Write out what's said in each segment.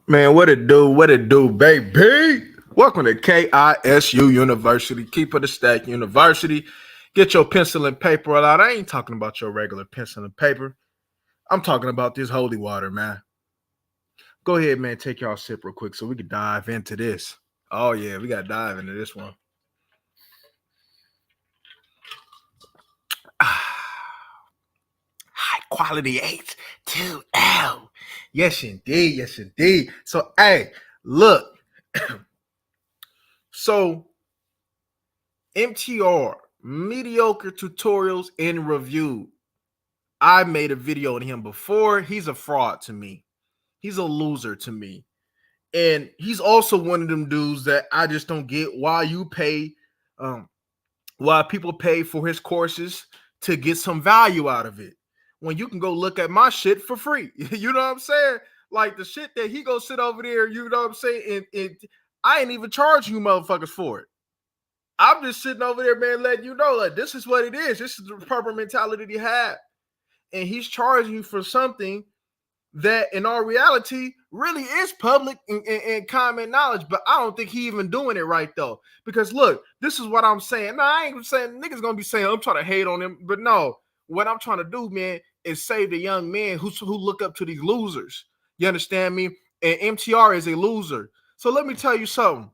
Man, what it do, baby? Welcome to KISU University, Keep of the Stack University. Get your pencil and paper out. I ain't talking about your regular pencil and paper. I'm talking about this holy water, man. Go ahead, man. Take y'all sip real quick so we can dive into this. Oh, yeah, we got to dive into this one. High quality H2L. Yes, indeed. Yes, indeed. So, hey, look. So, MTR, mediocre tutorials and review. I made a video on him before. He's a fraud to me. He's a loser to me. And he's also one of them dudes that I just don't get why you pay, why people pay for his courses to get some value out of it when you can go look at my shit for free. You know what I'm saying? Like the shit that he go sit over there, you know what I'm saying? And I ain't even charging you motherfuckers for it. I'm just sitting over there, man, letting you know, like, this is what it is. This is the proper mentality he had. And he's charging you for something that in our reality really is public and common knowledge. But I don't think he even doing it right, though. Because look, this is what I'm saying. Now, I ain't saying niggas gonna be saying I'm trying to hate on him. But no, what I'm trying to do, man, is save the young men who look up to these losers. You understand me? And MTR is a loser. So let me tell you something.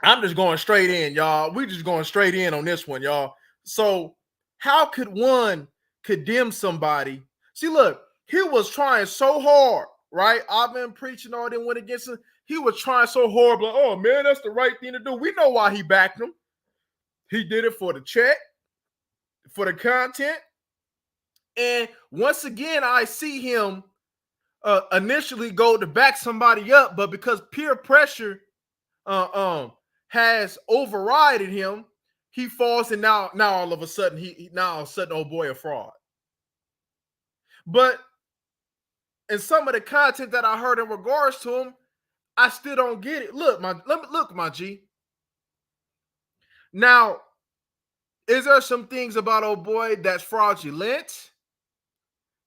I'm just going straight in, y'all. We just going straight in on this one, y'all. So how could one condemn somebody? See, look, he was trying so hard, right? I've been preaching all them went against him. He was trying so hard, like, oh man, that's the right thing to do. We know why he backed him. He did it for the check, for the content. And once again, I see him initially go to back somebody up, but because peer pressure has overridden him, he falls, and now all of a sudden oh boy, a fraud. But in some of the content that I heard in regards to him, I still don't get it. Look, my G. Now, is there some things about old boy that's fraudulent?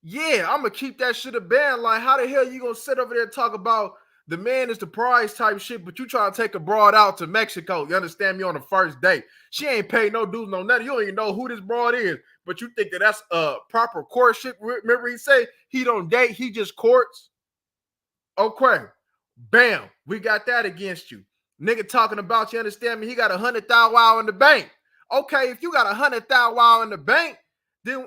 Yeah, I'm gonna keep that shit a band. Like, how the hell you gonna sit over there and talk about the man is the prize type shit, but you try to take a broad out to Mexico? You understand me? On the first date, she ain't paid no dues, no nothing. You don't even know who this broad is, but you think that that's proper courtship. Remember, he said he don't date, he just courts. Okay, bam, we got that against you, nigga. Talking about, you understand me? He got 100,000 wow in the bank. Okay, if you got 100,000 wow in the bank, then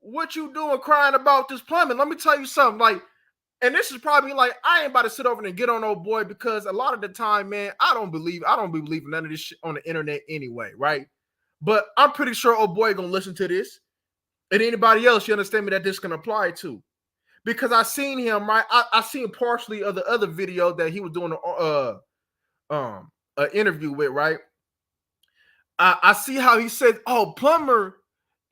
what you doing crying about this plumbing? Let me tell you something. Like, and this is probably like, I ain't about to sit over and get on old boy, because a lot of the time, man, I don't believe none of this shit on the internet anyway, right? But I'm pretty sure old boy gonna listen to this, and anybody else, you understand me, that this can apply to, because I seen him, right? I seen partially of the other video that he was doing an interview with, right? I see how he said, "Oh, plumber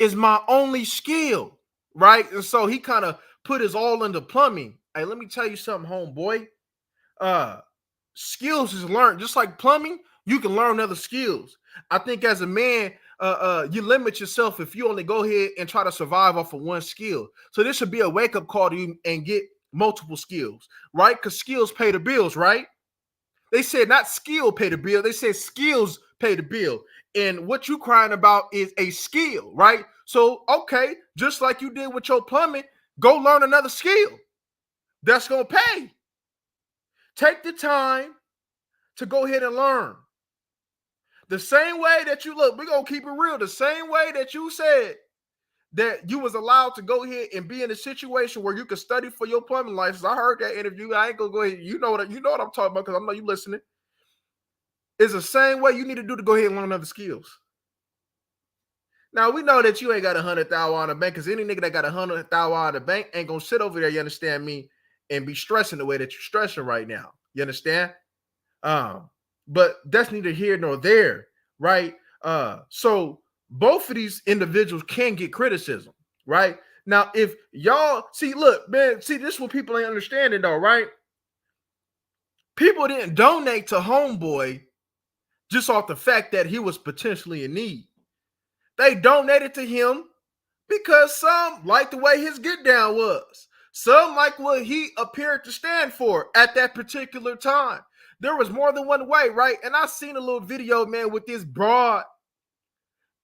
is my only skill," right? And so he kind of put his all into plumbing. Hey, let me tell you something, homeboy. Skills is learned, just like plumbing. You can learn other skills. I think as a man, you limit yourself if you only go ahead and try to survive off of one skill. So this should be a wake up call to you and get multiple skills, right? Because skills pay the bills, right? They said not skill pay the bill. They said skills pay the bill. And what you crying about is a skill, right? So, okay, just like you did with your plumbing, go learn another skill that's going to pay. Take the time to go ahead and learn. The same way that you look, we're going to keep it real. The same way that you said that you was allowed to go ahead and be in a situation where you could study for your plumbing license. I heard that interview. I ain't gonna go ahead. You know what I'm talking about, because I know you listening. It's the same way you need to do to go ahead and learn other skills. Now, we know that you ain't got 100,000 in the bank, because any nigga that got 100,000 in the bank ain't gonna sit over there, you understand me, and be stressing the way that you're stressing right now. You understand? But that's neither here nor there, right? So both of these individuals can get criticism, right? Now, if y'all see, look, man, see, this is what people ain't understanding, though, right? People didn't donate to Homeboy just off the fact that he was potentially in need. They donated to him because some liked the way his get down was. Some like what he appeared to stand for at that particular time. There was more than one way, right? And I seen a little video, man, with this broad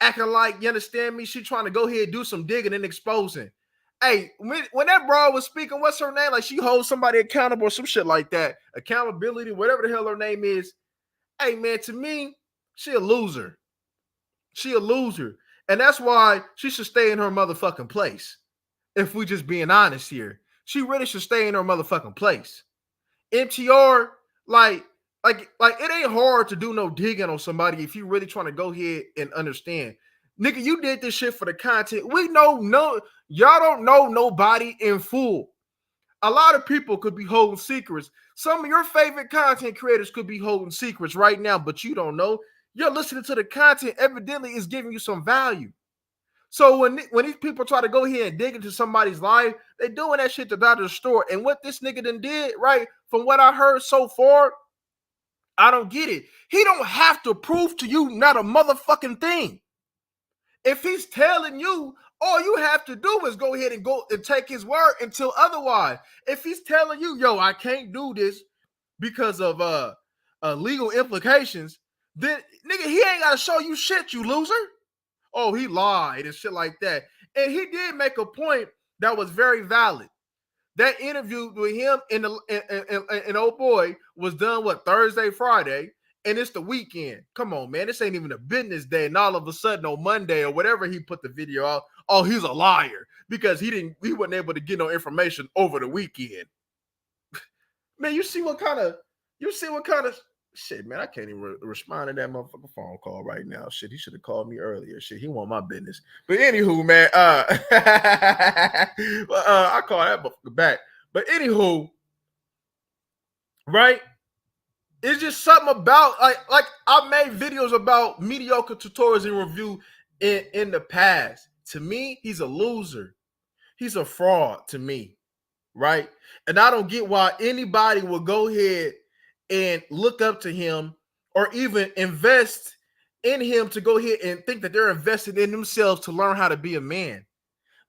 acting like, you understand me? She trying to go ahead and do some digging and exposing. Hey, when that broad was speaking, what's her name? Like she holds somebody accountable or some shit like that. Accountability, whatever the hell her name is. Hey, man, to me, she a loser. She a loser. And that's why she should stay in her motherfucking place. If we just being honest here. She really should stay in her motherfucking place. MTR, like it ain't hard to do no digging on somebody if you really trying to go ahead and understand. Nigga, you did this shit for the content. We know y'all don't know nobody in full. A lot of people could be holding secrets. Some of your favorite content creators could be holding secrets right now, but you don't know. You're listening to the content, evidently is giving you some value. So when these people try to go here and dig into somebody's life, they doing that shit to dodge the store. And what this nigga done did, right, from what I heard so far, I don't get it. He don't have to prove to you not a motherfucking thing. If he's telling you, all you have to do is go ahead and go and take his word until otherwise. If he's telling you, yo, I can't do this because of legal implications, then nigga, he ain't got to show you shit, you loser. Oh, he lied and shit like that. And he did make a point that was very valid. That interview with him and old boy was done, what, Thursday, Friday, and it's the weekend. Come on, man. This ain't even a business day. And all of a sudden on Monday or whatever he put the video out, oh, he's a liar because he wasn't able to get no information over the weekend. Man, you see what kind of shit, man. I can't even respond to that motherfucking phone call right now. Shit, he should have called me earlier. Shit, he want my business. But anywho, man, I call that motherfucker back. But anywho, right? It's just something about like I made videos about mediocre tutorials and review in the past. To me, he's a loser. He's a fraud to me, right? And I don't get why anybody will go ahead and look up to him or even invest in him to go ahead and think that they're invested in themselves to learn how to be a man.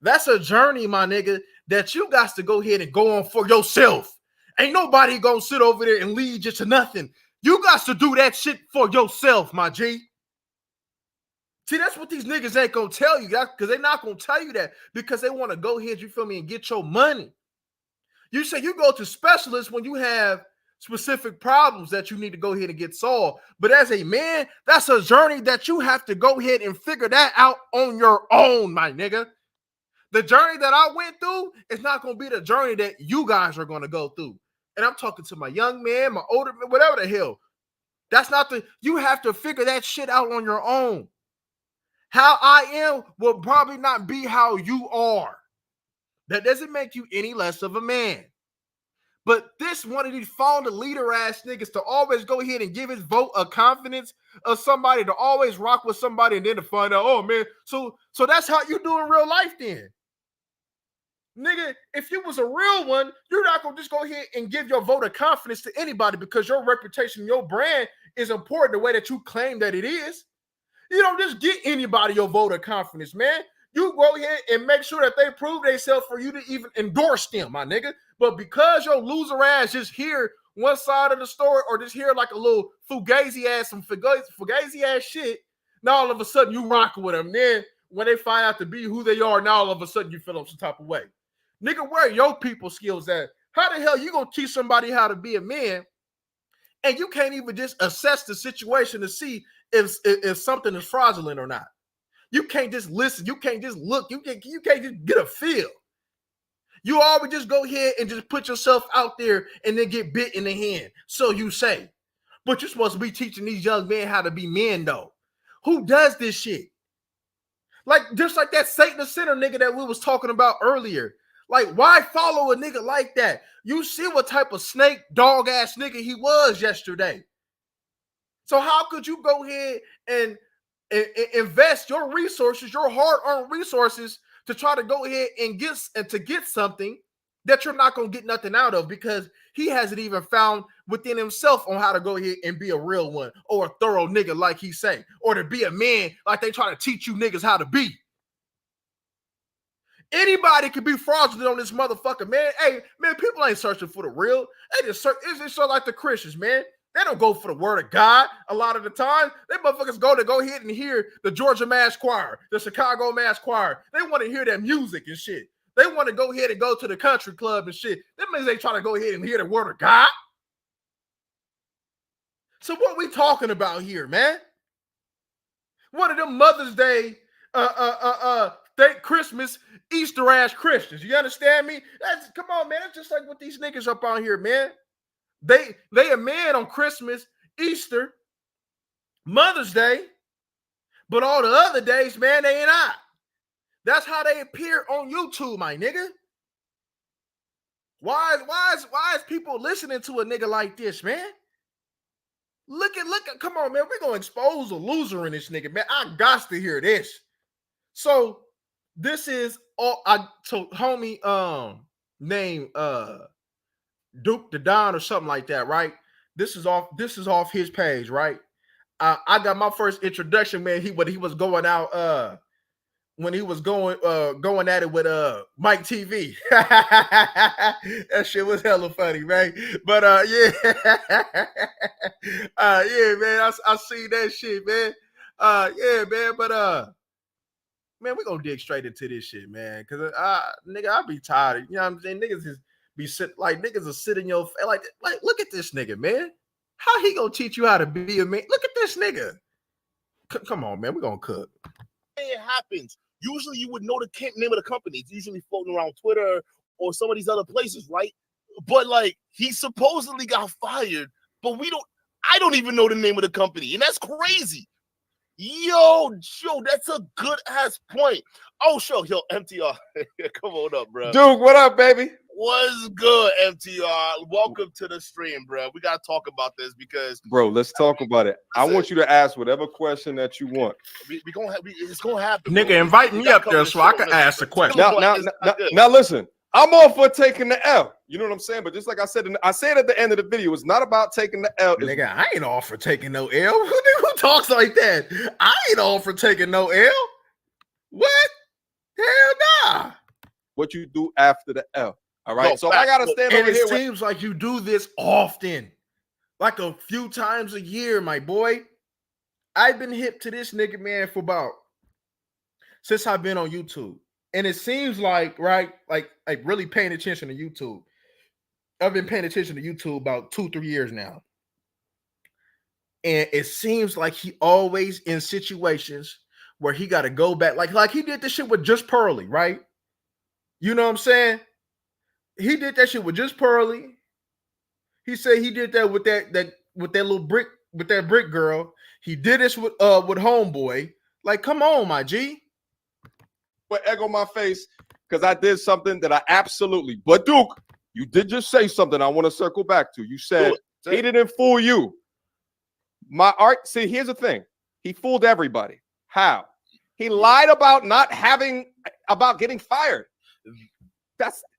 That's a journey, my nigga, that you got to go ahead and go on for yourself. Ain't nobody gonna sit over there and lead you to nothing. You got to do that shit for yourself, my G. See, that's what these niggas ain't gonna tell you, because they're not gonna tell you that because they want to go ahead, you feel me, and get your money. You say you go to specialists when you have specific problems that you need to go ahead and get solved. But as a man, that's a journey that you have to go ahead and figure that out on your own, my nigga. The journey that I went through is not going to be the journey that you guys are going to go through. And I'm talking to my young man, my older man, whatever the hell. That's not you have to figure that shit out on your own. How I am will probably not be how you are. That doesn't make you any less of a man. But this one of these founder leader ass niggas to always go ahead and give his vote of confidence of somebody, to always rock with somebody and then to find out, oh man, so that's how you do in real life then. Nigga, if you was a real one, you're not gonna just go ahead and give your vote of confidence to anybody because your reputation, your brand is important the way that you claim that it is. You don't just get anybody your vote of confidence, man. You go ahead and make sure that they prove themselves for you to even endorse them, my nigga. But because your loser ass just hear one side of the story or just hear like a little fugazi ass shit, now all of a sudden you rocking with them. Then when they find out to be who they are, now all of a sudden you feel some type of way. Nigga, where are your people skills at? How the hell you gonna teach somebody how to be a man and you can't even just assess the situation to see if something is fraudulent or not? You can't just listen. You can't just look. You can't just get a feel. You always just go ahead and just put yourself out there and then get bit in the hand. So you say. But you're supposed to be teaching these young men how to be men, though. Who does this shit? Like, just like that Satan the Sinner nigga that we was talking about earlier. Like, why follow a nigga like that? You see what type of snake, dog-ass nigga he was yesterday. So how could you go ahead and invest your resources, your hard-earned resources, to try to go ahead and get something that you're not going to get nothing out of because he hasn't even found within himself on how to go ahead and be a real one or a thorough nigga like he say, or to be a man like they try to teach you niggas how to be. Anybody can be fraudulent on this motherfucker, man. Hey, man, people ain't searching for the real. They just search. It's just like the Christians, man. They don't go for the word of God a lot of the time. They motherfuckers go ahead and hear the Georgia Mass Choir, the Chicago Mass Choir. They want to hear that music and shit. They want to go ahead and go to the country club and shit. That means they try to go ahead and hear the word of God. So what we talking about here, man? One of them Mother's Day, Christmas, Easter ass Christians. You understand me? Come on, man. That's just like what these niggas up on here, man. They a man on Christmas, Easter, Mother's Day, but all the other days, man, they ain't out. That's how they appear on YouTube, my nigga. Why is people listening to a nigga like this, man? Look at, come on, man. We're gonna expose a loser in this nigga, man. I got to hear this. So this is all homie name Duke the Don or something like that, right? This is off his page, right? I got my first introduction, man. When he was going out when he was going at it with Mike TV. That shit was hella funny, man. But yeah. Yeah, man. I see that shit, man. Yeah, man, but man, we're gonna dig straight into this shit, man. Cause nigga, I be tired. You know what I'm saying? Niggas is be niggas are sitting your like look at this nigga, man. How he gonna teach you how to be a man? Look at this nigga. Come on, man. We're gonna cook. It happens. Usually you would know the name of the company. It's usually floating around Twitter or some of these other places, right? But like he supposedly got fired, but I don't even know the name of the company, and that's crazy. Yo, Joe, that's a good ass point. Oh, sure, yo, MTR, come on up, bro. Dude, what up, baby? What's good, MTR? Welcome to the stream, bro. We gotta talk about this because, bro, let's talk about it. I want you to ask whatever question that you want. It's gonna happen. Nigga, invite me up there so I can ask the question. Now, listen. I'm all for taking the L. You know what I'm saying? But just like I said at the end of the video, it's not about taking the L. Nigga, I ain't all for taking no L. Who talks like that? I ain't all for taking no L. What? Hell nah. What you do after the L. All right. So I gotta stand over here. It seems like you do this often, like a few times a year, my boy. I've been hip to this nigga, man, since I've been on YouTube. And it seems like, right, like really paying attention to YouTube. I've been paying attention to YouTube about 2-3 years now. And it seems like he always in situations where he got to go back. Like he did this shit with Just Pearly, right? You know what I'm saying? He did that shit with Just Pearly. He said he did that with that little brick, with that brick girl. He did this with Homeboy. Like, come on, my G. Put egg on my face because I did something that I absolutely. But Duke, you did just say something I want to circle back to. You said he didn't fool you. My art. See, here's the thing. He fooled everybody. How? He lied about about getting fired.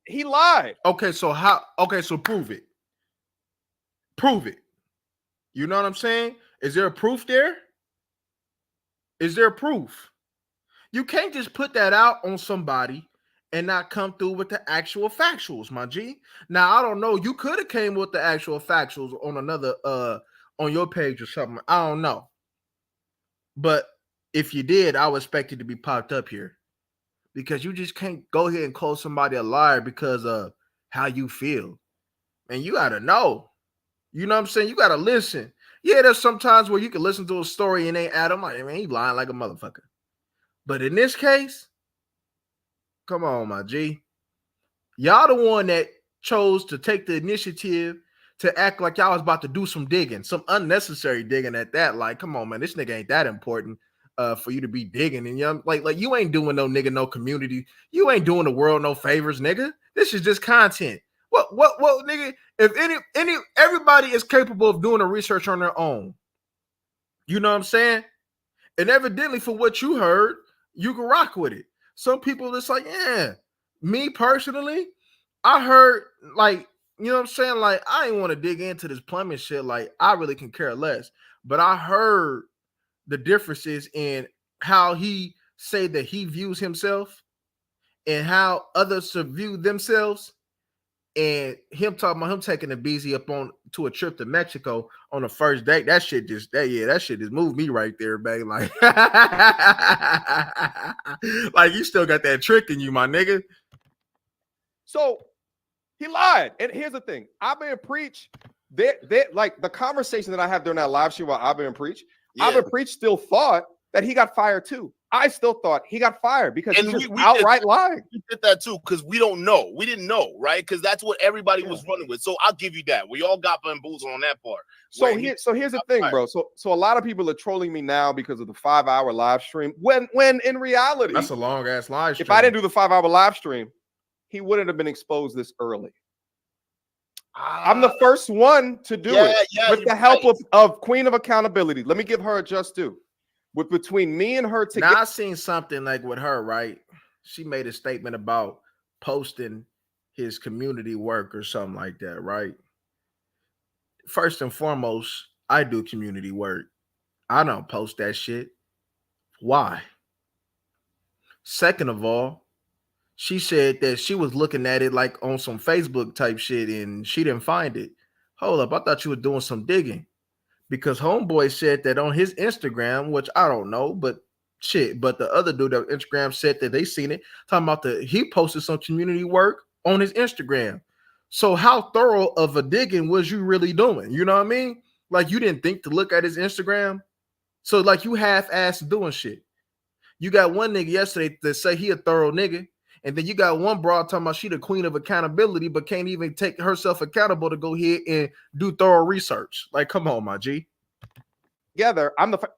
He lied. Okay, so how? Okay, so prove it. Prove it. You know what I'm saying? Is there a proof there? Is there proof? You can't just put that out on somebody and not come through with the actual factuals, my G. Now, I don't know. You could have came with the actual factuals on another on your page or something. I don't know. But if you did, I would expect it to be popped up here. Because you just can't go ahead and call somebody a liar because of how you feel. And you gotta know. You know what I'm saying? You gotta listen. Yeah, there's sometimes where you can listen to a story and ain't Adam. Like, man, he lying like a motherfucker. But in this case, come on, my G. Y'all the one that chose to take the initiative to act like y'all was about to do some digging, some unnecessary digging at that. Like, come on, man, this nigga ain't that important for you to be digging. And you like you ain't doing no nigga, no community. You ain't doing the world no favors, nigga. This is just content. What, nigga? If everybody is capable of doing the research on their own. You know what I'm saying? And evidently, for what you heard, you can rock with it. Some people, it's like, yeah. Me personally, I heard, like, you know what I'm saying? Like, I ain't want to dig into this plumbing shit. Like, I really can care less. But I heard the differences in how he say that he views himself and how others view themselves, and him talking about him taking the BZ up on to a trip to Mexico on the first date. That shit that shit just moved me right there, babe. Like, like you still got that trick in you, my nigga. So he lied. And here's the thing: Abba and Preach, they like the conversation that I have during that live stream about Abba and Preach. Yeah. Abba and Preach still thought that he got fired too. I still thought he got fired because And he's just we outright lying. We did that too because we don't know. We didn't know, right? Because that's what everybody was running with. So I'll give you that. We all got bamboozled on that part. So here's the thing, bro. So a lot of people are trolling me now because of the 5-hour live stream. When in reality, that's a long ass live stream. If I didn't do the 5-hour live stream, he wouldn't have been exposed this early. I'm the first one to do it with the help of Queen of Accountability. Let me give her a just due. With between me and her together. Now I seen something like with her, right? She made a statement about posting his community work or something like that, right? First and foremost, I do community work. I don't post that shit. Why? Second of all, she said that she was looking at it like on some Facebook type shit and she didn't find it. Hold up, I thought you were doing some digging. Because homeboy said that on his Instagram, which I don't know, but shit. But the other dude on Instagram said that they seen it. Talking about he posted some community work on his Instagram. So how thorough of a digging was you really doing? You know what I mean? Like you didn't think to look at his Instagram. So like you half-assed doing shit. You got one nigga yesterday that say he a thorough nigga. And then you got one broad talking about she the queen of accountability, but can't even take herself accountable to go ahead and do thorough research. Like, come on, my G. Together,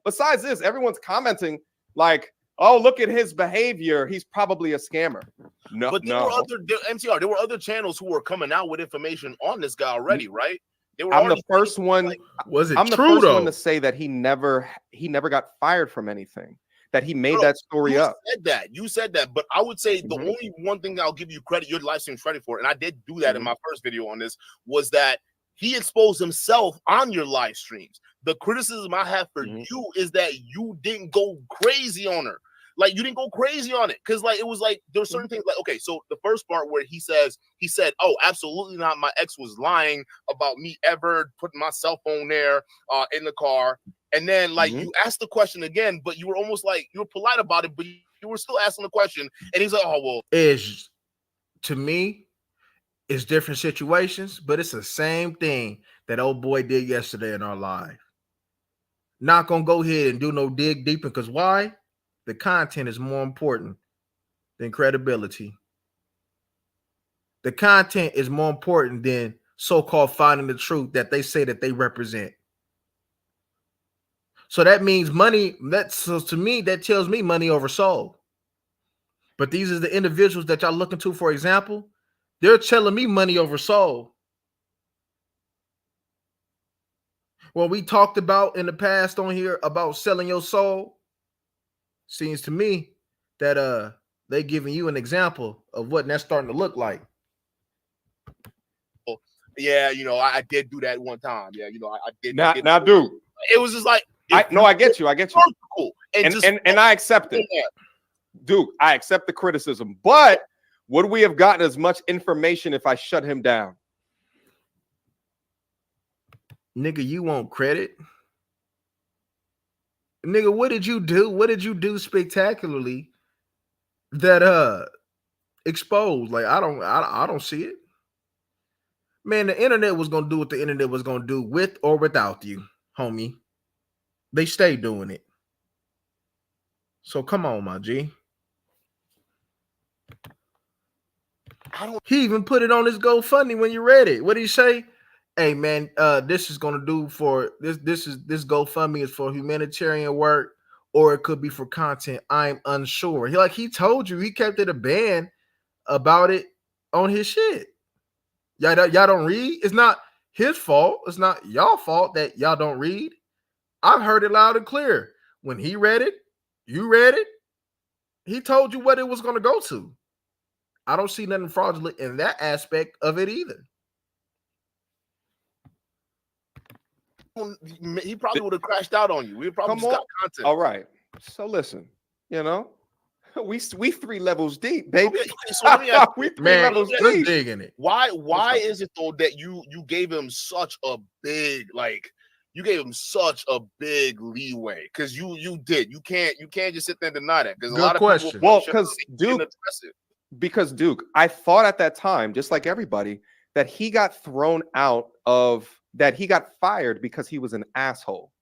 besides this, everyone's commenting like, oh, look at his behavior. He's probably a scammer. No, but there were MCR, there were other channels who were coming out with information on this guy already, right? I'm the first one. Like, was it I'm true, the first though? one to say that he never got fired from anything. That he made that story up. You said that, but I would say the only one thing I'll give you credit, your live stream credit for, and I did do that in my first video on this, was that he exposed himself on your live streams. The criticism I have for you is that you didn't go crazy on her. Like you didn't go crazy on it. Cause like it was like there were certain things like, okay, so the first part where he said, oh, absolutely not. My ex was lying about me ever putting my cell phone there in the car. And then like you asked the question again, but you were almost like you were polite about it, but you were still asking the question. And he's like, oh, well, to me, it's different situations, but it's the same thing that old boy did yesterday in our live. Not gonna go ahead and do no dig deep because why? The content is more important than credibility. The content is more important than so-called finding the truth that they say that they represent. So that means money. So to me, that tells me money over soul. But these are the individuals that y'all looking to, for example. They're telling me money over soul. When we talked about in the past on here about selling your soul, seems to me that they giving you an example of what that's starting to look like. Yeah, you know, I did do that one time. Yeah, you know, I did. Now, dude, it was just like I get you. Cool. And I accept it. Dude, I accept the criticism. But would we have gotten as much information if I shut him down? Nigga, you want credit? Nigga, what did you do? What did you do spectacularly that exposed? Like I don't see it. Man, the internet was gonna do what the internet was gonna do with or without you, homie. They stay doing it. So come on, my G. He even put it on his GoFundMe when you read it. What did he say? Hey man, this is gonna do for this this GoFundMe is for humanitarian work, or it could be for content. I'm unsure. He told you, he kept it a band about it on his shit. Y'all don't read. It's not his fault. It's not y'all fault that y'all don't read. I've heard it loud and clear. When he read it, you read it. He told you what it was going to go to. I don't see nothing fraudulent in that aspect of it either. He probably would have crashed out on you. We probably just got content. All right. So listen, you know, We 3 levels deep, baby. Okay, so let me ask you, We 3 Man, levels let's deep. dig in it. why up? is it though that you gave him such a big leeway? Because you did. You can't just sit there and deny that. Because a Good lot of question. people Well, push it, because they didn't Duke, address it. because Duke, I thought at that time, just like everybody, that he got thrown out of that he got fired because he was an asshole.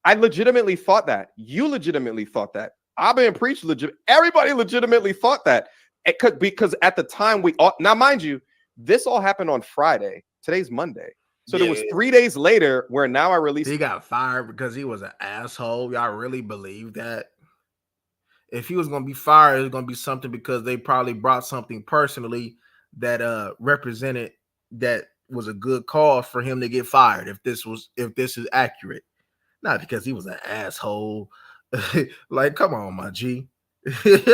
I legitimately thought that. You legitimately thought that. Abba and Preach everybody legitimately thought that. It could, because at the time we all, now mind you, this all happened on Friday. Today's Monday. So there was 3 days later where now I released. He got fired because he was an asshole. Y'all really believe that? If he was gonna be fired, it was gonna be something because they probably brought something personally that represented that was a good cause for him to get fired. If this is accurate, not because he was an asshole. Like, come on, my G. It's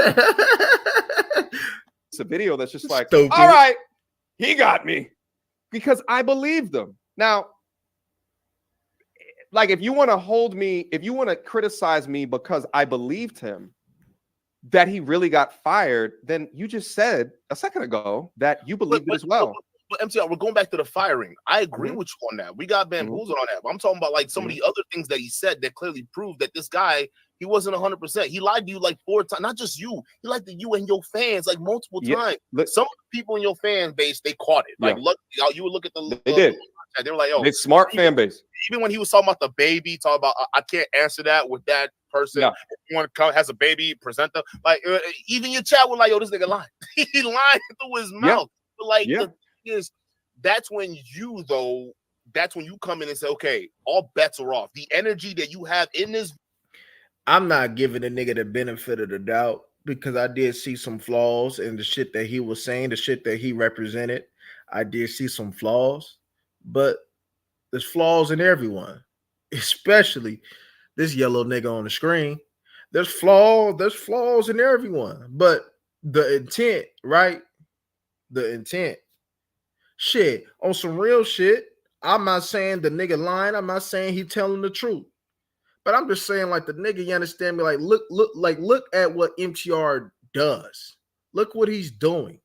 a video that's just like, Stupid. all right, he got me because I believed them. Now, like, if you want to hold me, if you want to criticize me because I believed him that he really got fired, then you just said a second ago that you believed it as well. But MCR, we're going back to the firing. I agree Mhm. with you on that. We got bamboozled on that. But I'm talking about like some of the other things that he said that clearly proved that this guy, he wasn't 100%. He lied to you like 4 times. Not just you. He lied to you and your fans like multiple times. Some of the people in your fan base, they caught it. Like, look, you would look at the. They did. They were like, "Oh, it's smart fan base." Even when he was talking about the baby, talking about I can't answer that with that person. Yeah. If you want to come, has a baby, present them. Like even your chat was like, "Yo, this nigga lying." He lying through his mouth. But like the thing is, that's when you come in and say, "Okay, all bets are off." The energy that you have in this. I'm not giving a nigga the benefit of the doubt because I did see some flaws in the shit that he was saying, the shit that he represented. I did see some flaws, but there's flaws in everyone, especially this yellow nigga on the screen. There's flaws in everyone, but the intent, right? The intent. Shit, on some real shit. I'm not saying the nigga lying. I'm not saying he telling the truth. But I'm just saying, like, the nigga, you understand me? Like, look at what MTR does. Look what he's doing.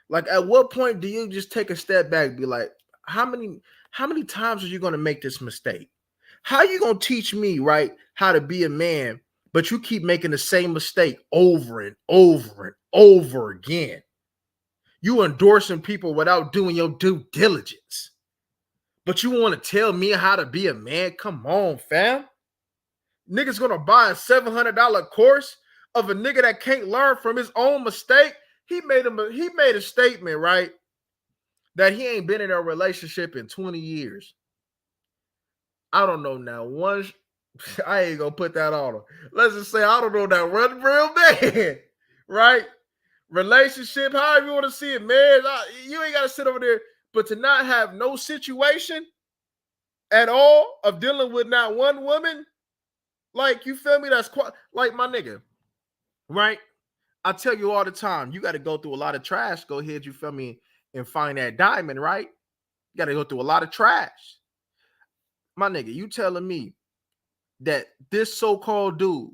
Like, at what point do you just take a step back and be like, how many times are you gonna make this mistake? How are you gonna teach me, right, how to be a man, but you keep making the same mistake over and over and over again? You endorsing people without doing your due diligence. But you want to tell me how to be a man? Come on, fam. Niggas gonna buy a $700 course of a nigga that can't learn from his own mistake. He made a statement, right? That he ain't been in a relationship in 20 years. I don't know now. I ain't gonna put that on him. Let's just say I don't know that one real man, right? Relationship, however you want to see it, man. You ain't gotta sit over there, but to not have no situation at all of dealing with not one woman, like, you feel me? That's quite like, my nigga, right? I tell you all the time, you got to go through a lot of trash. Go ahead, you feel me, and find that diamond, right? You got to go through a lot of trash. My nigga, you telling me that this so-called dude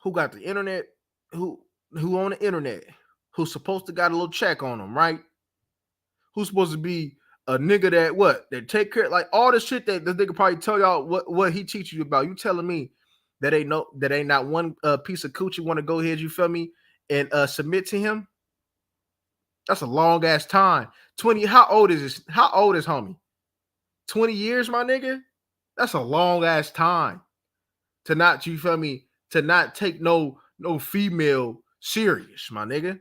who got the internet, who on the internet, who's supposed to got a little check on him, right? Who's supposed to be a nigga that take care, like all the shit that the nigga probably tell y'all what he teach you about. You telling me that ain't not one piece of coochie want to go ahead, you feel me, and submit to him? That's a long ass time. 20. How old is homie? 20 years, my nigga? That's a long ass time to not, you feel me, to not take no female serious, my nigga.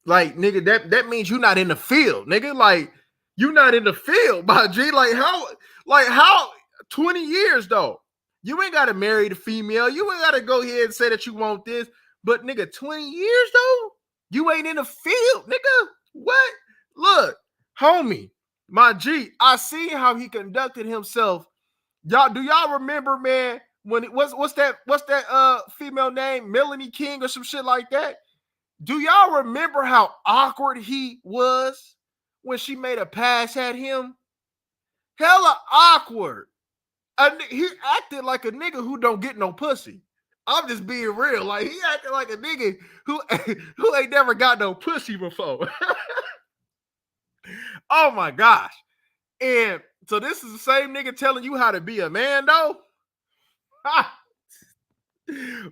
Like, nigga, that means you're not in the field, nigga. Like, you not in the field, my G. Like how 20 years though? You ain't gotta marry the female. You ain't gotta go ahead and say that you want this. But nigga, 20 years though? You ain't in the field, nigga. What? Look, homie, my G, I see how he conducted himself. Do y'all remember, man, when it was what's that female name? Melanie King or some shit like that? Do y'all remember how awkward he was when she made a pass at him? Hella awkward. He acted like a nigga who don't get no pussy. I'm just being real. Like he acting like a nigga who ain't never got no pussy before. Oh my gosh. And so this is the same nigga telling you how to be a man, though.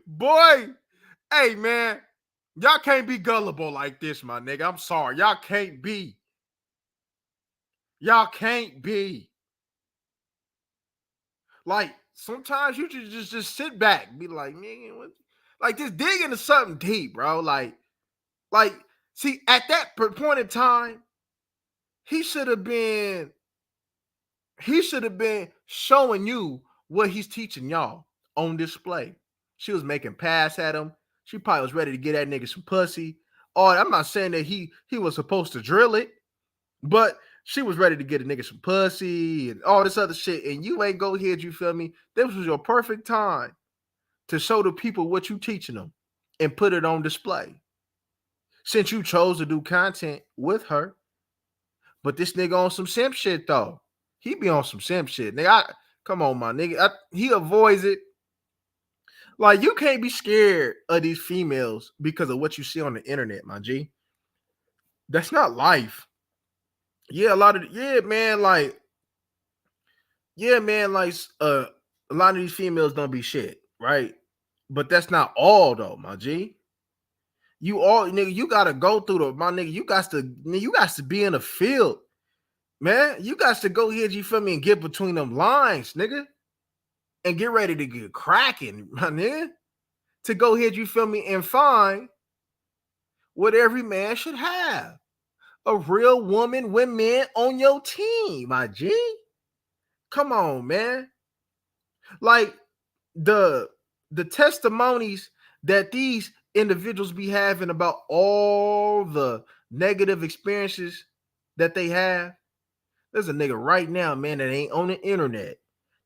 Boy, hey man, y'all can't be gullible like this, my nigga. I'm sorry. Y'all can't be. Y'all can't be. Like sometimes you just sit back, be like, nigga, what? Like just dig into something deep, bro. Like, see, at that point in time, he should have been showing you what he's teaching y'all on display. She was making pass at him. She probably was ready to get that nigga some pussy. Oh, I'm not saying that he was supposed to drill it, but she was ready to get a nigga some pussy and all this other shit. And you ain't go here, you feel me? This was your perfect time to show the people what you teaching them and put it on display. Since you chose to do content with her, but this nigga on some simp shit though. He be on some simp shit. Nigga, come on, my nigga. He avoids it. Like, you can't be scared of these females because of what you see on the internet, my G. That's not life. Yeah, man, like a lot of these females don't be shit, right? But that's not all though, my G. You gotta go through my nigga. You got to be in the field, man. You got to go here, you feel me, and get between them lines, nigga, and get ready to get cracking, my nigga. To go ahead, you feel me, and find what every man should have. A real woman with men on your team, my G. Come on, man. Like the testimonies that these individuals be having about all the negative experiences that they have. There's a nigga right now, man, that ain't on the internet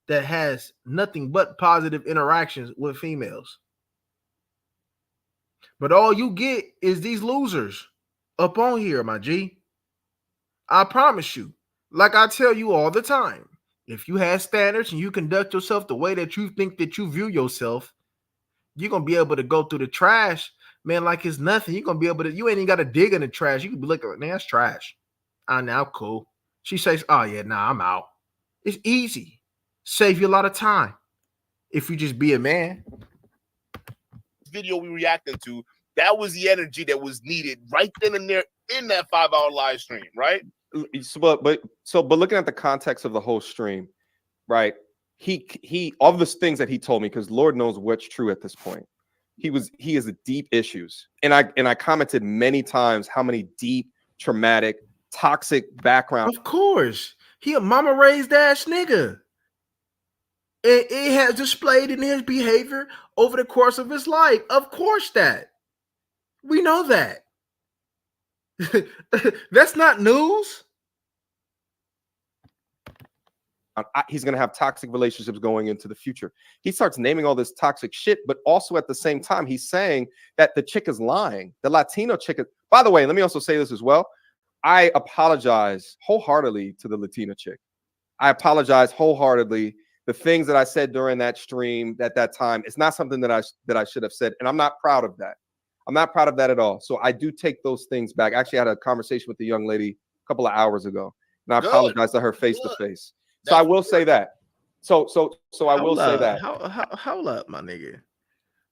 that has nothing but positive interactions with females. But all you get is these losers up on here, my G. I promise you, like I tell you all the time, if you have standards and you conduct yourself the way that you think that you view yourself, you're going to be able to go through the trash, man, like it's nothing. You're going to be able to, you ain't even got to dig in the trash. You can be looking, man, that's trash. Now cool. She says, oh yeah, nah, I'm out. It's easy. Save you a lot of time if you just be a man. Video we reacted to, that was the energy that was needed right then and there in that 5-hour live stream, right? But looking at the context of the whole stream, right? He all the things that he told me, because Lord knows what's true at this point. He has deep issues, and I commented many times how many deep, traumatic, toxic background. Of course, he a mama raised ass nigga. It has displayed in his behavior over the course of his life. Of course, that we know that. That's not news. He's going to have toxic relationships going into the future. He starts naming all this toxic shit, but also at the same time, he's saying that the chick is lying. The Latino chick is, by the way, let me also say this as well. I apologize wholeheartedly to the Latina chick. I apologize wholeheartedly. The things that I said during that stream at that time, it's not something that I should have said, and I'm not proud of that. I'm not proud of that at all. So I do take those things back. I actually had a conversation with the young lady a couple of hours ago, and I apologize to her face to face. So I will say that. So I will say that. Hold up, my nigga.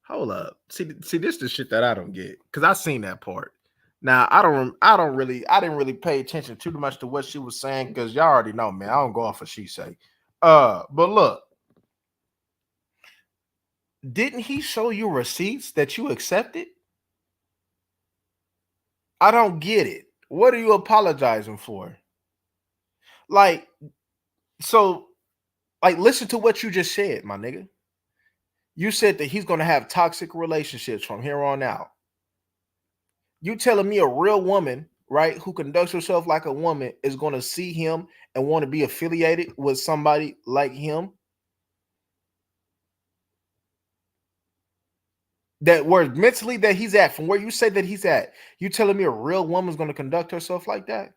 Hold up. See, this is the shit that I don't get, because I seen that part. Now I didn't really pay attention too much to what she was saying, because y'all already know, man. I don't go off what she say. But look, didn't he show you receipts that you accepted? I don't get it. What are you apologizing for? Like, so, like, listen to what you just said, my nigga. You said that he's going to have toxic relationships from here on out. You telling me a real woman, right, who conducts herself like a woman is going to see him and want to be affiliated with somebody like him? That where mentally that he's at, from where you say that he's at, you telling me a real woman's going to conduct herself like that?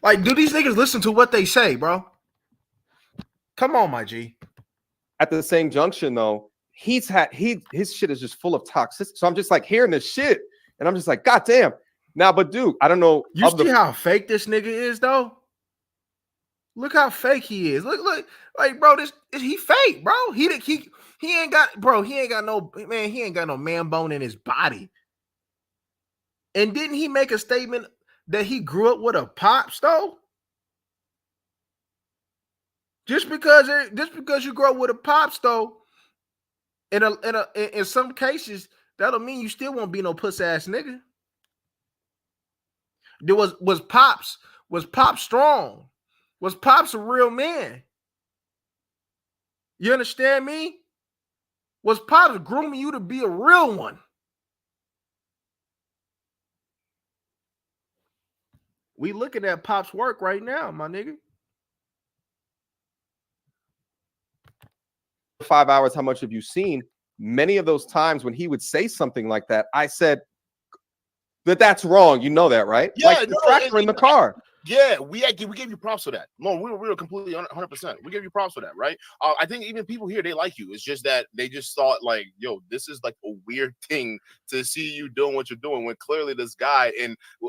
Like, do these niggas listen to what they say, bro? Come on, my G. at the same junction though, his shit is just full of toxicity. So I'm just like hearing this shit, and I'm just like, God damn. Now, but dude, I don't know. You see how fake this nigga is though? Look how fake he is. Look, like bro, he fake, bro. He ain't got, bro. He ain't got no man. He ain't got no man bone in his body. And didn't he make a statement that he grew up with a pops though? Just because you grow up with a pops though, in some cases that'll mean you still won't be no puss ass nigga. There was pops strong? Was Pops a real man? You understand me? Was Pops grooming you to be a real one? We looking at Pops' work right now, my nigga. 5 hours, how much have you seen? Many of those times when he would say something like that, I said that's wrong. You know that, right? Yeah, like the tractor in the car. Yeah, we gave you props for that. No, we were completely 100%. We gave you props for that, right? I think even people here, they like you. It's just that they just thought like, yo, this is like a weird thing to see you doing what you're doing when clearly this guy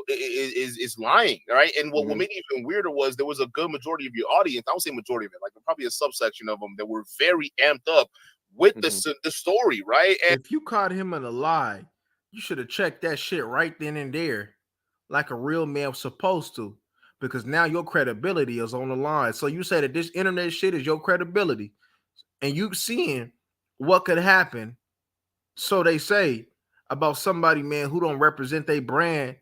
is lying, right? And what made it even weirder was there was a good majority of your audience. I don't say majority of it, like probably a subsection of them that were very amped up with the story, right? And if you caught him in a lie, you should have checked that shit right then and there, like a real man was supposed to. Because now your credibility is on the line. So you say that this internet shit is your credibility, and you seeing what could happen. So they say about somebody, man, who don't represent their brand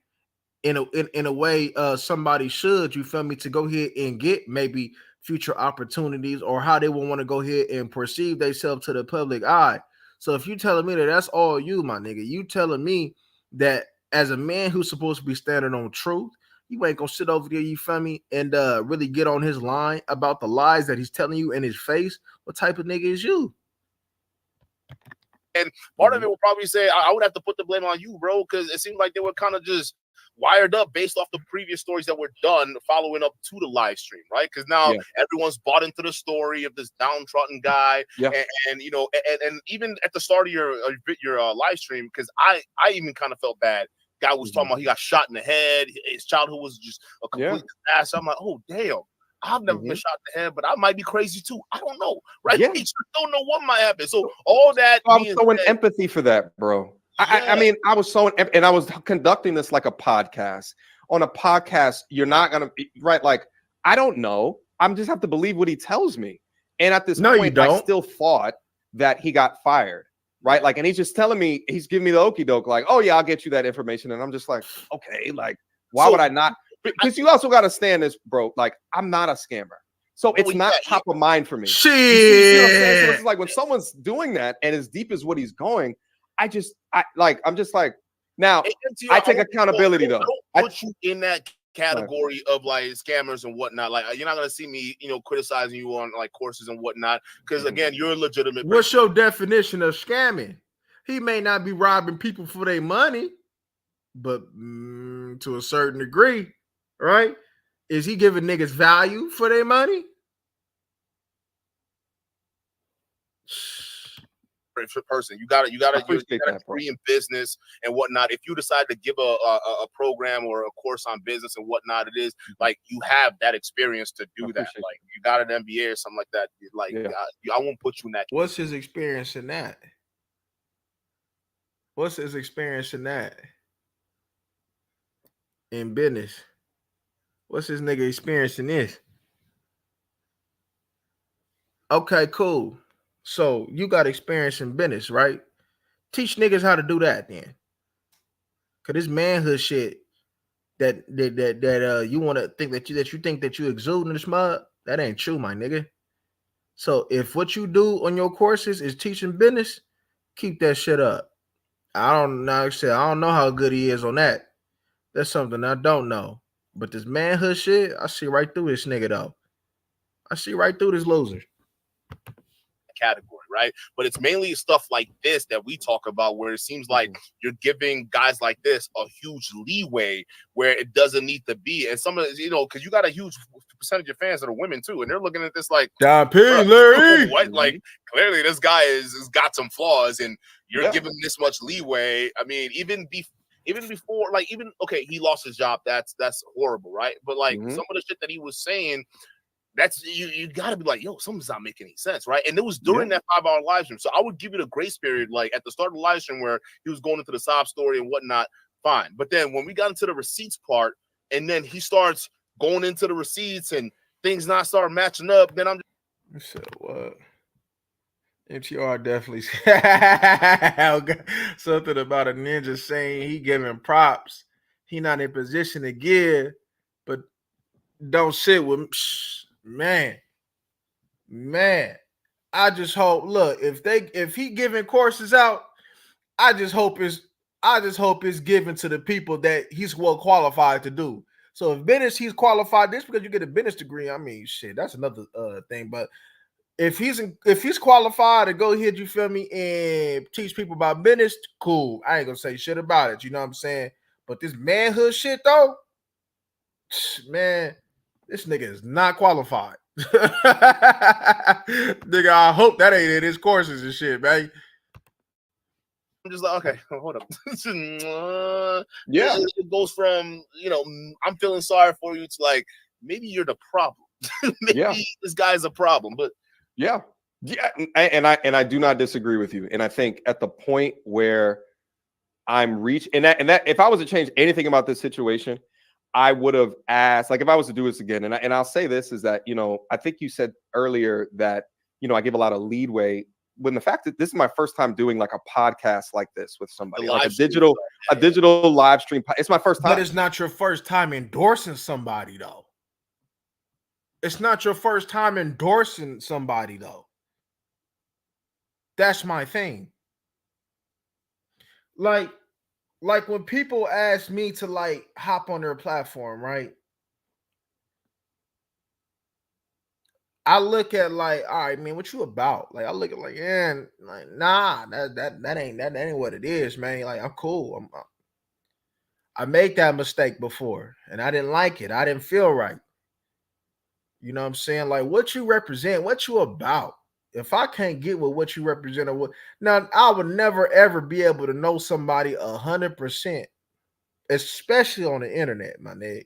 in a way somebody should. You feel me? To go ahead and get maybe future opportunities, or how they will want to go ahead and perceive themselves to the public eye. So if you telling me that that's all you, my nigga, you telling me that as a man who's supposed to be standing on truth, you ain't gonna sit over there, you feel me, and really get on his line about the lies that he's telling you in his face. What type of nigga is you? And part of it will probably say, I would have to put the blame on you, bro, because it seemed like they were kind of just wired up based off the previous stories that were done following up to the live stream, right? Because now everyone's bought into the story of this downtrodden guy, and you know, and even at the start of your live stream, because I even kind of felt bad. Guy was talking about he got shot in the head. His childhood was just a complete disaster. I'm like, oh damn, I've never been shot in the head, but I might be crazy too. I don't know, right? You just don't know what might happen. So all that. I'm showing empathy for that, bro. I mean, I was so, and I was conducting this like a podcast. On a podcast, you're not gonna be right. Like, I don't know. I'm just have to believe what he tells me. And at this point, I still thought that he got fired. Right, like, and he's just telling me, he's giving me the okie doke, like, oh yeah, I'll get you that information, and I'm just like, okay, like, why would I not? Because you also got to stand this, bro. Like, I'm not a scammer, so it's not top of mind for me. Shit, you know what I'm saying? So it's like when someone's doing that, and as deep as what he's going, I'm just like, now I take accountability though. I don't put you in that category of like scammers and whatnot. Like, you're not gonna see me, you know, criticizing you on like courses and whatnot, because again, you're a legitimate. What's your definition of scamming? He may not be robbing people for their money, but to a certain degree, right? Is he giving niggas value for their money? Person, you gotta be in business and whatnot. If you decide to give a program or a course on business and whatnot, it is like you have that experience to do that. Like, you got an MBA or something like that. Like, I won't put you in that. What's his experience in that? What's his experience in that? In business? What's his nigga experience in this? Okay, cool. So you got experience in business, right? Teach niggas how to do that then. Cause this manhood shit that you want to think that you think that you exude in the mud, that ain't true, my nigga. So if what you do on your courses is teaching business, keep that shit up. I don't know how good he is on that. That's something I don't know. But this manhood shit, I see right through this nigga though. I see right through this loser. Category, right? But it's mainly stuff like this that we talk about, where it seems like you're giving guys like this a huge leeway where it doesn't need to be. And some of, you know, because you got a huge 50% of your fans that are women too, and they're looking at this like, Stop Larry. what? Like, clearly this guy has got some flaws, and you're Yeah. giving him this much leeway. I mean, even before, like, okay, he lost his job. That's horrible, right? But like some of the shit that he was saying, that's you got to be like, yo, something's not making any sense, right? And it was during that 5-hour live stream, so I would give it a grace period, like at the start of the live stream where he was going into the sob story and whatnot, fine. But then when we got into the receipts part, and then he starts going into the receipts and things not start matching up, then I'm just, said what? MTR definitely something about a ninja saying he giving props. He not in position to give, but don't sit with man. I just hope. Look, if he giving courses out, I just hope it's given to the people that he's well qualified to do. So if business he's qualified, this because you get a business degree. I mean, shit, that's another thing. But if he's qualified to go here, you feel me, and teach people about business, cool. I ain't gonna say shit about it. You know what I'm saying? But this manhood shit though, man, this nigga is not qualified. Nigga, I hope that ain't in his courses and shit, man. I'm just like, okay, hold up. Yeah. It goes from, I'm feeling sorry for you to like, maybe you're the problem. Maybe this guy's a problem, but yeah. And I do not disagree with you. And I think at the point where I'm reaching, and that if I was to change anything about this situation, I would have asked, like if I was to do this again, and I'll say this is that, I think you said earlier that, I give a lot of leadway when the fact that this is my first time doing like a podcast like this with somebody, like a digital live stream. It's my first time. But it's not your first time endorsing somebody though. It's not your first time endorsing somebody though. That's my thing. Like when people ask me to like hop on their platform, right? I look at like, all right, man, what you about? Like, I look at like, yeah, like, nah, that ain't what it is, man. Like, I'm cool. I made that mistake before, and I didn't like it. I didn't feel right. You know what I'm saying? Like, what you represent, what you about. If I can't get with what you represent, or what, now I would never ever be able to know somebody 100%, especially on the internet, my nigga.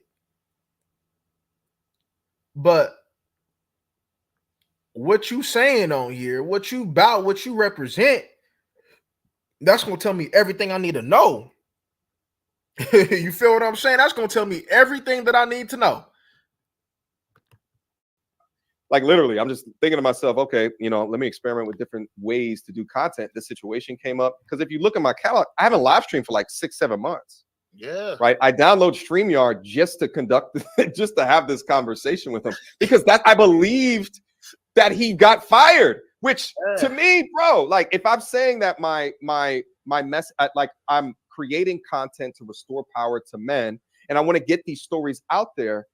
But what you saying on here, what you about, what you represent, that's gonna tell me everything I need to know. You feel what I'm saying? That's gonna tell me everything that I need to know. Like literally, I'm just thinking to myself, okay, let me experiment with different ways to do content. This situation came up because if you look at my catalog, I haven't live streamed for like 6-7 months. Yeah. Right. I download StreamYard just to have this conversation with him because I believed that he got fired, which to me, bro, like if I'm saying that my mess, like I'm creating content to restore power to men and I want to get these stories out there,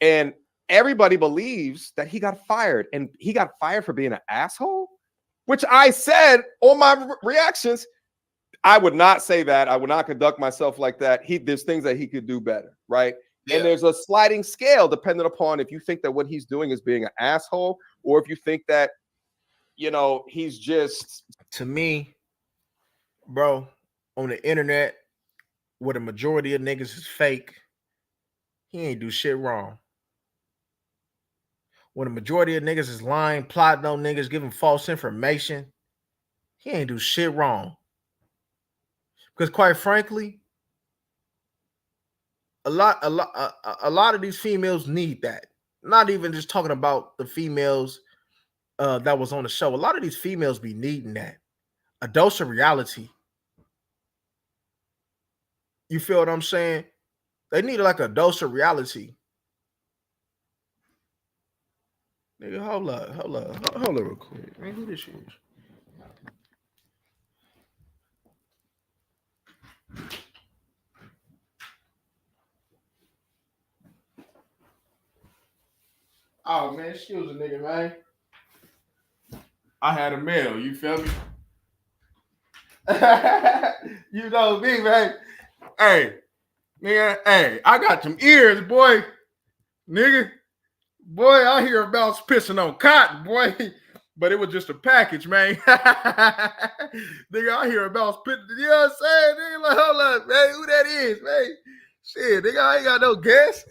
and everybody believes that he got fired, and he got fired for being an asshole, which I said on my reactions, I would not say that. I would not conduct myself like that. There's things that he could do better, right? Yeah. And there's a sliding scale depending upon if you think that what he's doing is being an asshole, or if you think that, he's just. To me, bro, on the internet, where the majority of niggas is fake, he ain't do shit wrong. When the majority of niggas is lying, plotting on niggas, giving false information, he ain't do shit wrong. Because quite frankly, a lot of these females need that. Not even just talking about the females that was on the show. A lot of these females be needing that. A dose of reality. You feel what I'm saying? They need like a dose of reality. Nigga, hold up real quick. Man, who this is? Oh man, excuse a nigga, man. I had a mail, you feel me? You know me, man. Hey, nigga, hey, I got some ears, boy. Nigga, Boy, I hear about pissing on cotton, boy. But it was just a package, man. Nigga, I hear about pissing. You know what I'm saying? Nigga, like, hold up, man. Who that is, man? Shit, nigga, I ain't got no guess.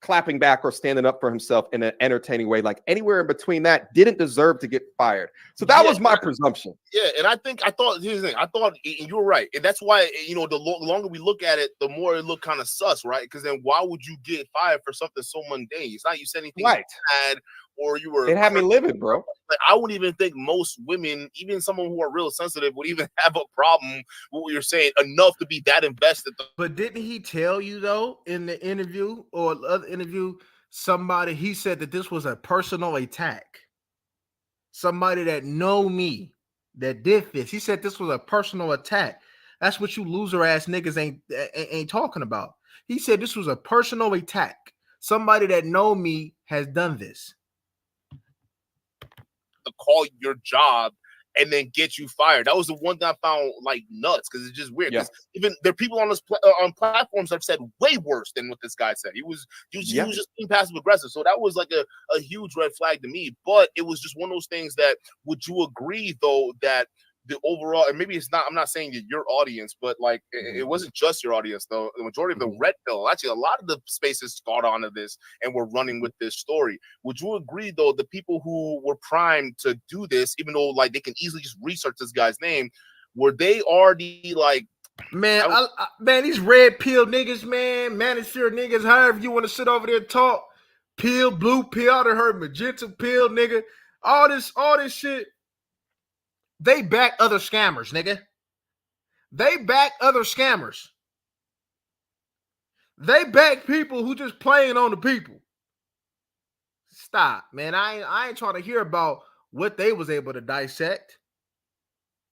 Clapping back or standing up for himself in an entertaining way, like anywhere in between that, didn't deserve to get fired. So that was my presumption. Yeah, and I thought here's the thing. I thought, and you were right, and that's why the longer we look at it, the more it looked kind of sus, right? Because then why would you get fired for something so mundane? It's not you said anything bad or you were. It had me livid, bro. Like, I wouldn't even think most women, even someone who are real sensitive, would even have a problem with what you're saying enough to be that invested. But didn't he tell you though in the interview or the other interview, he said that this was a personal attack. Somebody that know me that did this. He said this was a personal attack. That's what you loser ass niggas ain't talking about. He said this was a personal attack. Somebody that know me has done this. To call your job and then get you fired. That was the one that I found like nuts because it's just weird. Because even there are people on this on platforms that have said way worse than what this guy said. He was just being passive aggressive. So that was like a huge red flag to me. But it was just one of those things that would you agree though that the overall, and maybe it's not, I'm not saying that your audience, but like it wasn't just your audience though. The majority of the red pill, actually a lot of the spaces caught onto this and were running with this story. Would you agree though, the people who were primed to do this, even though like they can easily just research this guy's name, were they already like, man, man, these red pill niggas, man, manosphere niggas, however you want to sit over there and talk, pill, blue pill, I done heard magenta pill, nigga, all this shit. They back other scammers, nigga. They back other scammers. They back people who just playing on the people. Stop, man. I ain't trying to hear about what they was able to dissect.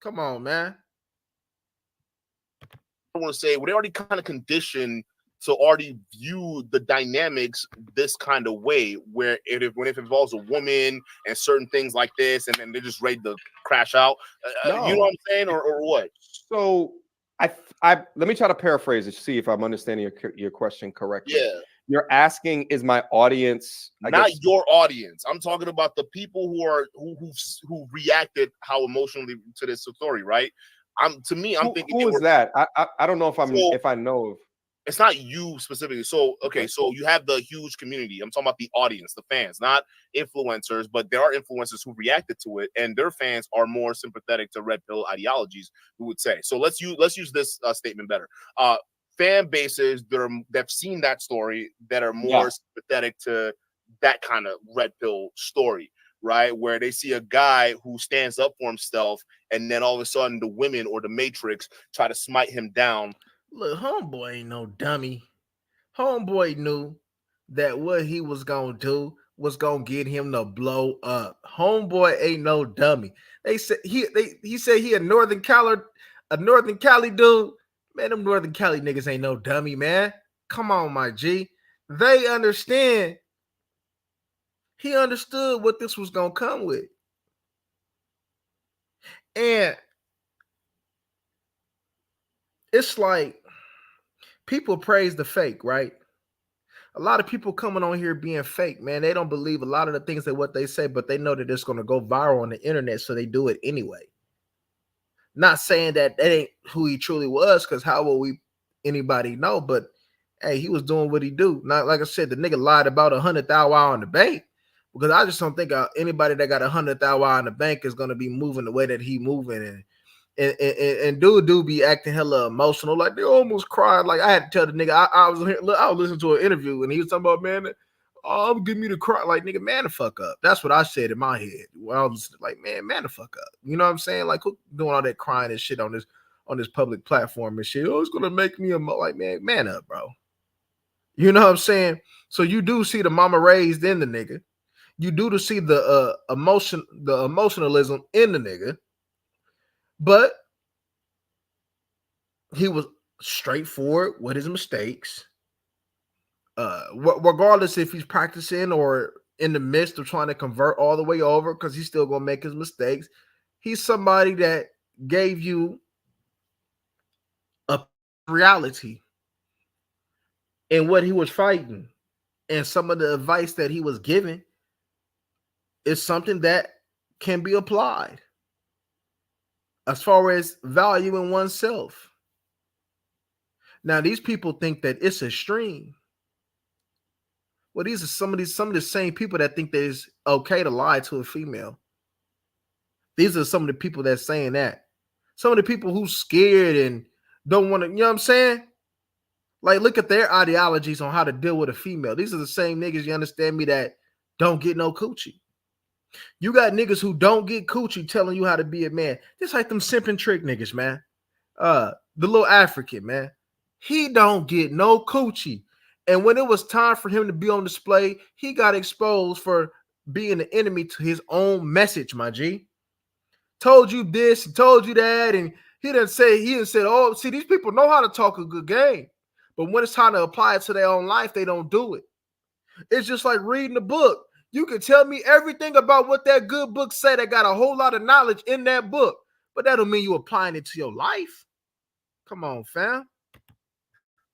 Come on, man. I want to say, were they already kind of conditioned to already view the dynamics this kind of way, where if it involves a woman and certain things like this, and then they're just ready to crash out? You know what I'm saying, or what? So I let me try to paraphrase it, see if I'm understanding your question correctly. Yeah. You're asking, is my audience not your audience? I'm talking about the people who reacted how emotionally to this story, right? I'm thinking who is that? I don't know if I know of. It's not you specifically. So, okay, so you have the huge community. I'm talking about the audience, the fans, not influencers, but there are influencers who reacted to it, and their fans are more sympathetic to red pill ideologies, we would say. So let's use this statement better. Fan bases that've seen that story that are more sympathetic to that kind of red pill story, right? Where they see a guy who stands up for himself, and then all of a sudden the women or the Matrix try to smite him down. Look, homeboy ain't no dummy. Homeboy knew that what he was gonna do was gonna get him to blow up. Homeboy ain't no dummy. They said he said he a Northern Cali dude. Man, them Northern Cali niggas ain't no dummy, man. Come on, my G. They understand. He understood what this was gonna come with. And it's like people praise the fake, right? A lot of people coming on here being fake, man. They don't believe a lot of the things that what they say, but they know that it's going to go viral on the internet, so they do it anyway. Not saying that ain't who he truly was, because how will anybody know? But hey, he was doing what he do. Not like I said, the nigga lied about 100,000 in the bank, because I just don't think anybody that got 100,000 in the bank is going to be moving the way that he moving. And dude be acting hella emotional, like they almost cried. Like I had to tell the nigga, I was listening to an interview and he was talking about, man, give me the cry. Like, nigga, man the fuck up. That's what I said in my head. When I was like, man the fuck up. You know what I'm saying? Like, who doing all that crying and shit on this public platform and shit? Oh, it's gonna make me like, man up, bro. You know what I'm saying? So you do see the mama raised in the nigga. You do to see the emotionalism in the nigga. But he was straightforward with his mistakes. Regardless if he's practicing or in the midst of trying to convert all the way over, because he's still going to make his mistakes. He's somebody that gave you a reality in what he was fighting. And some of the advice that he was given is something that can be applied as far as valuing oneself. Now, these people think that it's extreme. Well, these are some of the same people that think that it's okay to lie to a female. These are some of the people that's saying that. Some of the people who's scared and don't want to, you know what I'm saying? Like, look at their ideologies on how to deal with a female. These are the same niggas, you understand me, that don't get no coochie. You got niggas who don't get coochie telling you how to be a man. Just like them simping trick niggas, man. The little African, man. He don't get no coochie. And when it was time for him to be on display, he got exposed for being the enemy to his own message, my G. Told you this, he told you that, and he didn't say, oh, see, these people know how to talk a good game. But when it's time to apply it to their own life, they don't do it. It's just like reading a book. You can tell me everything about what that good book said. That got a whole lot of knowledge in that book, but that don't mean you applying it to your life. Come on, fam.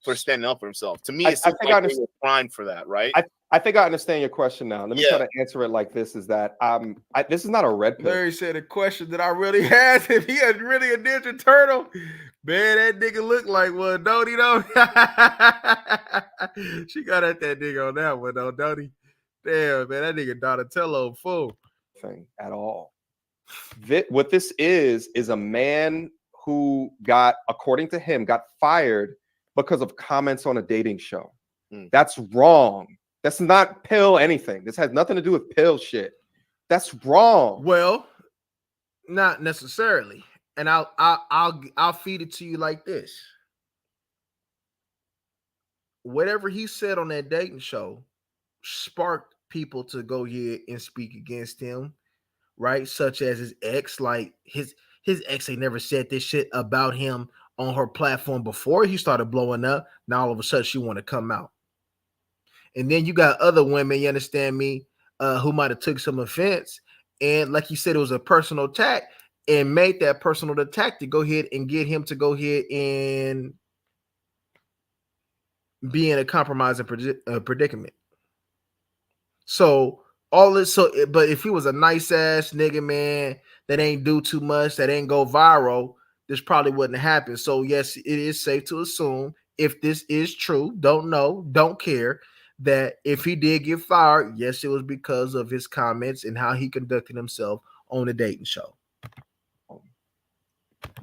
For standing up for himself. To me, it's like they were primed for that, right? I think I understand your question now. Let me try to answer it like this: is that this is not a red pill. Larry said a question that I really had. If he had really a Ninja Turtle, man, that nigga looked like one, don't he? Though she got at that nigga on that one, though, don't he? Damn, man, that nigga Donatello fool. Thing at all. What this is a man who got, according to him, got fired because of comments on a dating show. That's wrong. That's not pill anything. This has nothing to do with pill shit. That's wrong. Well, not necessarily. And I'll feed it to you like this. Whatever he said on that dating show sparked people to go here and speak against him, right? Such as his ex. Like his ex ain't never said this shit about him on her platform before he started blowing up. Now all of a sudden she want to come out. And then you got other women, you understand me, who might have took some offense. And like you said, it was a personal attack and made that personal attack to go ahead and get him to go ahead and be in a compromising predicament. So all this, but if he was a nice ass nigga, man, that ain't do too much, that ain't go viral, this probably wouldn't happen. So yes, it is safe to assume, if this is true, don't know, don't care, that if he did get fired, yes, it was because of his comments and how he conducted himself on the dating show.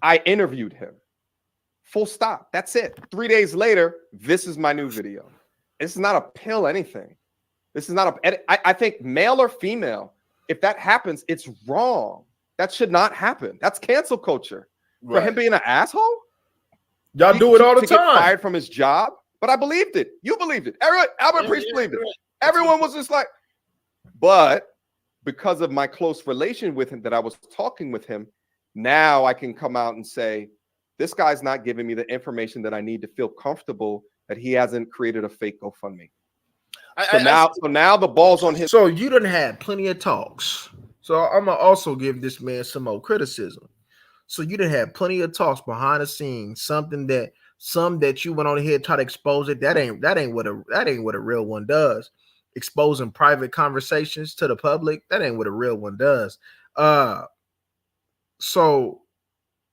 I interviewed him. Full stop. That's it. 3 days later, this is my new video. This is not a pill anything. This is not I think male or female, if that happens, it's wrong. That should not happen. That's cancel culture. Right. For him being an asshole? Y'all do it all the time. Get fired from his job? But I believed it. You believed it. Albert Priest believed it. Everyone was just like, but because of my close relation with him, that I was talking with him, now I can come out and say, this guy's not giving me the information that I need to feel comfortable that he hasn't created a fake GoFundMe. So now the ball's on his. So you done had plenty of talks. So I'm gonna also give this man some more criticism. So you done had plenty of talks behind the scenes, some that you went on ahead and try to expose it. That ain't what a real one does. Exposing private conversations to the public, that ain't what a real one does. So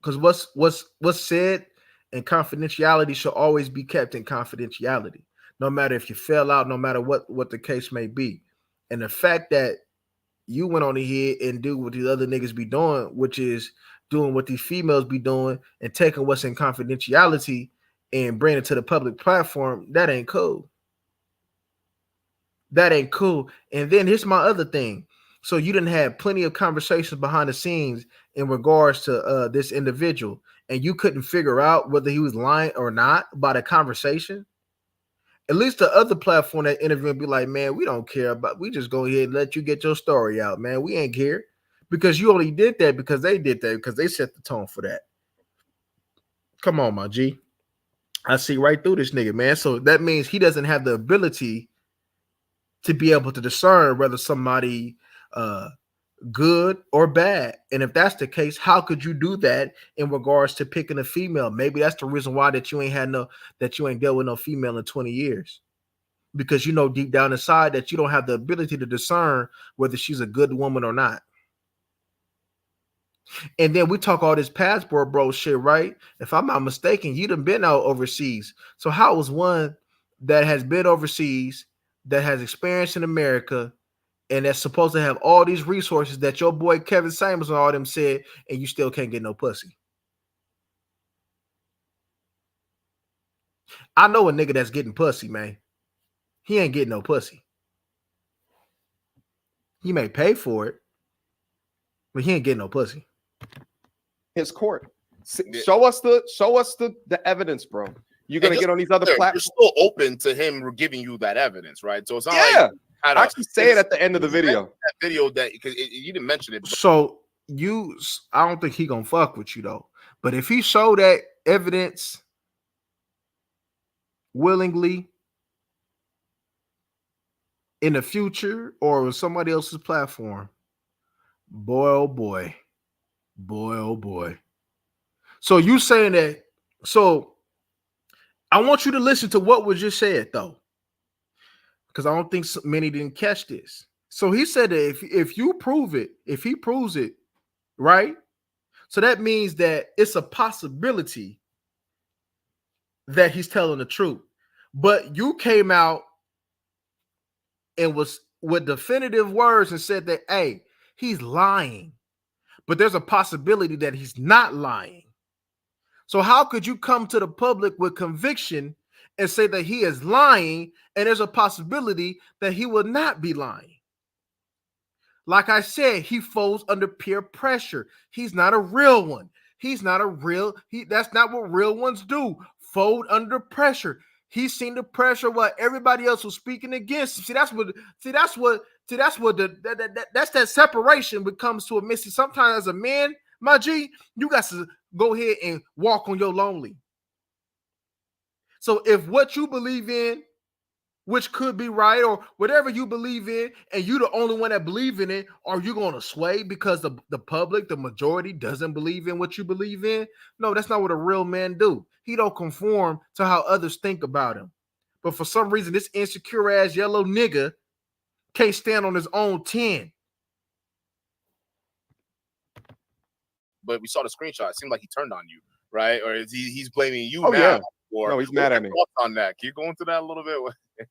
because what's said in confidentiality should always be kept in confidentiality, no matter if you fell out, no matter what the case may be. And the fact that you went on ahead and do what these other niggas be doing, which is doing what these females be doing and taking what's in confidentiality and bringing it to the public platform, that ain't cool. That ain't cool. And then here's my other thing. So you didn't have plenty of conversations behind the scenes in regards to this individual, and you couldn't figure out whether he was lying or not about a conversation. At least the other platform that interview and be like, man, we don't care about, we just go ahead and let you get your story out, man. We ain't care. Because you only did that because they did that, because they set the tone for that. Come on, my G. I see right through this nigga, man. So that means he doesn't have the ability to be able to discern whether somebody good or bad. And if that's the case, how could you do that in regards to picking a female? Maybe that's the reason why that you ain't dealt with no female in 20 years. because you know deep down inside that you don't have the ability to discern whether she's a good woman or not. And then we talk all this passport bro shit, right? If I'm not mistaken, you done been out overseas. So how is one that has been overseas, that has experience in America, and that's supposed to have all these resources that your boy Kevin Samuels and all them said, and you still can't get no pussy? I know a nigga that's getting pussy, man. He ain't getting no pussy. He may pay for it, but he ain't getting no pussy. His court. Show us the evidence, bro. You're gonna get on these other platforms. You're still open to him giving you that evidence, right? So it's not like I actually say it at the end of the video. That video that because you didn't mention it. So I don't think he gonna fuck with you though. But if he show that evidence willingly in the future or on somebody else's platform, boy, oh boy. Boy, oh boy. So you saying that, so I want you to listen to what was just said though, because I don't think many didn't catch this. So he said that if you prove it, if he proves it, right? So that means that it's a possibility that he's telling the truth. But you came out and was with definitive words and said that, hey, he's lying. But there's a possibility that he's not lying. So how could you come to the public with conviction and say that he is lying and there's a possibility that he will not be lying? Like I said, he folds under peer pressure. He's not a real one. He's not a real, that's not what real ones do. Fold under pressure. He's seen the pressure while everybody else was speaking against him. That's that separation when it comes to a missing. Sometimes as a man, my G, you got to go ahead and walk on your lonely. So if what you believe in, which could be right, or whatever you believe in, and you the only one that believe in it, are you going to sway because the public, the majority, doesn't believe in what you believe in? No, that's not what a real man do. He don't conform to how others think about him. But for some reason, this insecure ass yellow nigga can't stand on his own 10. But we saw the screenshot. It seemed like he turned on you, right? Or is he's blaming you now? Yeah. No, he's mad at me. On that, can you go into that a little bit?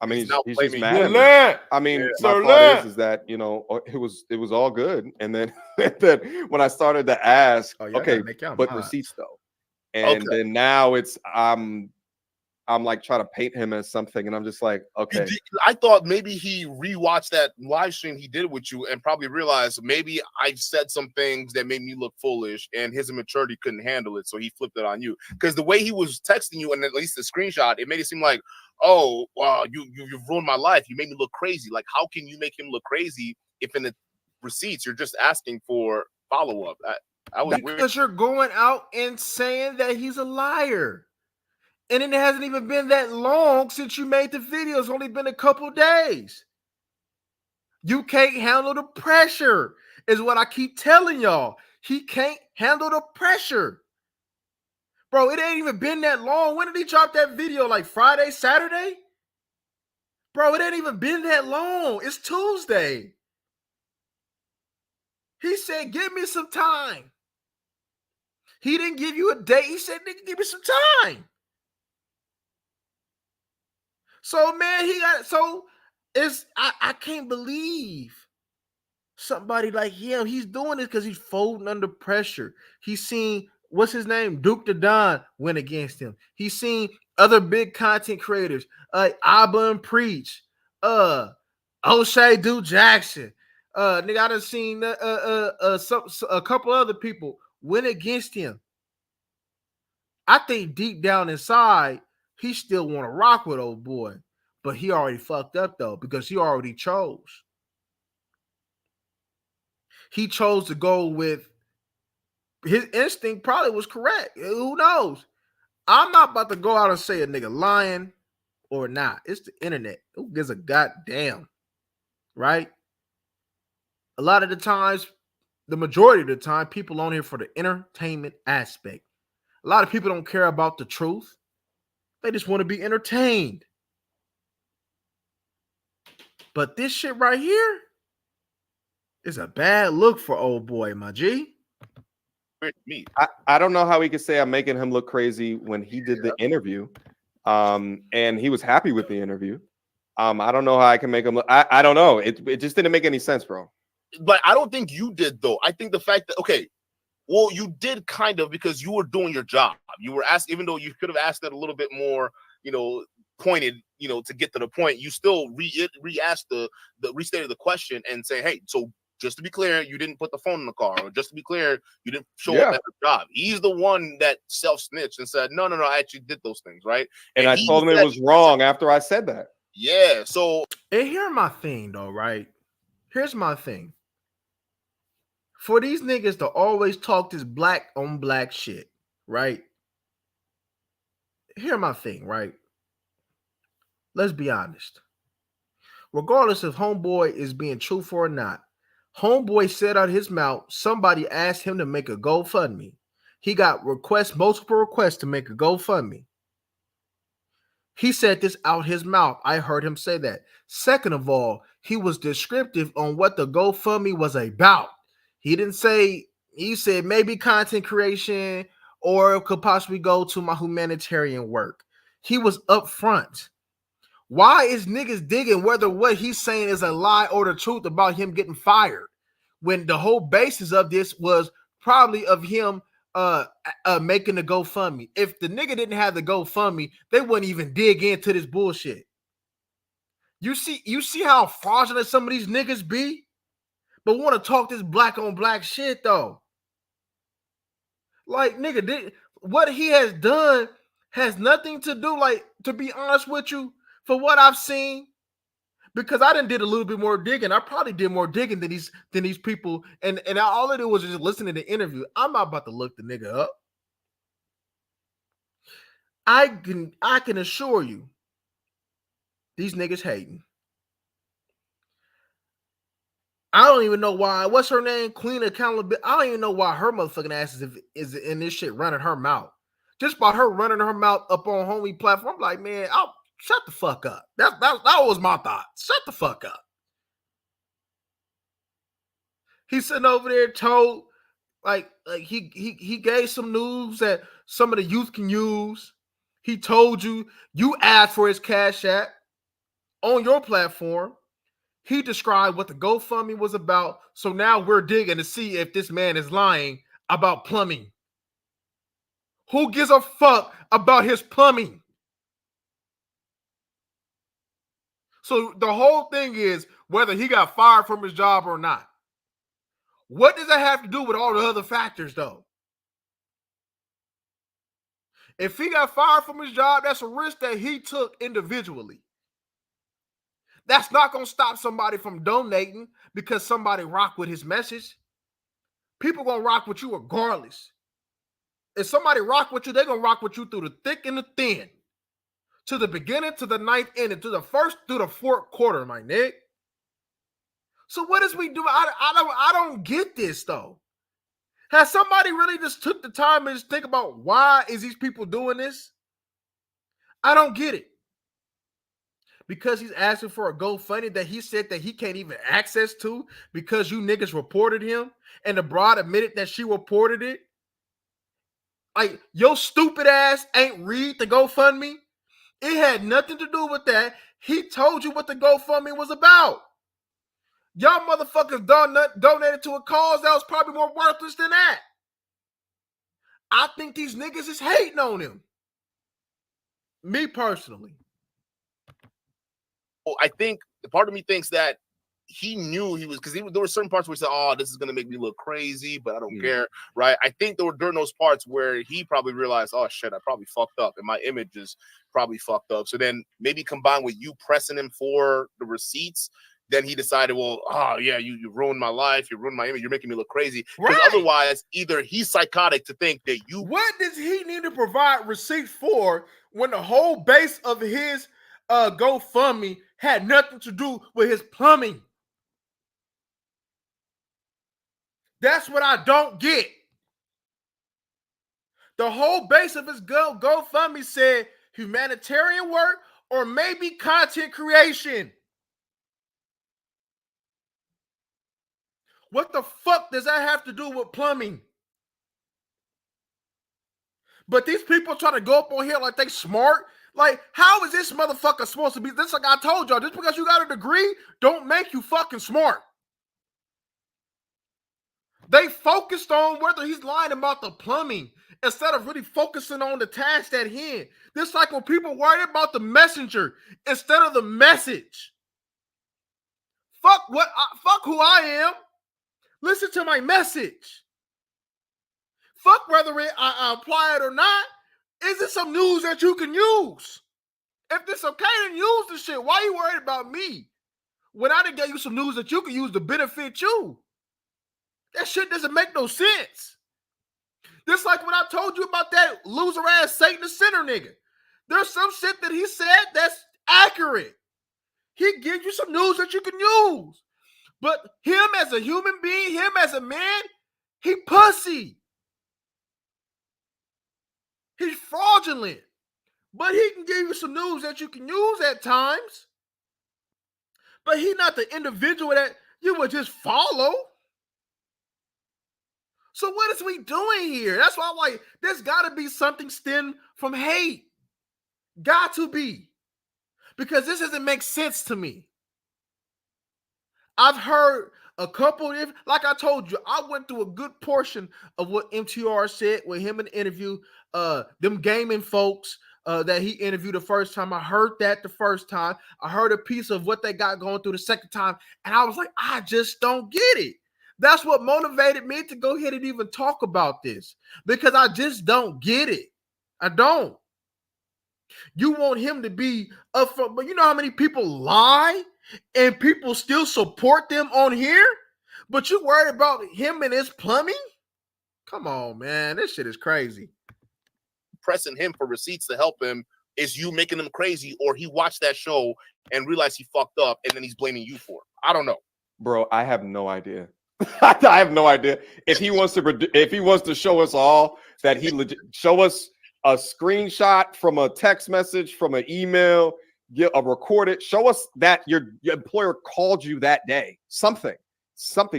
I mean, he's just mad at me. I mean, my thought is that, you know, it was all good, and then when I started to ask, okay, but receipts though, and then now it's I'm like trying to paint him as something, and I'm just like, okay. I thought maybe he rewatched that live stream he did with you and probably realized maybe I said some things that made me look foolish, and his immaturity couldn't handle it, so he flipped it on you. Because the way he was texting you, and at least the screenshot, it made it seem like, oh, wow, you've ruined my life. You made me look crazy. Like, how can you make him look crazy if in the receipts you're just asking for follow-up? I was weird. Because you're going out and saying that he's a liar. And then it hasn't even been that long since you made the video. It's only been a couple days. You can't handle the pressure, is what I keep telling y'all. He can't handle the pressure. Bro, it ain't even been that long. When did he drop that video? Like Friday, Saturday? Bro, it ain't even been that long. It's Tuesday. He said, give me some time. He didn't give you a date. He said, nigga, give me some time. So, man, I can't believe somebody like him. He's doing this because he's folding under pressure. He's seen, what's his name? Duke the Don went against him. He's seen other big content creators, Abba and Preach, O'Shea Duke Jackson. Nigga, I done seen a couple other people went against him. I think deep down inside, he still want to rock with old boy, but he already fucked up though, because he already chose. He chose to go with his instinct. Probably was correct. Who knows? I'm not about to go out and say a nigga lying or not. It's the internet. Who gives a goddamn, right? A lot of the times, the majority of the time, people on here for the entertainment aspect. A lot of people don't care about the truth. They just want to be entertained. But this shit right here is a bad look for old boy, my G. Me. I don't know how he could say I'm making him look crazy when he did the interview, and he was happy with the interview. I don't know how I can make him look. I don't know. It just didn't make any sense, bro. But I don't think you did though. I think the fact that well, you did kind of because you were doing your job. You were asked, even though you could have asked it a little bit more, pointed, to get to the point. You still re-asked the restated the question and say, hey, so just to be clear, you didn't put the phone in the car, or just to be clear, you didn't show up at the job. He's the one that self-snitched and said, no, I actually did those things, right? And I told him it was wrong after I said that. Yeah. So, and here's my thing, though, right? Here's my thing. For these niggas to always talk this black on black shit, right? Here's my thing, right? Let's be honest. Regardless if homeboy is being truthful or not, homeboy said out his mouth somebody asked him to make a GoFundMe. He got multiple requests to make a GoFundMe. He said this out his mouth. I heard him say that. Second of all, he was descriptive on what the GoFundMe was about. He didn't say, he said maybe content creation or it could possibly go to my humanitarian work. He was upfront. Why is niggas digging whether what he's saying is a lie or the truth about him getting fired? When the whole basis of this was probably of him making the GoFundMe. If the nigga didn't have the GoFundMe, they wouldn't even dig into this bullshit. You see how fraudulent some of these niggas be? But want to talk this black on black shit though. Like, nigga, what he has done has nothing to do, like, to be honest with you, for what I've seen, because I did a little bit more digging. I probably did more digging than these people, and all I did was just listening to the interview. I'm not about to look the nigga up. I can assure you, these niggas hating. I don't even know why. What's her name? Queen Accountability. I don't even know why her motherfucking ass is in this shit running her mouth. Just by her running her mouth up on homie platform, I'm like, man, I'll shut the fuck up. That was my thought. Shut the fuck up. He's sitting over there told, like he gave some news that some of the youth can use. He told you asked for his Cash App on your platform. He described what the GoFundMe was about. So now we're digging to see if this man is lying about plumbing. Who gives a fuck about his plumbing? So the whole thing is whether he got fired from his job or not. What does that have to do with all the other factors, though? If he got fired from his job, that's a risk that he took individually. That's not going to stop somebody from donating because somebody rock with his message. People going to rock with you regardless. If somebody rock with you, they're going to rock with you through the thick and the thin. To the beginning, to the ninth inning, to the first, through the fourth quarter, my nigga. So what does we do? I don't get this, though. Has somebody really just took the time and just think about why is these people doing this? I don't get it. Because he's asking for a GoFundMe that he said that he can't even access to because you niggas reported him and the broad admitted that she reported it. Like, your stupid ass ain't read the GoFundMe. It had nothing to do with that. He told you what the GoFundMe was about. Y'all motherfuckers donated to a cause that was probably more worthless than that. I think these niggas is hating on him. Me personally. Well, I think part of me thinks that he knew he was, because there were certain parts where he said, oh, this is going to make me look crazy, but I don't care, right? I think there were during those parts where he probably realized, oh, shit, I probably fucked up, and my image is probably fucked up. So then maybe combined with you pressing him for the receipts, then he decided, well, oh, yeah, you ruined my life, you ruined my image, you're making me look crazy. Because otherwise, either he's psychotic to think that you... What does he need to provide receipts for when the whole base of his GoFundMe had nothing to do with his plumbing? That's what I don't get. The whole base of his GoFundMe said humanitarian work or maybe content creation. What the fuck does that have to do with plumbing? But these people try to go up on here like they smart. Like, how is this motherfucker supposed to be? This, like I told y'all, just because you got a degree, don't make you fucking smart. They focused on whether he's lying about the plumbing instead of really focusing on the task at hand. This like when people worry about the messenger instead of the message. Fuck who I am. Listen to my message. Fuck whether I apply it or not. Is it some news that you can use? If it's okay, then use the shit. Why are you worried about me? When I didn't get you some news that you can use to benefit you. That shit doesn't make no sense. Just like when I told you about that loser ass Satan the Sinner nigga. There's some shit that he said that's accurate. He gives you some news that you can use. But him as a human being, him as a man, he pussy. He's fraudulent. But he can give you some news that you can use at times. But he's not the individual that you would just follow. So what is we doing here? That's why I'm like, there's got to be something stemmed from hate. Got to be. Because this doesn't make sense to me. I've heard a couple, like I told you, I went through a good portion of what MTR said with him in the interview. Them gaming folks that he interviewed the first time. I heard that the first time. I heard a piece of what they got going through the second time. And I was like, I just don't get it. That's what motivated me to go ahead and even talk about this. Because I just don't get it. I don't. You want him to be upfront, but you know how many people lie and people still support them on here? But you worried about him and his plumbing? Come on, man. This shit is crazy. Pressing him for receipts to help him is you making him crazy, or he watched that show and realized he fucked up and then he's blaming you for it. I don't know. Bro, I have no idea. I have no idea. If he wants to show us all that he show us a screenshot from a text message, from an email, get a recorded, show us that your employer called you that day. Something.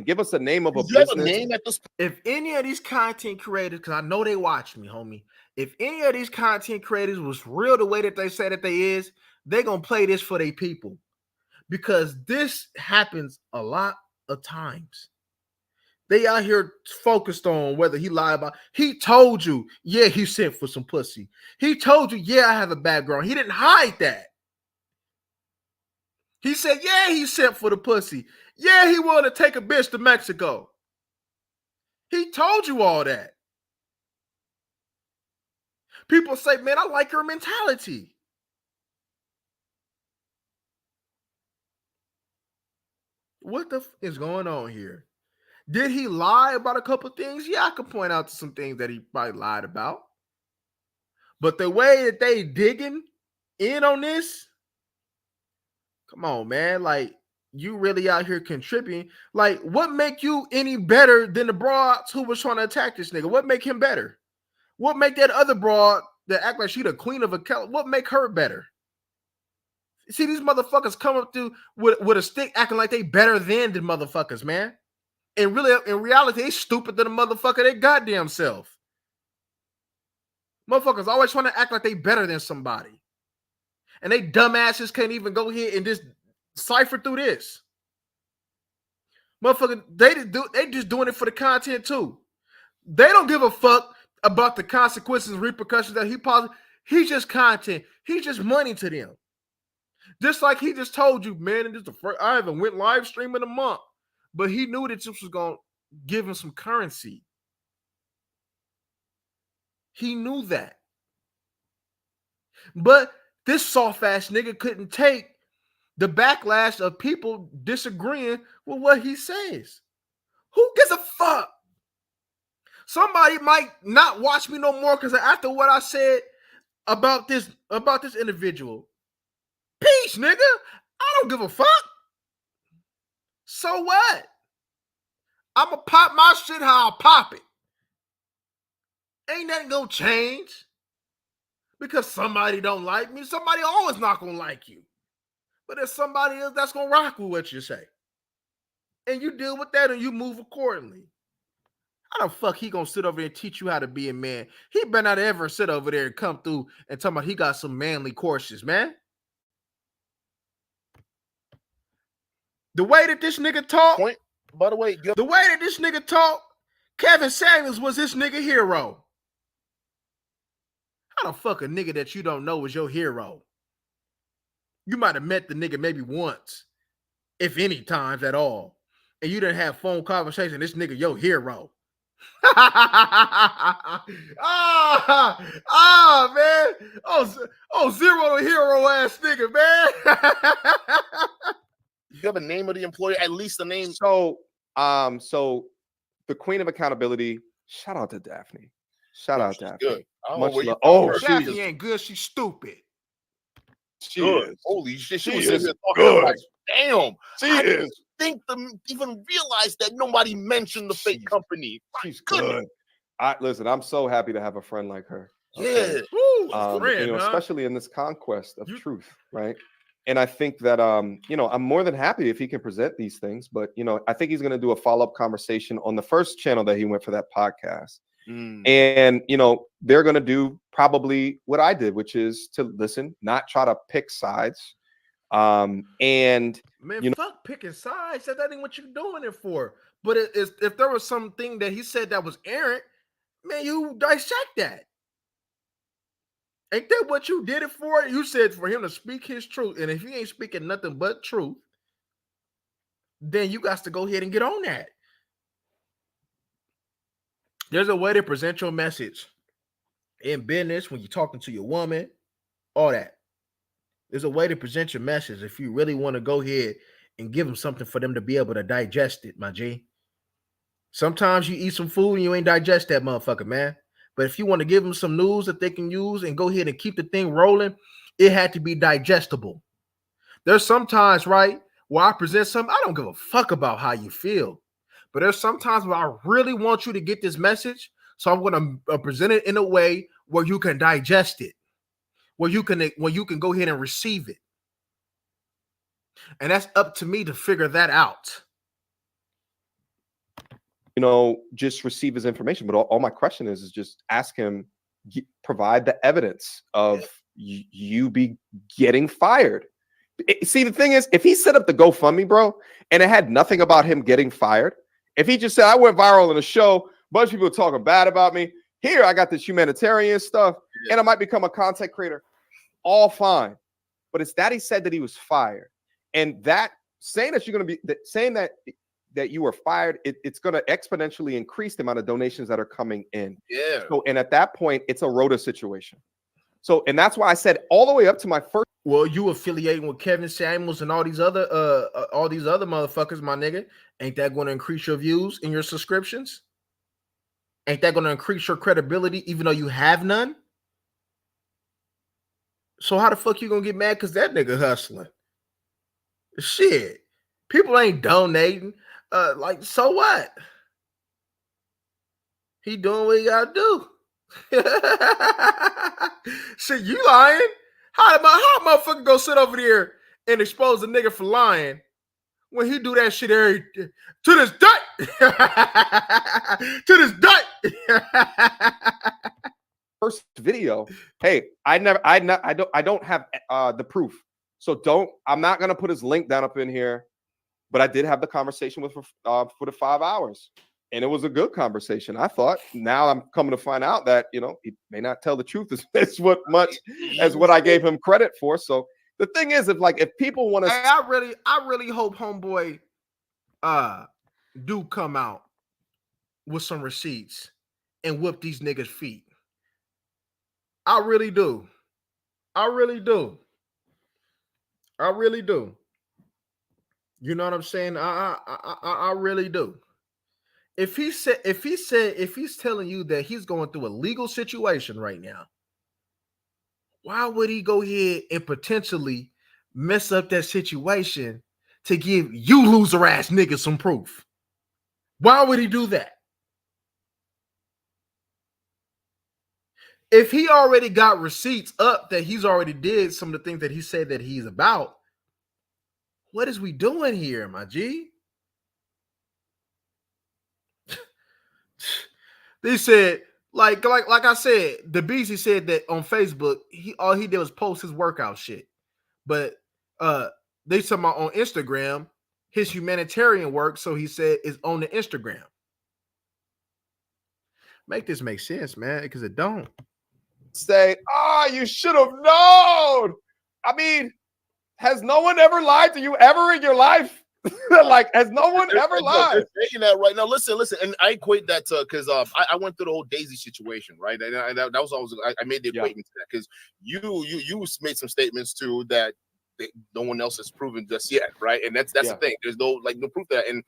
Give us a name of a business. Have a name at this point? If any of these content creators, because I know they watch me, homie. If any of these content creators was real the way that they say that they is, they're going to play this for their people. Because this happens a lot of times. They out here focused on whether he lied about. He told you, yeah, he sent for some pussy. He told you, yeah, I have a background. He didn't hide that. He said, yeah, he sent for the pussy. Yeah, he wanted to take a bitch to Mexico. He told you all that. People say, man, I like her mentality. What the is going on here? Did he lie about a couple things? Yeah, I could point out to some things that he probably lied about. But the way that they digging in on this, come on, man. Like, you really out here contributing. Like, what make you any better than the broads who was trying to attack this nigga? What make him better? What make that other broad that act like she the queen of a Kel? What make her better? See, these motherfuckers come up to with a stick acting like they better than the motherfuckers, man. And really, in reality, they stupid than the motherfucker they goddamn self. Motherfuckers always trying to act like they better than somebody. And they dumbasses can't even go here and just cipher through this. Motherfucker, they just doing it for the content too. They don't give a fuck about the consequences and repercussions that he positive. He's just content. He's just money to them. Just like he just told you, man, and this the first, I haven't went live stream in a month. But he knew that this was going to give him some currency. He knew that. But this soft-ass nigga couldn't take the backlash of people disagreeing with what he says. Who gives a fuck? Somebody might not watch me no more because after what I said about this individual. Peace, nigga. I don't give a fuck. So what? I'ma pop my shit how I pop it. Ain't nothing gonna change. Because somebody don't like me. Somebody always not gonna like you. But there's somebody else that's gonna rock with what you say. and you deal with that and you move accordingly. How the fuck he gonna sit over there and teach you how to be a man? He better not ever sit over there and come through and talk about he got some manly courses, man. The way that this nigga talk, Point. By the way, the way that this nigga talk, Kevin Samuels was his nigga hero. How the fuck a nigga that you don't know was your hero? You might have met the nigga maybe once, if any times at all, and you didn't have phone conversation. This nigga your hero. Man. Zero the hero ass nigga, man. You have a name of the employer, at least the name. So the queen of accountability. Shout out to Daphne. Shout out Daphne. Good. Daphne ain't good. She's stupid. She good. is. Holy shit. She She was is sitting there talking good. like, damn. She I is. didn't think them even realize that nobody mentioned the fake company. She's good. Listen, I'm so happy to have a friend like her. Okay? Yeah. Woo, friend, especially in this conquest of truth, right? And I think that I'm more than happy if he can present these things, but I think he's going to do a follow-up conversation on the first channel that he went for that podcast. And they're going to do probably what I did, which is to listen, not try to pick sides. And man, fuck picking sides. That ain't what you're doing it for. But if there was something that he said that was errant, man, you dissect that. Ain't that what you did it for? You said for him to speak his truth. And if he ain't speaking nothing but truth, then you got to go ahead and get on that. There's a way to present your message in business when you're talking to your woman, all that. There's a way to present your message if you really want to go ahead and give them something for them to be able to digest it, my G. Sometimes you eat some food and you ain't digest that motherfucker, man. But if you want to give them some news that they can use and go ahead and keep the thing rolling, it had to be digestible. There's sometimes, right, where I present something, I don't give a fuck about how you feel. But there's sometimes where I really want you to get this message, so I'm going to present it in a way where you can digest it, where you can go ahead and receive it. And that's up to me to figure that out. Just receive his information. But all my question is just ask him, provide the evidence of you be getting fired. See, the thing is, if he set up the GoFundMe, bro, and it had nothing about him getting fired, if he just said, I went viral in a show, a bunch of people talking bad about me, here I got this humanitarian stuff, and I might become a content creator, all fine. But it's that he said that he was fired. And that saying that you're going to be saying that you were fired, it's going to exponentially increase the amount of donations that are coming in. Yeah. So, and at that point, it's a rota situation. So, and that's why I said all the way up to my first. Well, you affiliating with Kevin Samuels and all these other motherfuckers, my nigga. Ain't that going to increase your views and your subscriptions? Ain't that going to increase your credibility, even though you have none? So how the fuck you gonna get mad because that nigga hustling? Shit, people ain't donating. So what? He doing what he gotta do. Shit, you lying? How a motherfucker go sit over there and expose a nigga for lying when he do that shit to this day? To this day. First video. Hey, I don't have the proof. So I'm not gonna put his link down up in here, but I did have the conversation with for the 5 hours. And it was a good conversation, I thought. Now I'm coming to find out that, he may not tell the truth as much as what I gave him credit for. So the thing is, if people want to, I really hope homeboy do come out with some receipts and whip these niggas' feet. I really do. I really do. You know what I'm saying? I really do. If he's telling you that he's going through a legal situation right now, why would he go ahead and potentially mess up that situation to give you loser ass niggas some proof? Why would he do that? If he already got receipts up that he's already did some of the things that he said that he's about, what is we doing here, my G? They said, like I said, the Beezy said that on Facebook, all he did was post his workout shit. But they talking about on Instagram, his humanitarian work, so he said is on the Instagram. Make this make sense, man, because it don't. Say, you should have known. I mean, has no one ever lied to you ever in your life? Like, has no one ever lied? Saying that right now. Listen, and I equate that to because I went through the whole Daisy situation, right? And that was always I made the equation to that because you made some statements too that no one else has proven just yet, right? And that's the thing. There's no proof of that. And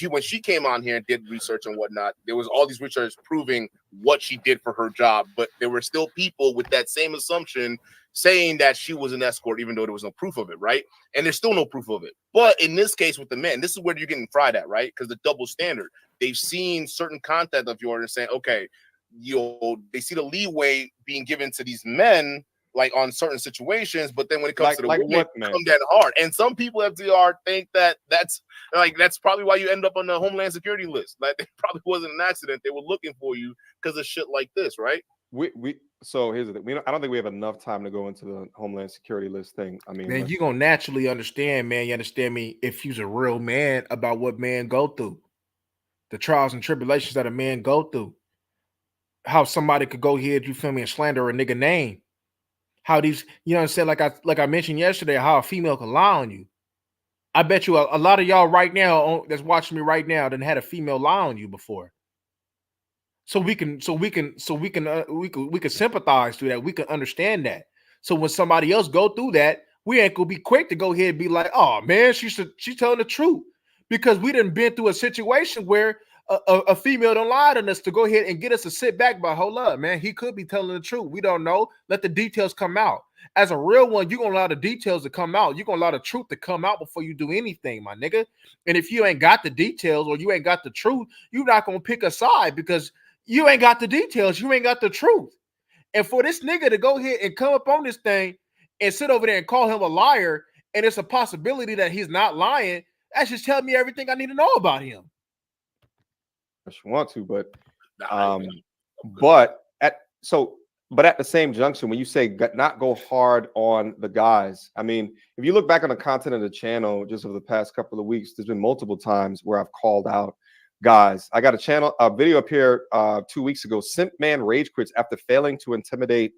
when she came on here and did research and whatnot, there was all these research proving what she did for her job, but there were still people with that same assumption saying that she was an escort, even though there was no proof of it, right? And there's still no proof of it. But in this case with the men, this is where you're getting fried at, right? Because the double standard. They've seen certain content of yours and saying, okay, they see the leeway being given to these men like on certain situations, but then when it comes to the women, come down hard. And some people FDR think that that's probably why you end up on the Homeland Security list. Like it probably wasn't an accident. They were looking for you because of shit like this, right? So here's the thing. I don't think we have enough time to go into the Homeland Security list thing. I mean, man, you're gonna naturally understand, man. You understand me if you're a real man about what men go through, the trials and tribulations that a man go through. How somebody could go here, you feel me, and slander a nigga name. How these, you know what I'm saying? Like I mentioned yesterday, how a female can lie on you. I bet you a lot of y'all right now that's watching me right now done had a female lie on you before. So we can sympathize through that. We can understand that. So when somebody else go through that, we ain't gonna be quick to go ahead and be like, oh man, she's telling the truth. Because we done been through a situation where a female don't lie to us to go ahead and get us to sit back, but hold up, man, he could be telling the truth. We don't know. Let the details come out. As a real one, you're gonna allow the details to come out. You're gonna allow the truth to come out before you do anything, my nigga. And if you ain't got the details or you ain't got the truth, you're not gonna pick a side because you ain't got the details. You ain't got the truth. And for this nigga to go ahead and come up on this thing and sit over there and call him a liar, and it's a possibility that he's not lying, that's just telling me everything I need to know about him. If you want to, but at the same junction, when you say not go hard on the guys, I mean, if you look back on the content of the channel just over the past couple of weeks, there's been multiple times where I've called out guys. I got a video up here 2 weeks ago. Simp man rage quits after failing to intimidate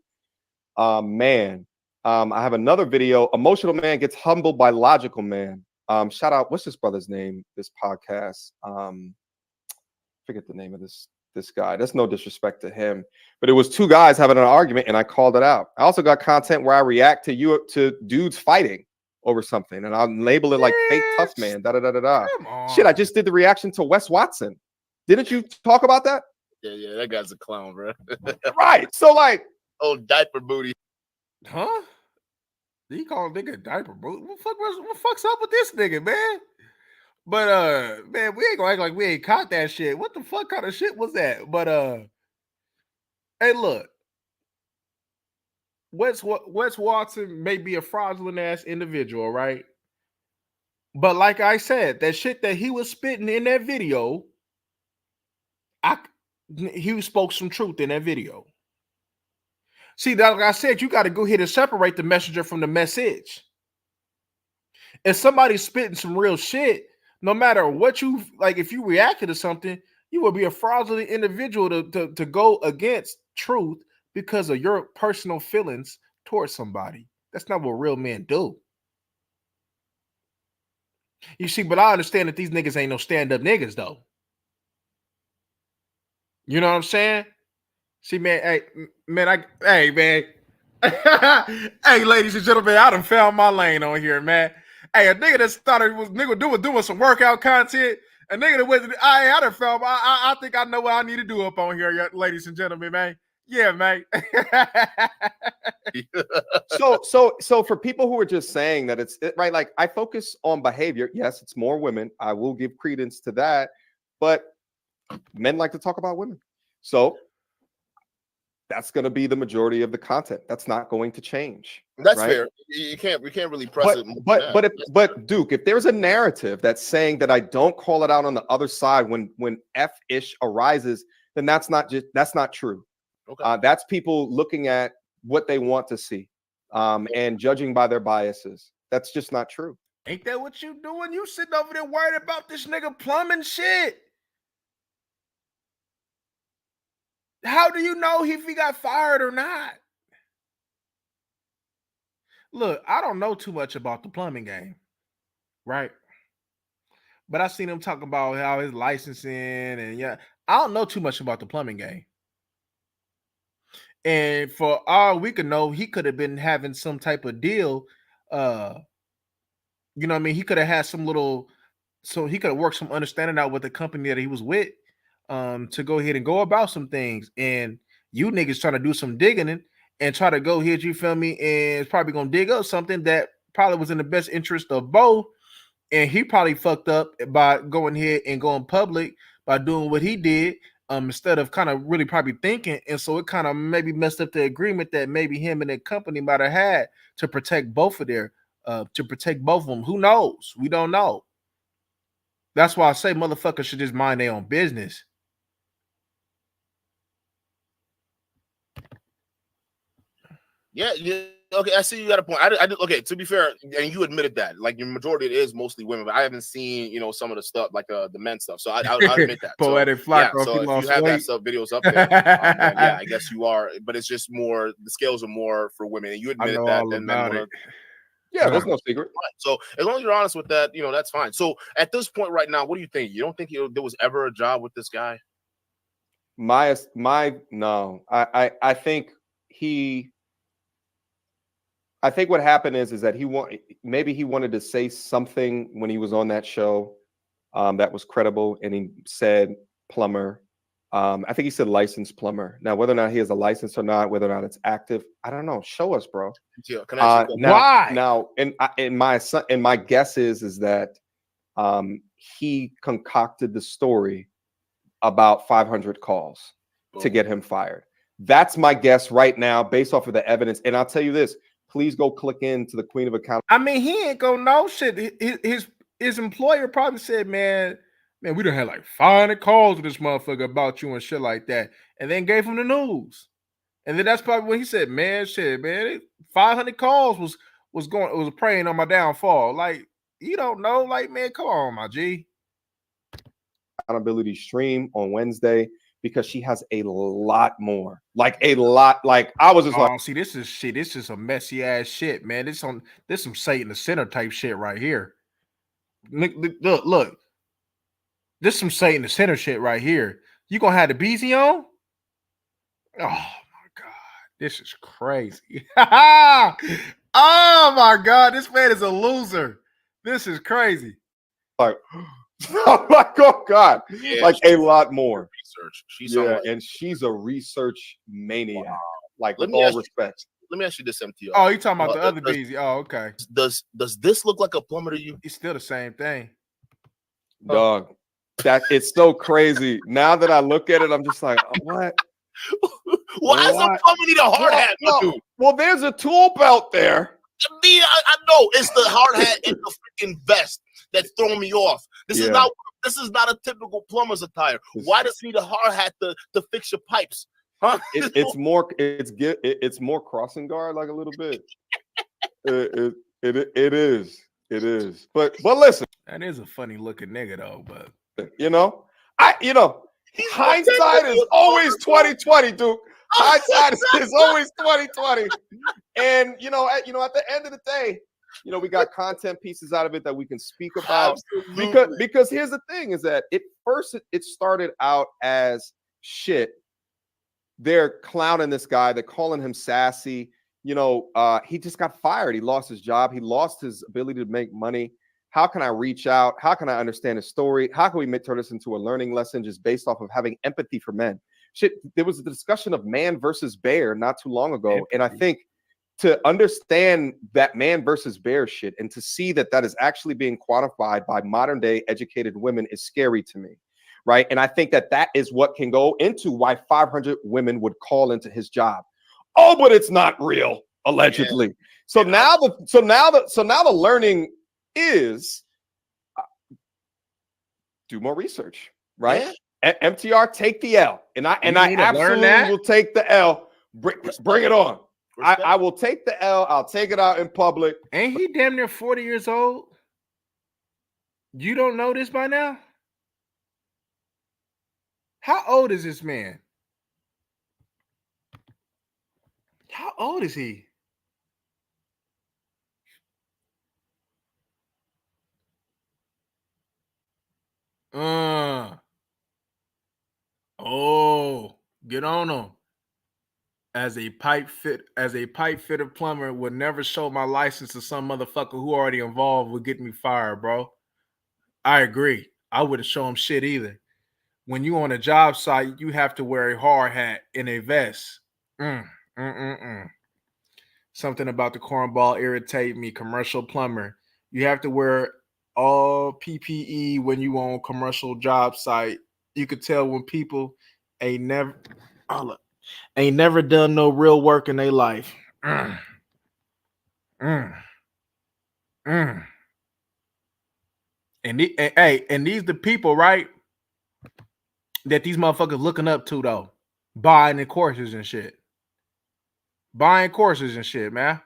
man. I have another video. Emotional man gets humbled by logical man. Shout out, what's this brother's name? This podcast. Forget the name of this guy. That's no disrespect to him, but it was two guys having an argument, and I called it out. I also got content where I react to dudes fighting over something, and I'll label it like fake tough man. Da da da da da. Shit, I just did the reaction to Wes Watson. Didn't you talk about that? Yeah, that guy's a clown, bro. Right. So like, oh, diaper booty. Huh? He called nigga diaper booty. What fuck's up with this nigga, man? But man, we ain't gonna act like we ain't caught that shit. What the fuck kind of shit was that? But hey, look, Wes Watson may be a fraudulent ass individual, right? But like I said, that shit that he was spitting in that video, he spoke some truth in that video. See, like I said, you got to go ahead and separate the messenger from the message. If somebody's spitting some real shit, no matter what you like, if you reacted to something, you will be a fraudulent individual to go against truth because of your personal feelings towards somebody. That's not what real men do. You see, but I understand that these niggas ain't no stand-up niggas, though. You know what I'm saying? See, man, hey, man. Hey, ladies and gentlemen, I done found my lane on here, man. Hey, a nigga that started was doing some workout content. A nigga that went, I done found. I think I know what I need to do up on here, ladies and gentlemen, man. Yeah, man. So for people who are just saying that it's right, like I focus on behavior. Yes, it's more women. I will give credence to that, but men like to talk about women. So that's going to be the majority of the content. That's not going to change. That's right? fair. We can't really press it. But Duke, if there's a narrative that's saying that I don't call it out on the other side when F-ish arises, then that's not true. Okay. That's people looking at what they want to see, and judging by their biases. That's just not true. Ain't that what you doing? You sitting over there worried about this nigga plumbing shit. How do you know if he got fired or not? Look, I don't know too much about the plumbing game, right? But I seen him talk about how his licensing and yeah, I don't know too much about the plumbing game. And for all we could know, he could have been having some type of deal. You know what I mean? He could have had some little, so he could have worked some understanding out with the company that he was with, to go ahead and go about some things. And you niggas trying to do some digging and try to go here, you feel me? And it's probably gonna dig up something that probably was in the best interest of both. And he probably fucked up by going here and going public by doing what he did, instead of kind of really probably thinking. And so it kind of maybe messed up the agreement that maybe him and the company might have had to protect both of them. Who knows? We don't know. That's why I say motherfuckers should just mind their own business. Yeah, okay, I see you got a point. Okay, to be fair, and you admitted that, like your majority it is mostly women, but I haven't seen some of the stuff like the men stuff. So I admit that. Poetic so, Flacco, yeah, so if you have that stuff videos up there, then yeah, I guess you are. But it's just more the scales are more for women, and you admitted that. Then men yeah, there's no secret. So as long as you're honest with that, that's fine. So at this point right now, what do you think? You don't think there was ever a job with this guy? No, I think I think what happened is that he wanted to say something when he was on that show, that was credible, and he said plumber. I think he said licensed plumber. Now, whether or not he has a license or not, whether or not it's active, I don't know. Show us, bro. Yeah, can I why? Now, and my guess is that he concocted the story about 500 calls to get him fired. That's my guess right now, based off of the evidence. And I'll tell you this. Please go click into the Queen of Accounting. I mean, he ain't gonna know shit. His employer probably said, man, we done had like 500 calls with this motherfucker about you and shit like that, and then gave him the news. And then that's probably when he said, man, 500 calls was preying on my downfall. Like, you don't know, like, man, come on, my G. Accountability stream on Wednesday, because she has a lot more, like a lot. Like I was just like, see, this is shit. This is some messy ass shit, man. This some Satan the center type shit right here. Look. This some Satan the center shit right here. You gonna have the Beezy on? Oh my god, this is crazy. Oh my god, this man is a loser. This is crazy. Like, oh god, yeah, like a lot more research. And she's a research maniac. Wow. Like, with all respect. Let me ask you this, MTO. Oh, you talking about the other Beezy? Oh, okay. Does this look like a plumber to you? It's still the same thing, dog. That it's so crazy. Now that I look at it, I'm just like, what? Why is a plumber need a hard hat? Well, there's a tool belt there. I know it's the hard hat and the freaking vest that's throwing me off. This is not a typical plumber's attire. Why does he need a hard hat to fix your pipes? Huh? It's more crossing guard, like a little bit. It is. But listen, that is a funny looking nigga though. But hindsight is always 2020, Duke. Hindsight is always 2020. And at the end of the day, we got content pieces out of it that we can speak about. Because here's the thing: is that it started out as shit. They're clowning this guy. They're calling him sassy. He just got fired. He lost his job. He lost his ability to make money. How can I reach out? How can I understand his story? How can we turn this into a learning lesson just based off of having empathy for men? Shit, there was a discussion of man versus bear not too long ago. Empathy. And I think to understand that man versus bear shit and to see that is actually being quantified by modern day educated women is scary to me. Right. And I think that is what can go into why 500 women would call into his job. Oh, but it's not real, allegedly. Yeah. So now the learning is do more research, right? MTR, take the L, and I absolutely will take the L. Bring it on. I will take the L. I'll take it out in public. Ain't he damn near 40 years old? You don't know this by now? How old is this man? How old is he? Oh, get on him. As a pipe fitter plumber would never show my license to some motherfucker who already involved would get me fired, bro. I agree. I wouldn't show him shit either. When you on a job site, you have to wear a hard hat and a vest. Something about the cornball irritate me. Commercial plumber. You have to wear all PPE when you on commercial job site. You could tell when people ain't never done no real work in their life. And these the people, right? That these motherfuckers looking up to though. Buying the courses and shit. Man.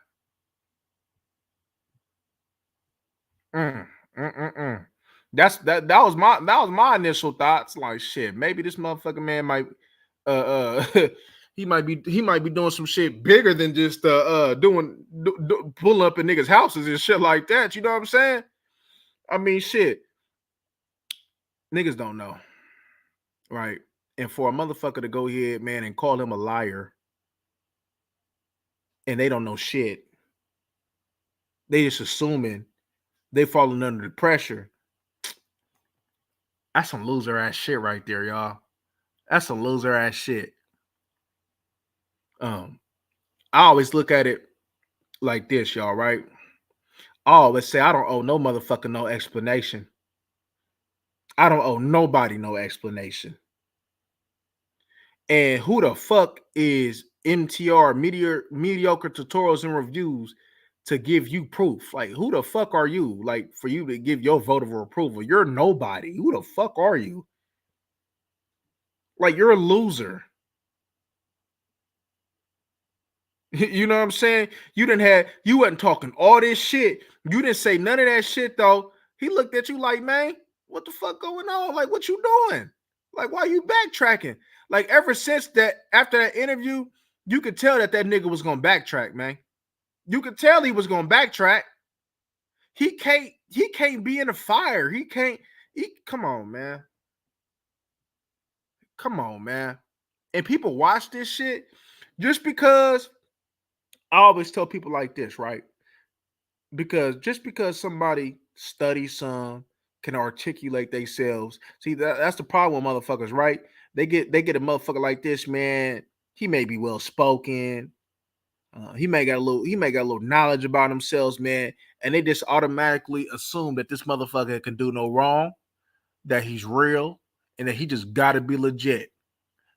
That was my initial thoughts. Like shit, maybe this motherfucking man might he might be doing some shit bigger than just pulling up in niggas' houses and shit like that. You know what I'm saying? I mean, shit. Niggas don't know. Right. And for a motherfucker to go ahead, man, and call him a liar, and they don't know shit. They just assuming they falling under the pressure. That's some loser ass shit right there, y'all. That's some loser ass shit. I always look at it like this, y'all, right? I always say I don't owe no motherfucker no explanation. I don't owe nobody no explanation. And who the fuck is MTR, mediocre tutorials and reviews, to give you proof? Like, who the fuck are you? Like, for you to give your vote of approval? You're nobody. Who the fuck are you? Like, you're a loser. You know what I'm saying? You wasn't talking all this shit. You didn't say none of that shit though. He looked at you like, man, what the fuck going on? Like, what you doing? Like, why you backtracking? Like, ever since that, after that interview, you could tell that nigga was gonna backtrack, man. You could tell he was gonna backtrack. He can't be in the fire. Come on, man. Come on, man. And people watch this shit just because. I always tell people like this, right? Because just because somebody studies some, can articulate themselves. See, that's the problem with motherfuckers, right? They get a motherfucker like this, man. He may be well spoken. He may got a little knowledge about themselves, man, and they just automatically assume that this motherfucker can do no wrong, that he's real, and that he just got to be legit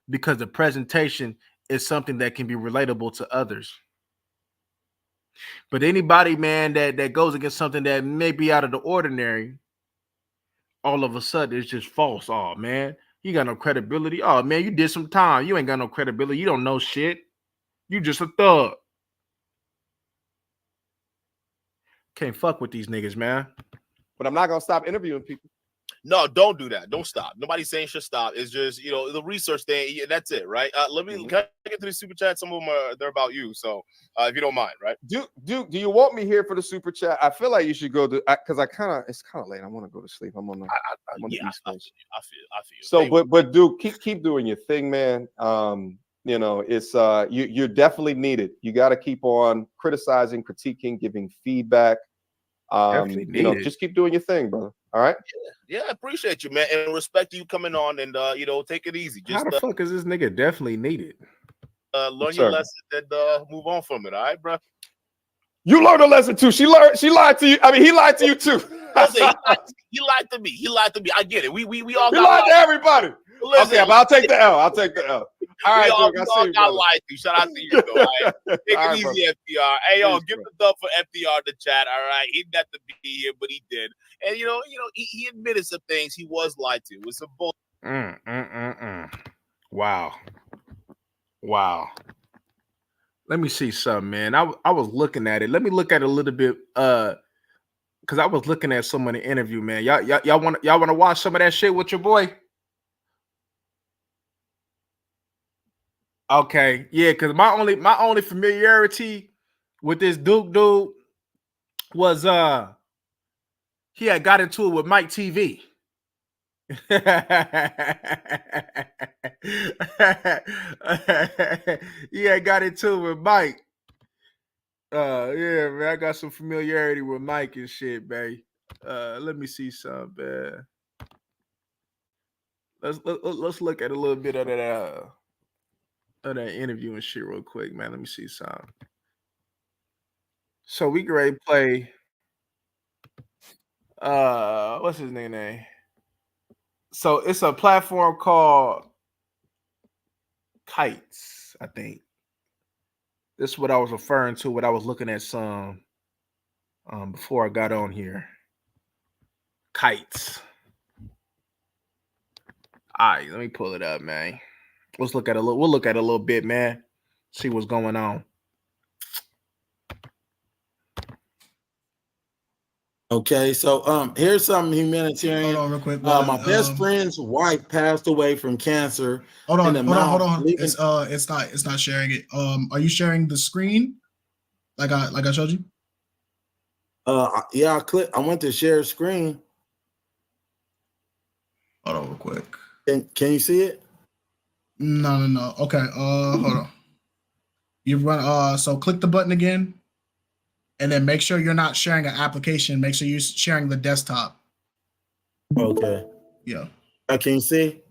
because the presentation is something that can be relatable to others. But anybody, man, that goes against something that may be out of the ordinary, all of a sudden it's just false. Oh, man, you got no credibility. Oh, man, you did some time. You ain't got no credibility. You don't know shit. You just a thug. Can't fuck with these niggas, man. But I'm not going to stop interviewing people. No, don't do that. Don't stop. Nobody's saying should stop. It's just, the research thing. Yeah, that's it, right? Let me get to the super chat. Some of them they're about you. So if you don't mind, right? Do you want me here for the super chat? I feel like you should go to, because it's kind of late. I want to go to sleep. I'm on the East Coast. I feel. So, but Duke, keep doing your thing, man. It's you're definitely needed. You got to keep on criticizing, critiquing, giving feedback. Just keep doing your thing, brother. All right. Yeah, I appreciate you, man, and respect you coming on, and take it easy. Just, how the fuck is this nigga definitely needed? Learn your lesson and move on from it. All right, bro. You learned a lesson too. She lied to you. I mean, he lied to you too. Listen, he lied to me. I get it. We all lied to everybody. Listen, okay, but I'll take the L. All right, Duke, I see you, got lied to. Shout out to you, though. Right? Take it easy, FDR. Hey, yo, give the dub for FDR in the chat. All right, he didn't have to be here, but he did. And he admitted some things he was lied to. It was some bull. Wow. Let me see something, man. I was looking at it. Let me look at it a little bit. Because I was looking at some of the interview, man. Y'all want to watch some of that shit with your boy? Okay, yeah. Because my only familiarity with this Duke dude was he had got into it with Mike TV. He had got into it with Mike. Yeah, man. I got some familiarity with Mike and shit, man. Let me see some, man. Let's look at a little bit of that interview and shit real quick, man. Let me see some. So we ready to play. What's his name? So it's a platform called Kites, I think. This is what I was referring to. What I was looking at some before I got on here. Kites. All right, let me pull it up, man. We'll look at a little bit, man. See what's going on. Okay, so here's something humanitarian. Hold on, real quick. My best friend's wife passed away from cancer. Hold on. Leaving... It's not sharing it. Are you sharing the screen? Like I showed you? Yeah, I went to share screen. Hold on, real quick. Can you see it? No. Okay. Hold on. You run. So click the button again, and then make sure you're not sharing an application. Make sure you're sharing the desktop. Okay. Yeah. Can you see?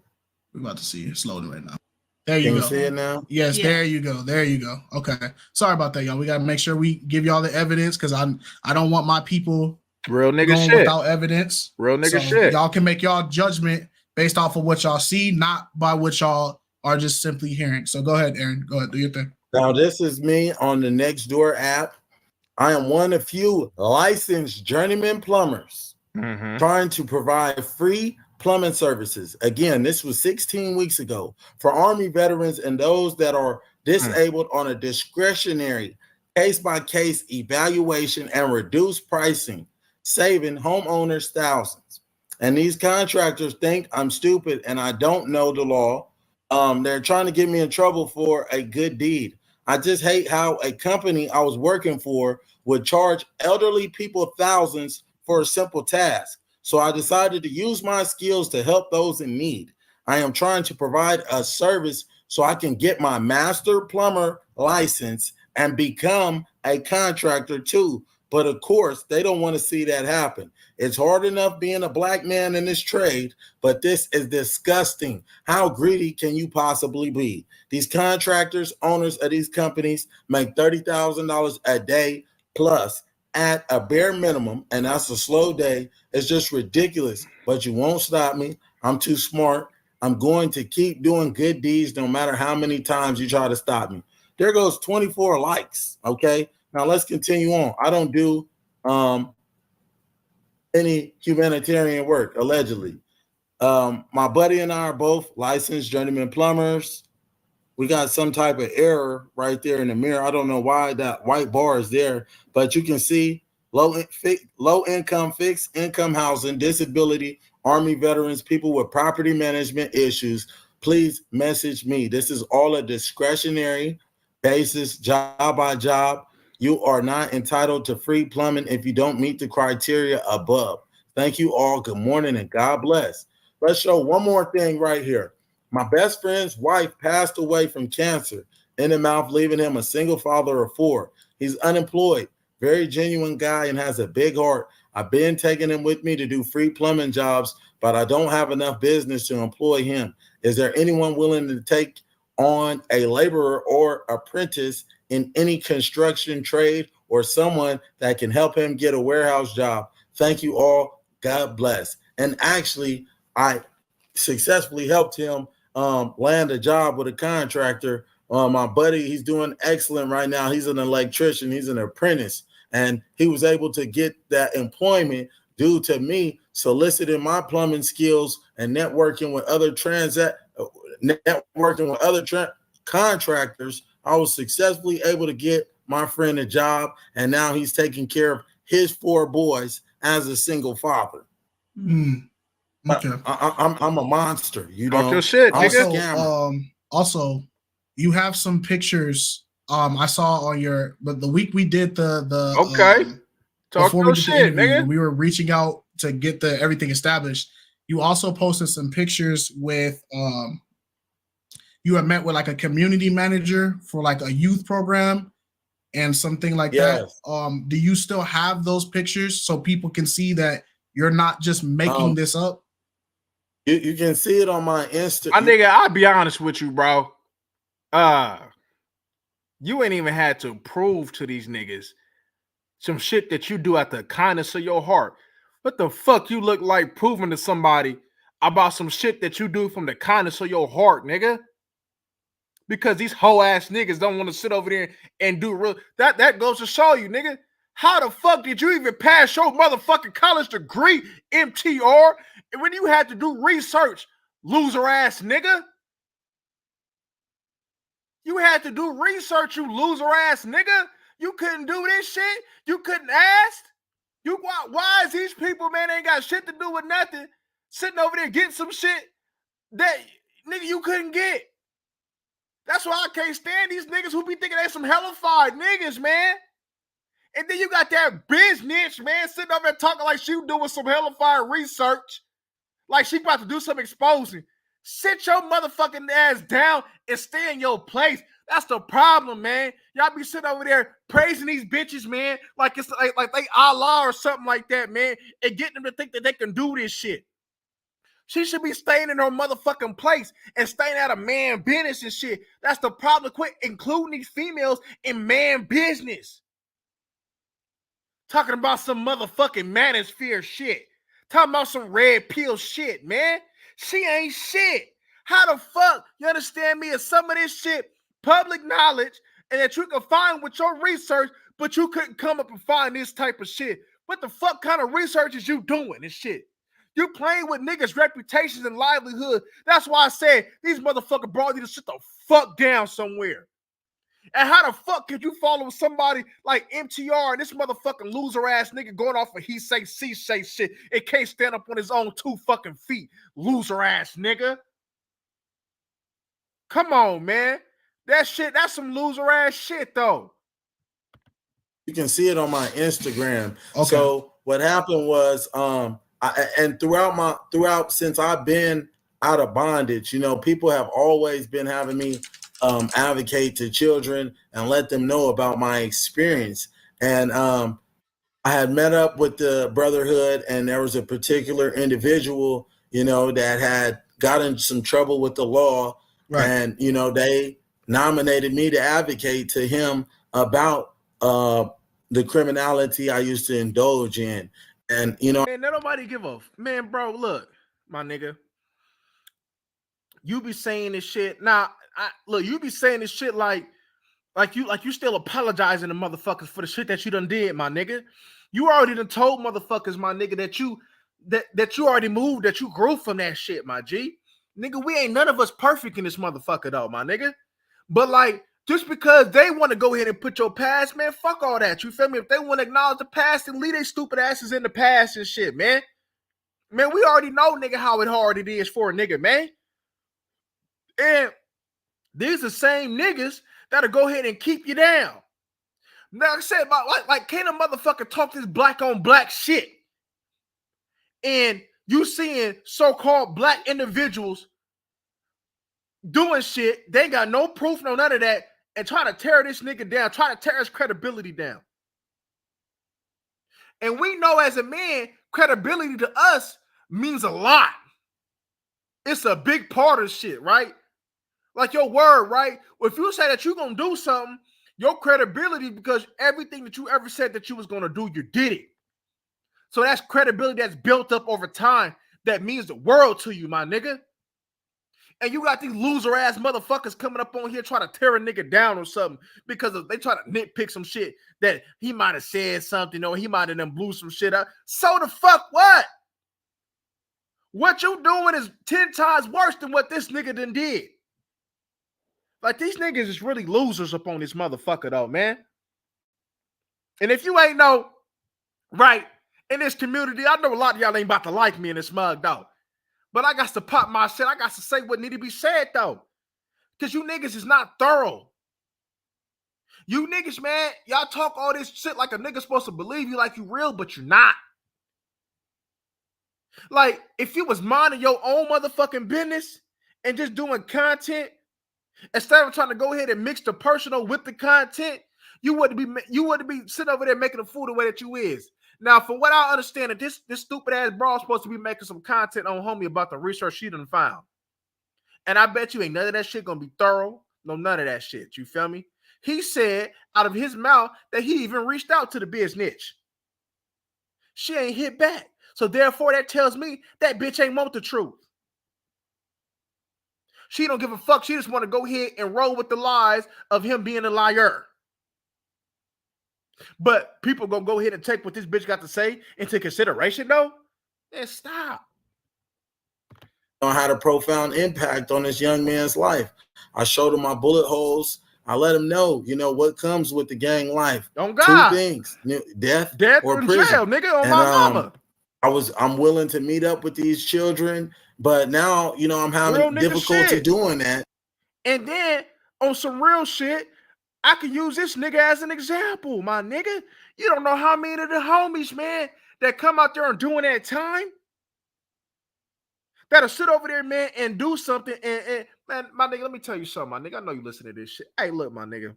We're about to see it. It's loading right now. There you Can go. you see it now? Yes, yeah. There you go. Okay. Sorry about that, y'all. We gotta make sure we give y'all the evidence because I don't want my people real nigga going shit without evidence. Real nigga shit. Y'all can make y'all judgment based off of what y'all see, not by what y'all are just simply hearing. So go ahead, Aaron. Go ahead, do your thing. Now this is me on the Nextdoor app. I am one of few licensed journeyman plumbers trying to provide free plumbing services. Again, this was 16 weeks ago for Army veterans and those that are disabled on a discretionary case-by-case evaluation and reduced pricing, saving homeowners thousands. And these contractors think I'm stupid and I don't know the law. They're trying to get me in trouble for a good deed. I just hate how a company I was working for would charge elderly people thousands for a simple task. So I decided to use my skills to help those in need. I am trying to provide a service so I can get my master plumber license and become a contractor too. But of course, they don't want to see that happen. It's hard enough being a black man in this trade, but this is disgusting. How greedy can you possibly be? These contractors, owners of these companies make $30,000 a day plus at a bare minimum, and that's a slow day. It's just ridiculous, but you won't stop me. I'm too smart. I'm going to keep doing good deeds no matter how many times you try to stop me. There goes 24 likes, okay? Now let's continue on. I don't do any humanitarian work, allegedly. My buddy and I are both licensed journeyman plumbers. We got some type of error right there in the mirror. I don't know why that white bar is there, but you can see low income, fixed income housing, disability, Army veterans, people with property management issues. Please message me. This is all a discretionary basis, job by job. You are not entitled to free plumbing if you don't meet the criteria above. Thank you all. Good morning and God bless. Let's show one more thing right here. My best friend's wife passed away from cancer in the mouth, leaving him a single father of 4. He's unemployed, very genuine guy, and has a big heart. I've been taking him with me to do free plumbing jobs, but I don't have enough business to employ him. Is there anyone willing to take on a laborer or apprentice in any construction trade or someone that can help him get a warehouse job? Thank you all. God bless. And actually, I successfully helped him land a job with a contractor. My buddy, he's doing excellent right now. He's an electrician. He's an apprentice. And he was able to get that employment due to me soliciting my plumbing skills and networking with other networking with other contractors, I was successfully able to get my friend a job, and now he's taking care of his 4 boys as a single father. Okay. I'm a monster, you Talk know. your shit, I'm a nigga. scammer. Also, you have some pictures. I saw on your, but the week we did the Okay. Talk before your we did the shit, interview, nigga. when we were reaching out to get the everything established, you also posted some pictures with you had met with like a community manager for like a youth program and something like that. Do you still have those pictures so people can see that you're not just making this up? You can see it on my Insta. My nigga, I'll be honest with you, bro. You ain't even had to prove to these niggas some shit that you do out the kindness of your heart. What the fuck you look like proving to somebody about some shit that you do from the kindness of your heart, nigga? Because these hoe ass niggas don't want to sit over there and do real. That goes to show you, nigga. How the fuck did you even pass your motherfucking college degree, MTR, and when you had to do research, loser ass nigga? You had to do research, you loser ass nigga. You couldn't do this shit. You couldn't ask. Why is these people, man, ain't got shit to do with nothing, sitting over there getting some shit that nigga you couldn't get? That's why I can't stand these niggas who be thinking they some hellified niggas, man. And then you got that business, man, sitting over there talking like she doing some hellified research, like she about to do some exposing. Sit your motherfucking ass down and stay in your place. That's the problem, man. Y'all be sitting over there praising these bitches, man, like it's like they Allah or something like that, man, and getting them to think that they can do this shit. She should be staying in her motherfucking place and staying out of man business and shit. That's the problem. Quit including these females in man business. Talking about some motherfucking manosphere shit. Talking about some red pill shit, man. She ain't shit. How the fuck, you understand me, is some of this shit public knowledge and that you can find with your research, but you couldn't come up and find this type of shit? What the fuck kind of research is you doing this shit? You playing with niggas' reputations and livelihood. That's why I said these motherfucking bros need to sit the fuck down somewhere. And how the fuck could you follow somebody like MTR and this motherfucking loser ass nigga going off of he say, she say shit and can't stand up on his own 2 fucking feet? Loser ass nigga. Come on, man. That shit, that's some loser ass shit though. You can see it on my Instagram. Okay. So what happened was, throughout since I've been out of bondage, you know, people have always been having me advocate to children and let them know about my experience. And I had met up with the Brotherhood, and there was a particular individual, you know, that had got in some trouble with the law. Right. And, you know, they nominated me to advocate to him about the criminality I used to indulge in. And, you know, man, nobody give a man, bro. Look, my nigga, you be saying this shit. Now, you be saying this shit like you still apologizing to motherfuckers for the shit that you done did, my nigga. You already done told motherfuckers, my nigga, that you already moved, that you grew from that shit, my G. Nigga, we ain't none of us perfect in this motherfucker though, my nigga. But like, just because they want to go ahead and put your past, man, fuck all that. You feel me? If they want to acknowledge the past, then leave their stupid asses in the past and shit, man. Man, we already know, nigga, how hard it is for a nigga, man. And these are the same niggas that'll go ahead and keep you down. Now, like I said, like can't a motherfucker talk this black on black shit? And you seeing so-called black individuals doing shit, they ain't got no proof, no none of that, and trying to tear this nigga down, trying to tear his credibility down. And we know as a man, credibility to us means a lot. It's a big part of shit, right? Like your word, right? Well, if you say that you're going to do something, your credibility, because everything that you ever said that you was going to do, you did it. So that's credibility that's built up over time. That means the world to you, my nigga. And you got these loser ass motherfuckers coming up on here trying to tear a nigga down or something because they try to nitpick some shit that he might have said something or he might have done blew some shit up. So the fuck what? What you doing is 10 times worse than what this nigga done did. Like, these niggas is really losers up on this motherfucker, though, man. And if you ain't know, right, in this community, I know a lot of y'all ain't about to like me in this mug, though. But I got to pop my shit. I got to say what need to be said, though. Because you niggas is not thorough. You niggas, man, y'all talk all this shit like a nigga supposed to believe you like you real, but you're not. Like, if you was minding your own motherfucking business and just doing content, instead of trying to go ahead and mix the personal with the content, you wouldn't be sitting over there making a fool the way that you is. Now, from what I understand, that this stupid ass bra supposed to be making some content on homie about the research she done found. And I bet you ain't none of that shit gonna be thorough. No, none of that shit. You feel me? He said out of his mouth that he even reached out to the business. She ain't hit back. So therefore, that tells me that bitch ain't want the truth. She don't give a fuck. She just want to go ahead and roll with the lies of him being a liar. But people gonna go ahead and take what this bitch got to say into consideration, though? Then stop. Had a profound impact on this young man's life. I showed him my bullet holes. I let him know, what comes with the gang life. On God. 2 things: death or in prison. Jail, nigga, on my mama. I'm willing to meet up with these children, but now, I'm having difficulty doing that. And then on some real shit, I can use this nigga as an example, my nigga. You don't know how many of the homies, man, that come out there and doing that time, that'll sit over there, man, and do something. And man, my nigga, let me tell you something, my nigga. I know you listen to this shit. Hey, look, my nigga.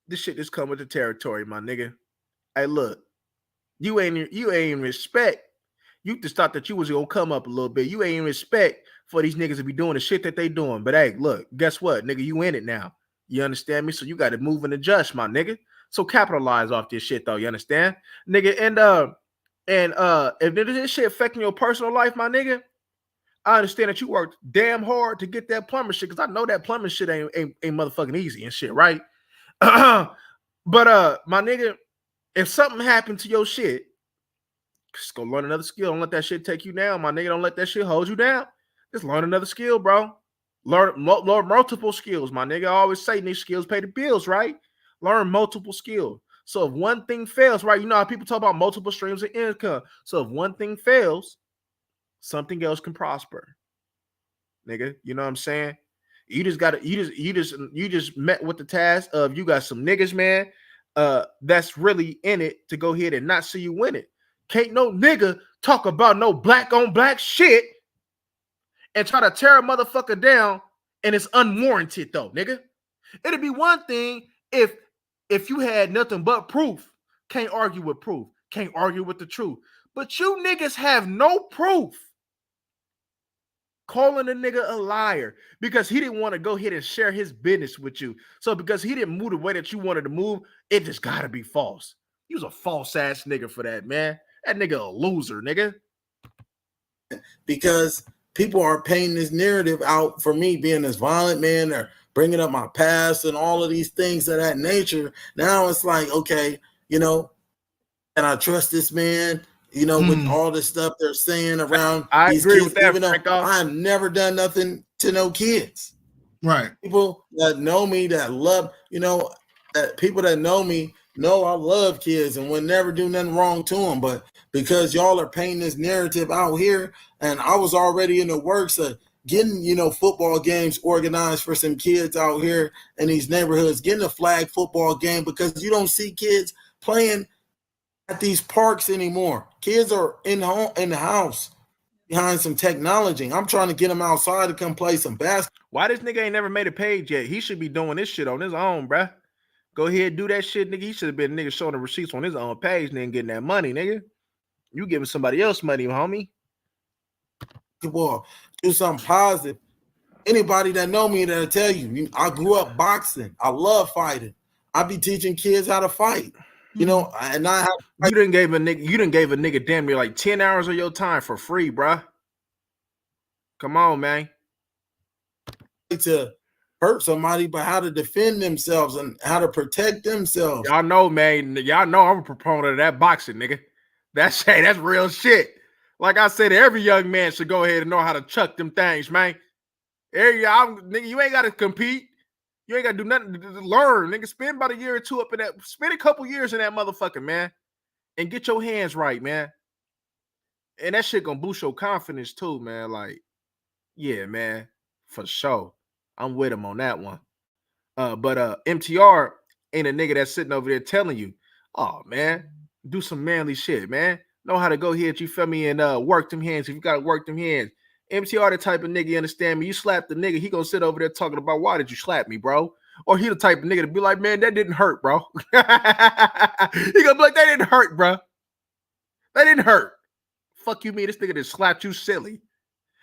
This shit just come with the territory, my nigga. Hey, look. You ain't in respect. You just thought that you was gonna come up a little bit. You ain't in respect for these niggas to be doing the shit that they doing. But hey, look, guess what, nigga? You in it now. You understand me? So you got to move and adjust, my nigga. So capitalize off this shit, though. You understand, nigga? And if this shit affecting your personal life, my nigga, I understand that you worked damn hard to get that plumbing shit, because I know that plumbing shit ain't motherfucking easy and shit, right? But my nigga, if something happened to your shit, just go learn another skill. Don't let that shit take you down, my nigga. Don't let that shit hold you down. Just learn another skill, bro. Learn multiple skills, my nigga. I always say these skills pay the bills, right? Learn multiple skills. So if one thing fails, right? You know how people talk about multiple streams of income. So if one thing fails, something else can prosper, nigga. You know what I'm saying? You just met with the task of, you got some niggas, man, that's really in it to go ahead and not see you win it. Can't no nigga talk about no black on black shit and try to tear a motherfucker down, and it's unwarranted, though, nigga. It'd be one thing if you had nothing but proof. Can't argue with proof. Can't argue with the truth. But you niggas have no proof. Calling a nigga a liar because he didn't want to go ahead and share his business with you. So because he didn't move the way that you wanted to move, it just gotta be false. He was a false ass nigga for that, man. That nigga a loser, nigga. Because people are painting this narrative out for me being this violent man, or bringing up my past and all of these things of that nature. Now it's like, okay, can I trust this man? With all the stuff they're saying around these kids, with that, even though I've never done nothing to no kids. Right. People that know me, that love, that people that know me know I love kids and would never do nothing wrong to them. But because y'all are painting this narrative out here, and I was already in the works of getting, football games organized for some kids out here in these neighborhoods, getting a flag football game, because you don't see kids playing at these parks anymore. Kids are in the house behind some technology. I'm trying to get them outside to come play some basketball. Why this nigga ain't never made a page yet? He should be doing this shit on his own, bruh. Go ahead and do that shit, nigga. He should have been nigga showing the receipts on his own page and then getting that money, nigga. You giving somebody else money, homie. Boy, do something positive. Anybody that know me, that'll tell you, I grew up boxing. I love fighting. I be teaching kids how to fight. And I have. You done gave a nigga damn near like 10 hours of your time for free, bruh. Come on, man. To hurt somebody, but how to defend themselves and how to protect themselves. Y'all know, man. Y'all know I'm a proponent of that boxing, nigga. That's real shit. Like I said, every young man should go ahead and know how to chuck them things, man. Nigga, you ain't got to compete. You ain't got to do nothing to learn. Nigga, spend about a year or two up in that. Spend a couple years in that motherfucker, man. And get your hands right, man. And that shit gonna boost your confidence too, man. Like, yeah, man. For sure. I'm with him on that one. But MTR ain't a nigga that's sitting over there telling you, oh man, do some manly shit, man. Know how to go ahead, you feel me, and work them hands if you gotta work them hands. MTR the type of nigga, you understand me? You slap the nigga, he gonna sit over there talking about why did you slap me, bro? Or he the type of nigga to be like, man, that didn't hurt, bro. He gonna be like, that didn't hurt, bro. That didn't hurt. Fuck you, mean this nigga that slapped you silly.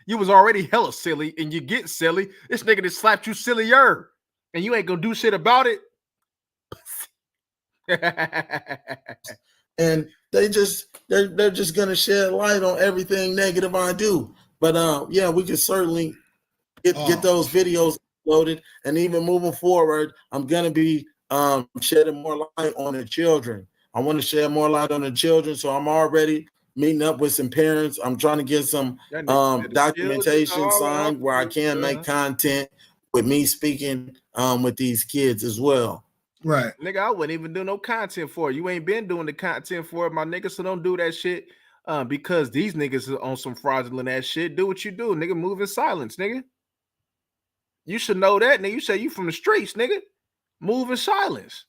You was already hella silly, and you get silly. This nigga that slapped you sillier, and you ain't gonna do shit about it. And they're just gonna shed light on everything negative I do. But yeah, we can certainly get those videos loaded, and even moving forward, I'm gonna be shedding more light on the children. I want to shed more light on the children, so I'm already meeting up with some parents. I'm trying to get some documentation signed where I can make content with me speaking with these kids as well. Right. Nigga, I wouldn't even do no content for it. You ain't been doing the content for it, my nigga, so don't do that shit because these niggas are on some fraudulent ass shit. Do what you do, nigga. Move in silence, nigga. You should know that, nigga. You say you from the streets, nigga. Move in silence.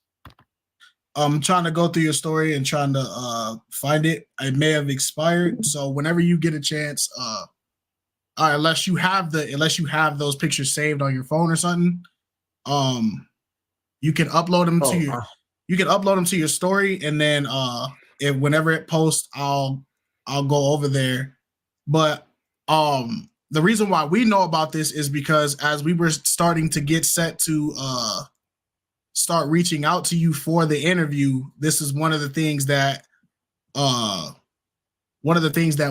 I'm trying to go through your story and trying to find it. It may have expired. So whenever you get a chance, unless you have those pictures saved on your phone or something, you can upload them to your story, and then if whenever it posts, I'll go over there. But the reason why we know about this is because as we were starting to get set to start reaching out to you for the interview, this is one of the things that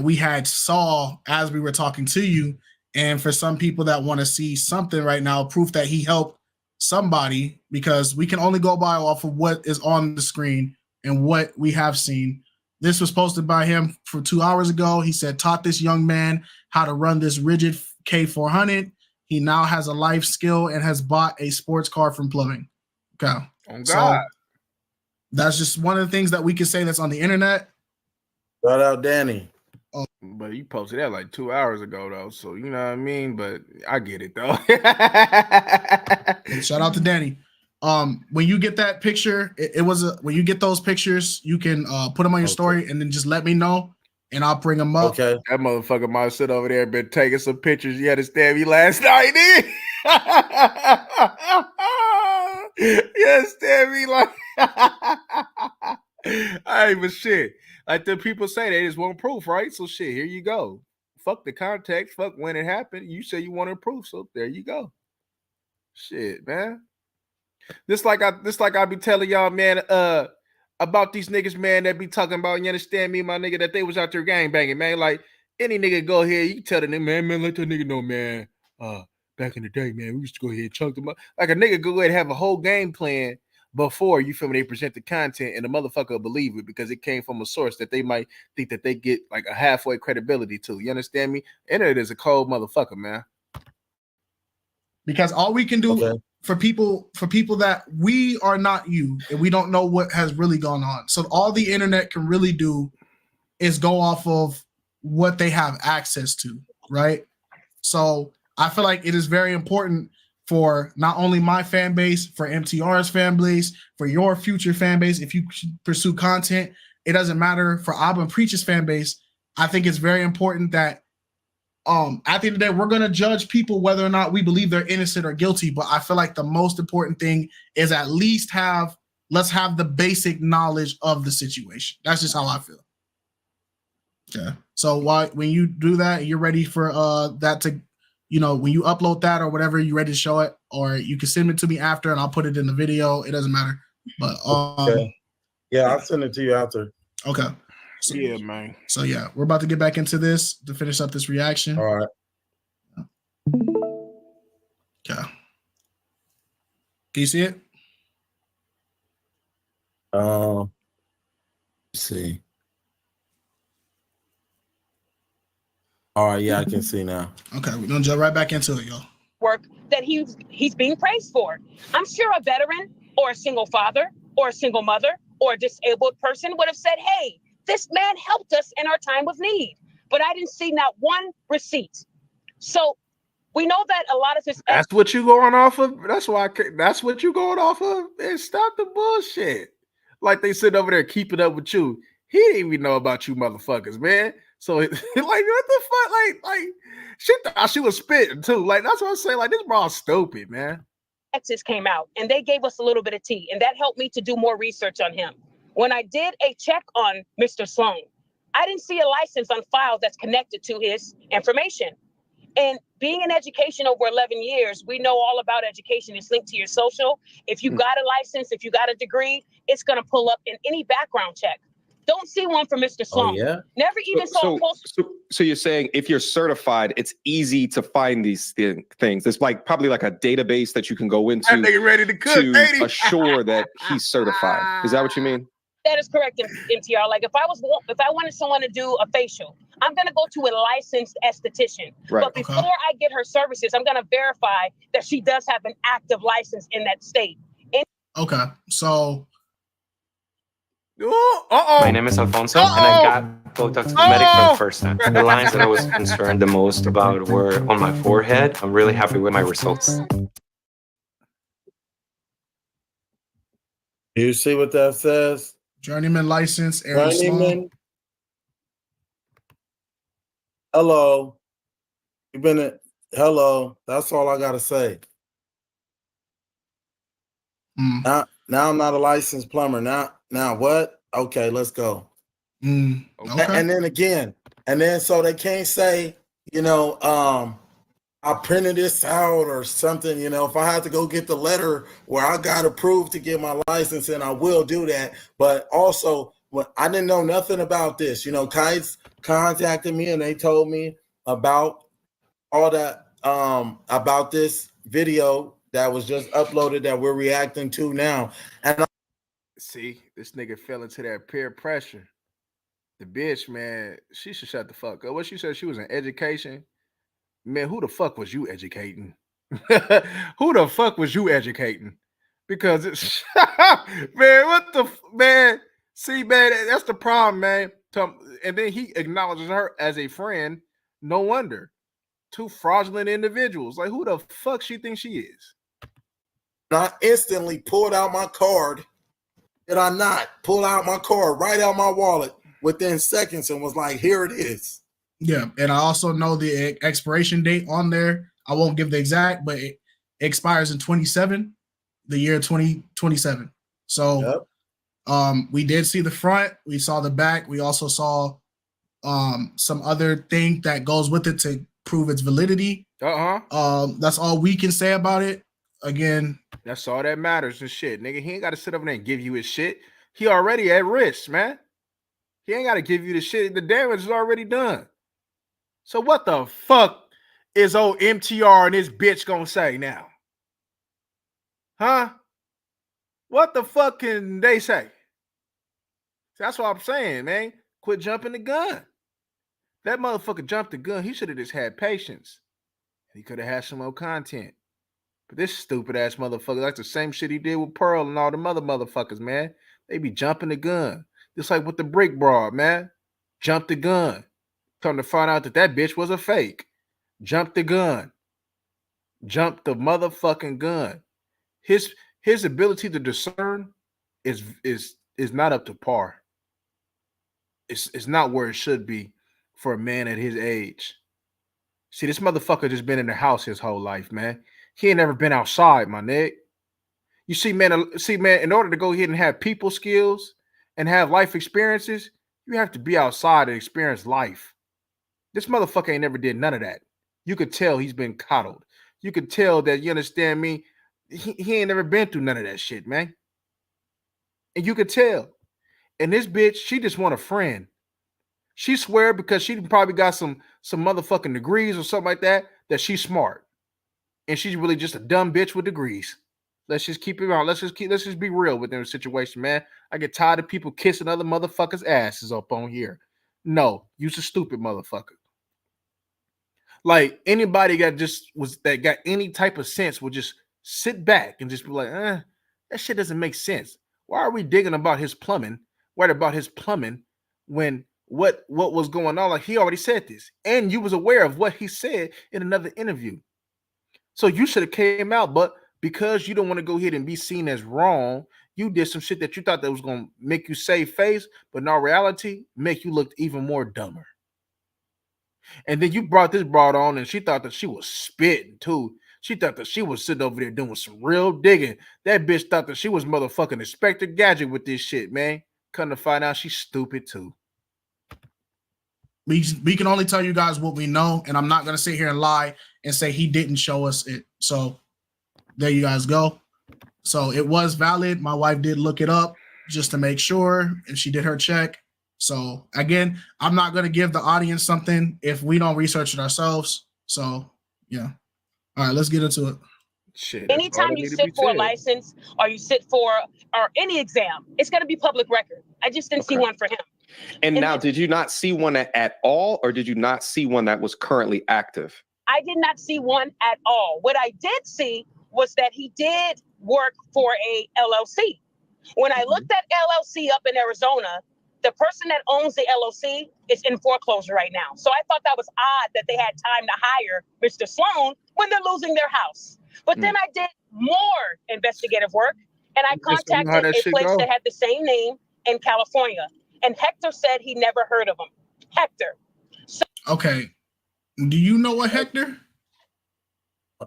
we had saw as we were talking to you. And for some people that want to see something right now, proof that he helped somebody, because we can only go by off of what is on the screen and what we have seen. This was posted by him for 2 hours ago. He said, taught this young man how to run this rigid K400. He now has a life skill and has bought a sports car from plumbing. Okay. Oh, God. So that's just one of the things that we can say that's on the internet. Shout out Danny. But you posted that like 2 hours ago, though. So you know what I mean. But I get it though. Shout out to Danny. When you get that picture, when you get those pictures, you can put them on your story and then just let me know, and I'll bring them up. Okay. That motherfucker might sit over there and been taking some pictures. You understand me last night, you understand me like I ain't even shit. Like the people say, they just want proof, right? So shit, here you go. Fuck the context. Fuck when it happened. You say you wanted proof, so there you go. Shit, man. This like I be telling y'all, man, about these niggas, man, that be talking about, you understand me, my nigga, that they was out there gang banging, man. Like any nigga go ahead, you tell the nigga, man, let that nigga know, man. Back in the day, man, we used to go ahead and chunk them up. Like a nigga go ahead and have a whole game plan before, you feel me, they present the content, and the motherfucker will believe it because it came from a source that they might think that they get like a halfway credibility to. You understand me? Internet is a cold motherfucker, man. Because all we can do for people that we are not you and we don't know what has really gone on. So all the internet can really do is go off of what they have access to, right? So I feel like it is very important for not only my fan base, for MTR's fan base, for your future fan base. If you pursue content, it doesn't matter. For Abba and Preach's fan base, I think it's very important that at the end of the day, we're going to judge people whether or not we believe they're innocent or guilty. But I feel like the most important thing is at least let's have the basic knowledge of the situation. That's just how I feel. Okay. So when you do that, you're ready for that to, when you upload that or whatever, you're ready to show it, or you can send it to me after and I'll put it in the video. It doesn't matter. But yeah, I'll send it to you after. Okay. So, yeah, man. So yeah, we're about to get back into this to finish up this reaction. All right. Okay. Can you see it? Let's see. All right, yeah, I can see now. Okay, we're gonna jump right back into it, y'all. Work that he's being praised for. I'm sure a veteran or a single father or a single mother or a disabled person would have said, hey, this man helped us in our time of need. But I didn't see not one receipt. So we know that a lot of his. That's what you going off of. That's why. That's what you going off of. And stop the bullshit. Like they sit over there keeping up with you. He didn't even know about you, motherfuckers, man. So like, what the fuck? Like, she thought she was spitting too. Like that's what I'm saying. Like this bro stupid, man. Texas came out and they gave us a little bit of tea, and that helped me to do more research on him. When I did a check on Mr. Sloan, I didn't see a license on file that's connected to his information. And being in education over 11 years, we know all about education. It's linked to your social. If you got a license, if you got a degree, it's going to pull up in any background check. Don't see one for Mr. Sloan. Oh, yeah? Never even saw a post. So you're saying if you're certified, it's easy to find these things. There's like probably like a database that you can go into That nigga ready to cook, to assure that he's certified. Is that what you mean? That is correct, MTR. Like if I wanted someone to do a facial, I'm gonna go to a licensed esthetician. Right. But before I get her services, I'm gonna verify that she does have an active license in that state. Okay, so. My name is Alfonso, and I got Botox Cosmetic for the first time. The lines that I was concerned the most about were on my forehead. I'm really happy with my results. You see what that says? Journeyman license, Aaron Sloan. Hello. You've been hello. That's all I gotta say. Now I'm not a licensed plumber. Now what? Okay, let's go. Okay. And then again, so they can't say, I printed this out or something. If I have to go get the letter where I got approved to get my license, and I will do that. But also, I didn't know nothing about this. Kites contacted me and they told me about all that, about this video that was just uploaded that we're reacting to now. And see, this nigga fell into that peer pressure. The bitch, man, she should shut the fuck up. What she said, she was in education. Man, who the fuck was you educating? Who the fuck was you educating? Because it's man, what the man? See, man, that's the problem, man. And then he acknowledges her as a friend. No wonder. Two fraudulent individuals. Like, who the fuck she thinks she is? I instantly pulled out my card. Did I not pull out my card right out my wallet within seconds and was like, here it is. Yeah, and I also know the expiration date on there. I won't give the exact, but it expires in 27, the year 2027. So we did see the front, we saw the back, we also saw some other thing that goes with it to prove its validity. That's all we can say about it. Again, that's all that matters and shit. Nigga, he ain't got to sit over there and give you his shit. He already at risk, man. He ain't got to give you the shit. The damage is already done. So what the fuck is old MTR and this bitch gonna say now? Huh? What the fuck can they say? That's what I'm saying, man. Quit jumping the gun. That motherfucker jumped the gun. He should have just had patience. He could have had some more content. But this stupid ass motherfucker, that's the same shit he did with Pearl and all them other motherfuckers, man. They be jumping the gun. Just like with the brick broad, man. Jump the gun. Come to find out that bitch was a fake. Jump the gun. Jump the motherfucking gun. His ability to discern is not up to par. It's not where it should be for a man at his age. See, this motherfucker just been in the house his whole life, man. He ain't never been outside, my nigga. You see, man, in order to go ahead and have people skills and have life experiences, you have to be outside and experience life. This motherfucker ain't never did none of that. You could tell he's been coddled. You could tell that, you understand me, he ain't never been through none of that shit, man. And you could tell. And this bitch, she just want a friend. She swear because she probably got some motherfucking degrees or something like that she's smart. And she's really just a dumb bitch with degrees. Let's just keep it on. Let's just be real with their situation, man. I get tired of people kissing other motherfuckers' asses up on here. No, you's a stupid motherfucker. Like anybody that got any type of sense would just sit back and just be like, that shit doesn't make sense. Why are we digging about his plumbing? What about his plumbing when what was going on? Like he already said this, and you was aware of what he said in another interview. So you should have came out, but because you don't want to go ahead and be seen as wrong, you did some shit that you thought that was gonna make you save face, but in all reality, make you look even more dumber. And then you brought this broad on, and she thought that she was spitting too. She thought that she was sitting over there doing some real digging. That bitch thought that she was motherfucking Inspector Gadget with this shit, man. Come to find out, she's stupid too. We can only tell you guys what we know, and I'm not gonna sit here and lie and say he didn't show us it. So there you guys go. So it was valid. My wife did look it up just to make sure, and she did her check. So again, I'm not going to give the audience something if we don't research it ourselves. So yeah. All right, let's get into it. Shit, anytime you sit for a license or you sit for or any exam, it's going to be public record. I just didn't see one for him. And now, did you not see one at all, or did you not see one that was currently active? I did not see one at all. What I did see was that he did work for a LLC. When I looked at LLC up in Arizona, the person that owns the LLC is in foreclosure right now. So I thought that was odd that they had time to hire Mr. Sloan when they're losing their house. But then I did more investigative work, and I contacted a place that had the same name in California. And Hector said he never heard of him. Hector. So okay. Do you know what Hector?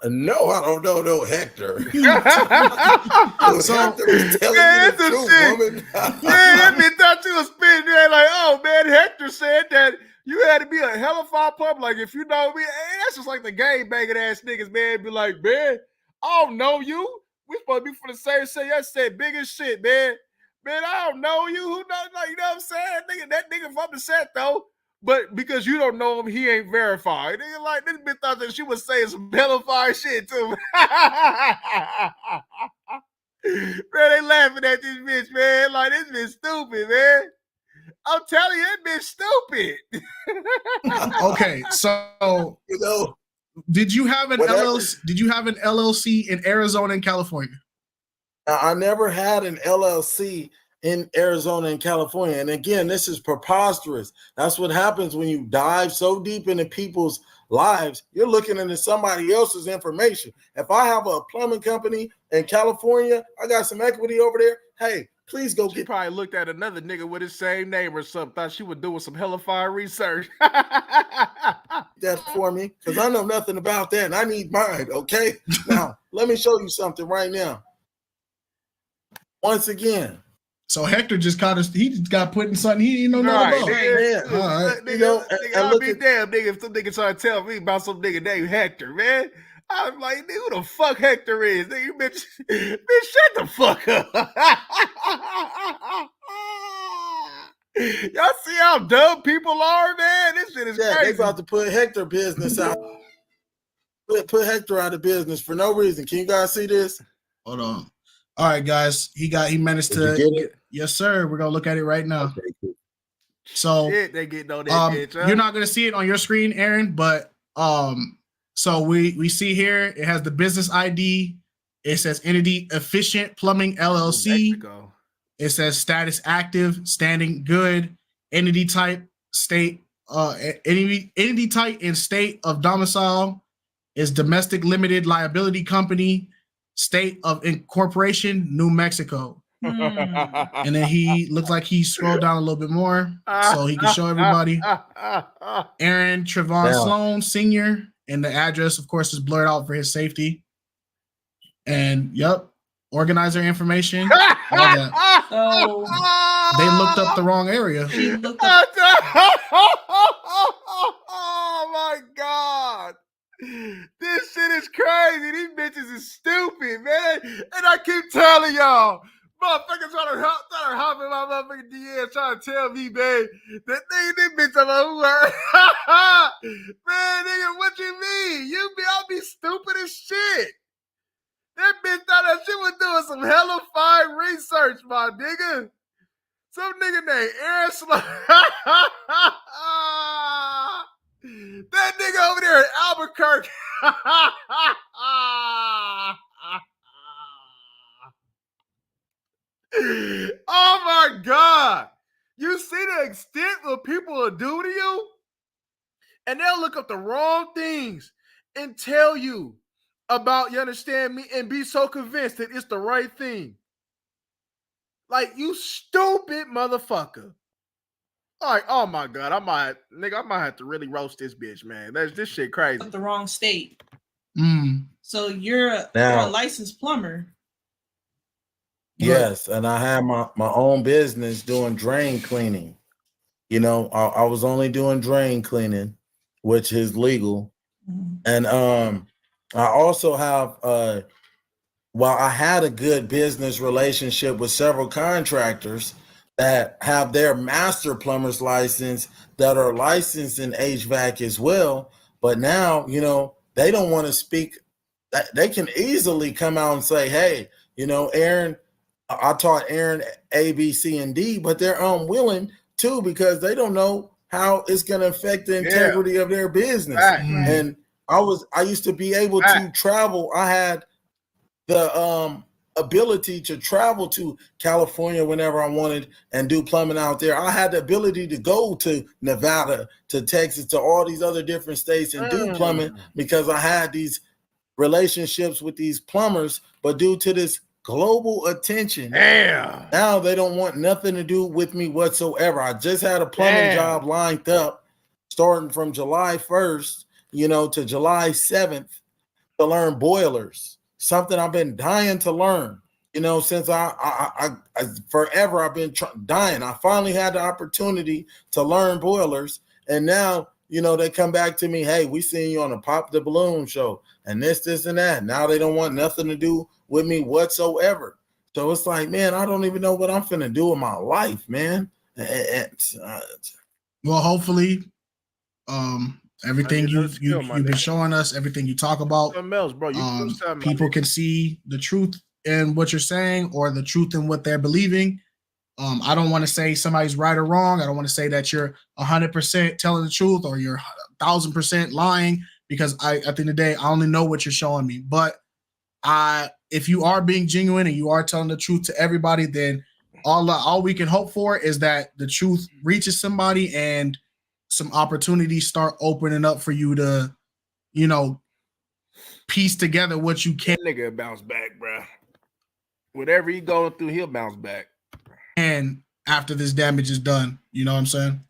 No, I don't know no Hector. So Hector was telling man, me the truth, woman. that bitch thought you was spitting there like, oh man, Hector said that you had to be a hell of a pub. Like if you know me, hey, that's just like the game banging ass niggas, man. Be like, man, I don't know you. We supposed to be for the same shit. I said big as shit, man. Man, I don't know you. Who knows? Like, you know what I'm saying? Nigga, that nigga from the set though. But because you don't know him, he ain't verified. Nigga, like this bitch thought that she was saying some verified shit too. Man, they laughing at this bitch, man. Like this bitch stupid, man. I'm telling you, that bitch stupid. Okay, so You know, did you have an whatever. LLC? Did you have an LLC in Arizona and California? I never had an LLC in Arizona and California. And again, this is preposterous. That's what happens when you dive so deep into people's lives. You're looking into somebody else's information. If I have a plumbing company in California, I got some equity over there. Hey, please go She get. probably looked at another nigga with his same name or something. Thought she was doing some hella fire research. That for me, because I know nothing about that and I need mine. Okay. Now, let me show you something right now. Once again. So Hector just he just got put in something he didn't know nothing about. Nigga, Yeah. All right. Nigga, You know, nigga, and I'll look be at- damn, nigga, if some nigga try to tell me about some nigga named Hector, man. I'm like, nigga, who the fuck Hector is? Nigga, bitch, shut the fuck up. Y'all see how dumb people are, man? This shit is yeah, crazy. they about to put Hector business out. Put Hector out of business for no reason. Can you guys see this? Hold on. All right, guys. He managed Did to you get it? Yes, sir. We're gonna look at it right now. Okay, cool. So Shit, they getting on that bitch, huh? you're not gonna see it on your screen, Aaron, but so we see here it has the business ID. It says entity Efficient Plumbing LLC. Mexico. It says status active, standing good, entity type, state, entity type and state of domicile is domestic limited liability company, state of incorporation, New Mexico. And then he looks like he scrolled down a little bit more so he can show everybody. Aaron Trevon Sloan Sr. And the address, of course, is blurred out for his safety. And yep, organizer information. All that. They looked up the wrong area. Oh my god. This shit is crazy. These bitches is stupid, man. And I keep telling y'all, motherfuckers trying to hop in my motherfucking DM trying to tell me, man, that this bitch about who her. Man, nigga, what you mean? I'll be stupid as shit. That bitch thought that she was doing some hella fine research, my nigga. Some nigga named Aaron That nigga over there in Albuquerque. Oh my God. You see the extent what people will do to you? And they'll look up the wrong things and tell you about, you understand me, and be so convinced that it's the right thing. Like, you stupid motherfucker. All right, oh my God, I might have to really roast this bitch, man. This shit crazy. The wrong state. Mm. So you're a licensed plumber. Yes, and I have my own business doing drain cleaning. You know, I was only doing drain cleaning, which is legal. Mm-hmm. And I also have while I had a good business relationship with several contractors that have their master plumber's license that are licensed in HVAC as well. But now, you know, they don't want to speak. They can easily come out and say, hey, you know, Aaron, I taught Aaron A, B, C, and D, but they're unwilling to because they don't know how it's going to affect the integrity of their business. Right. And I used to be able to travel. I had the ability to travel to California whenever I wanted and do plumbing out there. I had the ability to go to Nevada, to Texas, to all these other different states and do plumbing because I had these relationships with these plumbers. But due to this global attention, now they don't want nothing to do with me whatsoever. I just had a plumbing job lined up starting from July 1st, you know, to July 7th to learn boilers. Something I've been dying to learn, you know, since I forever I've been dying. I finally had the opportunity to learn boilers, and now, you know, they come back to me, hey, we seen you on a Pop the Balloon show, and this, and that. Now they don't want nothing to do with me whatsoever. So it's like, man, I don't even know what I'm finna do with my life, man. Well, hopefully, everything you've been showing us, everything you talk about, something else, bro. People can see the truth in what you're saying or the truth in what they're believing. I don't want to say somebody's right or wrong. I don't want to say that you're 100% telling the truth or you're 1,000% lying because at the end of the day, I only know what you're showing me. But if you are being genuine and you are telling the truth to everybody, then all we can hope for is that the truth reaches somebody and some opportunities start opening up for you to, you know, piece together what you can. That nigga bounce back, bro. Whatever he going through, he'll bounce back. And after this damage is done, you know what I'm saying?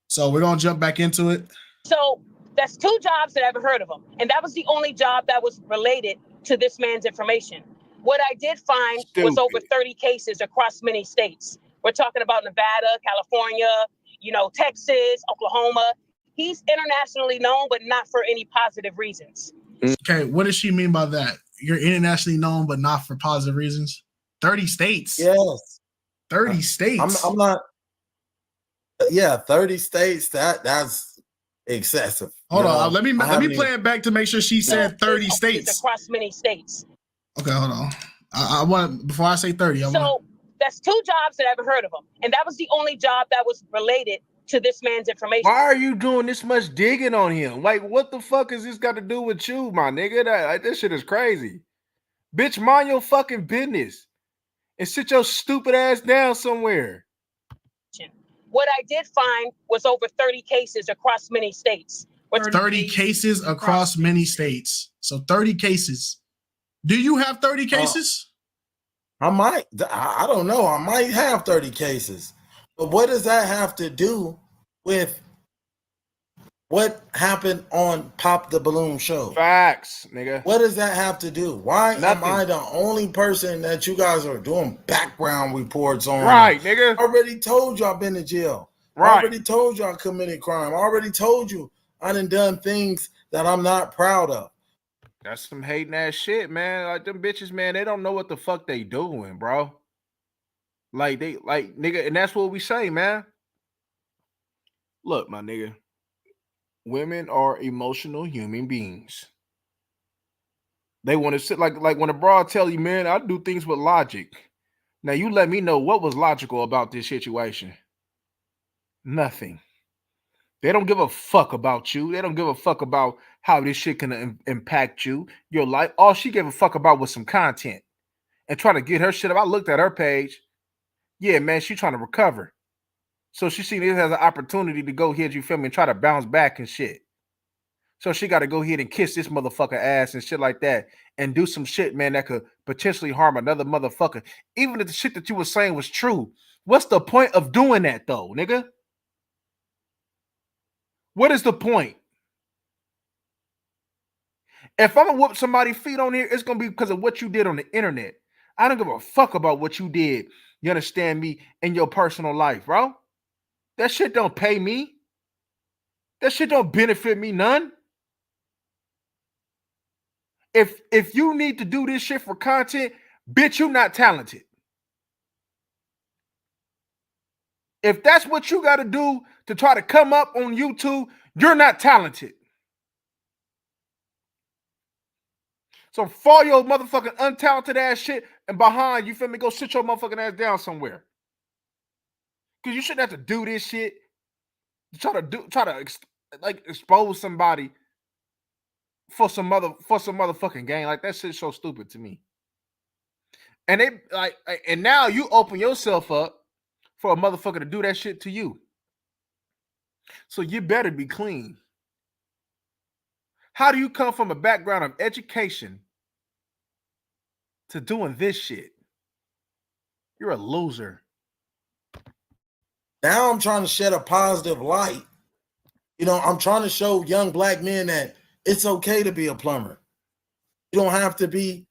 So we're gonna jump back into it. So that's 2 jobs that I haven't heard of him, and that was the only job that was related to this man's information. What I did find was over 30 cases across many states. We're talking about Nevada, California, you know, Texas, Oklahoma. He's internationally known, but not for any positive reasons. Okay, what does she mean by that? You're internationally known, but not for positive reasons? 30 states? Yes. 30 states. I'm not. Yeah, 30 states. That's excessive. Hold on. Let me play it back to make sure she said 30 states. Across many states. Okay, hold on. I want, before I say 30, that's 2 jobs that I haven't heard of him. And that was the only job that was related to this man's information. Why are you doing this much digging on him? Like, what the fuck has this got to do with you, my nigga? This shit is crazy. Bitch, mind your fucking business and sit your stupid ass down somewhere. What I did find was over 30 cases across many states. 30 cases across many states. So 30 cases. Do you have 30 cases? I might. I don't know. I might have 30 cases. But what does that have to do with what happened on Pop the Balloon show? Facts, nigga. What does that have to do? Why am I the only person that you guys are doing background reports on? Right, nigga. I already told you I've been to jail. Right. I already told you I committed crime. I already told you I done things that I'm not proud of. That's some hating ass shit, man. Like, them bitches, man, they don't know what the fuck they doing, bro. Like, nigga, and that's what we say, man. Look, my nigga, women are emotional human beings. They want to sit like when a broad tell you, man, I do things with logic. Now you let me know what was logical about this situation. Nothing. They don't give a fuck about you. They don't give a fuck about how this shit can impact you, your life. All she gave a fuck about was some content and trying to get her shit up. I looked at her page. Yeah, man, she trying to recover. So she seen this as an opportunity to go ahead, you feel me, and try to bounce back and shit. So she got to go ahead and kiss this motherfucker ass and shit like that and do some shit, man, that could potentially harm another motherfucker. Even if the shit that you were saying was true, what's the point of doing that though, nigga? What is the point? If I'm gonna whoop somebody's feet on here, it's gonna be because of what you did on the internet. I don't give a fuck about what you did. You understand me in your personal life, bro? That shit don't pay me. That shit don't benefit me none. If you need to do this shit for content, bitch, you not talented. If that's what you got to do to try to come up on YouTube, you're not talented. So fall your motherfucking untalented ass shit and behind, you feel me, go sit your motherfucking ass down somewhere. Because you shouldn't have to do this shit. Try to expose somebody for some motherfucking game. Like, that shit's so stupid to me. And they and now you open yourself up for a motherfucker to do that shit to you. So you better be clean. How do you come from a background of education to doing this shit? You're a loser. Now I'm trying to shed a positive light. You know, I'm trying to show young black men that it's okay to be a plumber. You don't have to be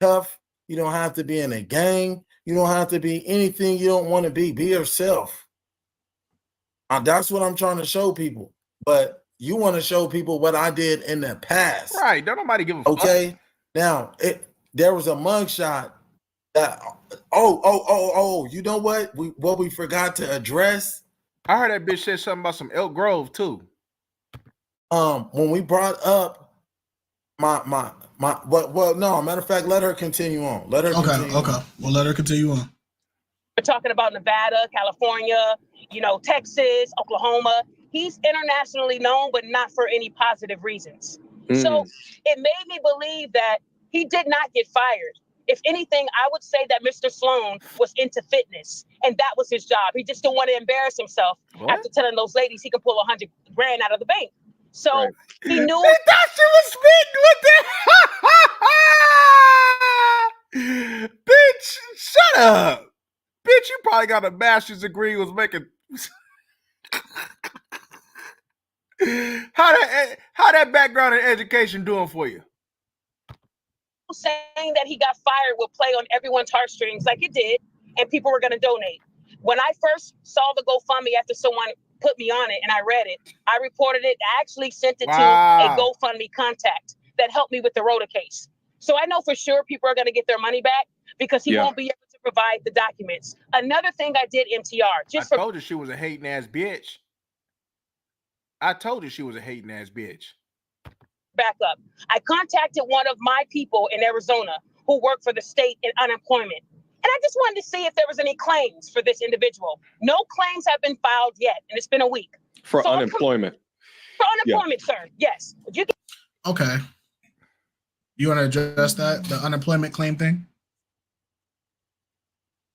tough. You don't have to be in a gang. You don't have to be anything you don't want to be. Be yourself. That's what I'm trying to show people. But you want to show people what I did in the past. Right. Don't nobody give a fuck. Okay. Now, there was a mugshot that, you know what? We forgot to address. I heard that bitch said something about some Elk Grove too. When we brought up no, matter of fact, let her continue on. Let her continue on. We'll let her continue on. We're talking about Nevada, California, Texas, Oklahoma. He's internationally known, but not for any positive reasons. So it made me believe that he did not get fired. If anything, I would say that Mr. Sloan was into fitness, and that was his job. He just didn't want to embarrass himself after telling those ladies he could pull $100,000 out of the bank. So he knew. They thought she was spitting with that. Bitch, shut up. Bitch, you probably got a master's degree, was making. How that background in education doing for you? Saying that he got fired will play on everyone's heartstrings like it did, and people were going to donate. When I first saw the GoFundMe after someone put me on it and I read it, I reported it. I actually sent it to a GoFundMe contact that helped me with the Rhoda case. So I know for sure people are going to get their money back because he won't be able to provide the documents. Another thing I did, MTR, I told you she was a hating ass bitch. Back up. I contacted one of my people in Arizona who work for the state in unemployment. And I just wanted to see if there was any claims for this individual. No claims have been filed yet, and it's been a week. For unemployment. For unemployment, sir. Yes. Okay. You want to address that, the unemployment claim thing?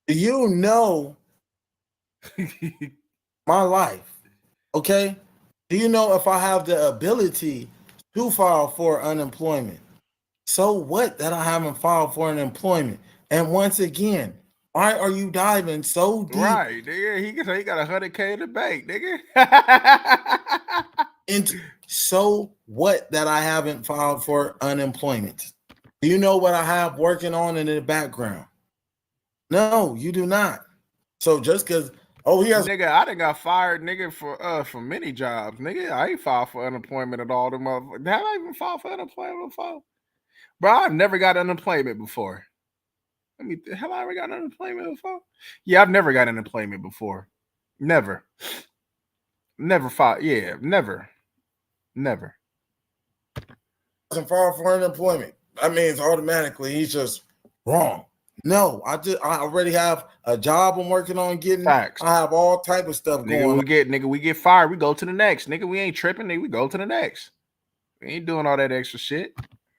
Do you know my life? Okay. Do you know if I have the ability to file for unemployment? So what that I haven't filed for unemployment? And once again, why are you diving so deep? Right, nigga. He got $100K in the bank, nigga. And so what that I haven't filed for unemployment? Do you know what I have working on in the background? No, you do not. So just because he has, nigga, I done got fired, nigga, for many jobs, nigga. I ain't filed for unemployment at all. Have I even filed for unemployment before? Bro, I've never got unemployment before. Have I ever got unemployment before? Yeah, I've never got unemployment before. Never filed. Yeah, never. Doesn't file for unemployment. That means automatically he's just wrong. No, I already have a job I'm working on getting. Facts. I have all type of stuff going on. We get fired, we go to the next. Nigga, we ain't tripping, nigga, we go to the next. We ain't doing all that extra shit.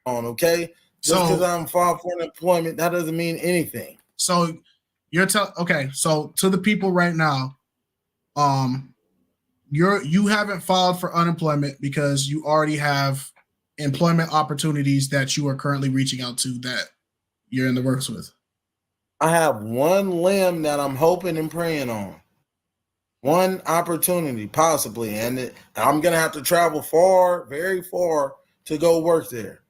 Okay? Just because I'm filed for unemployment, that doesn't mean anything. So okay, so to the people right now, you haven't filed for unemployment because you already have employment opportunities that you are currently reaching out to that you're in the works with. I have one limb that I'm hoping and praying on. One opportunity, possibly, and I'm gonna have to travel far, very far, to go work there.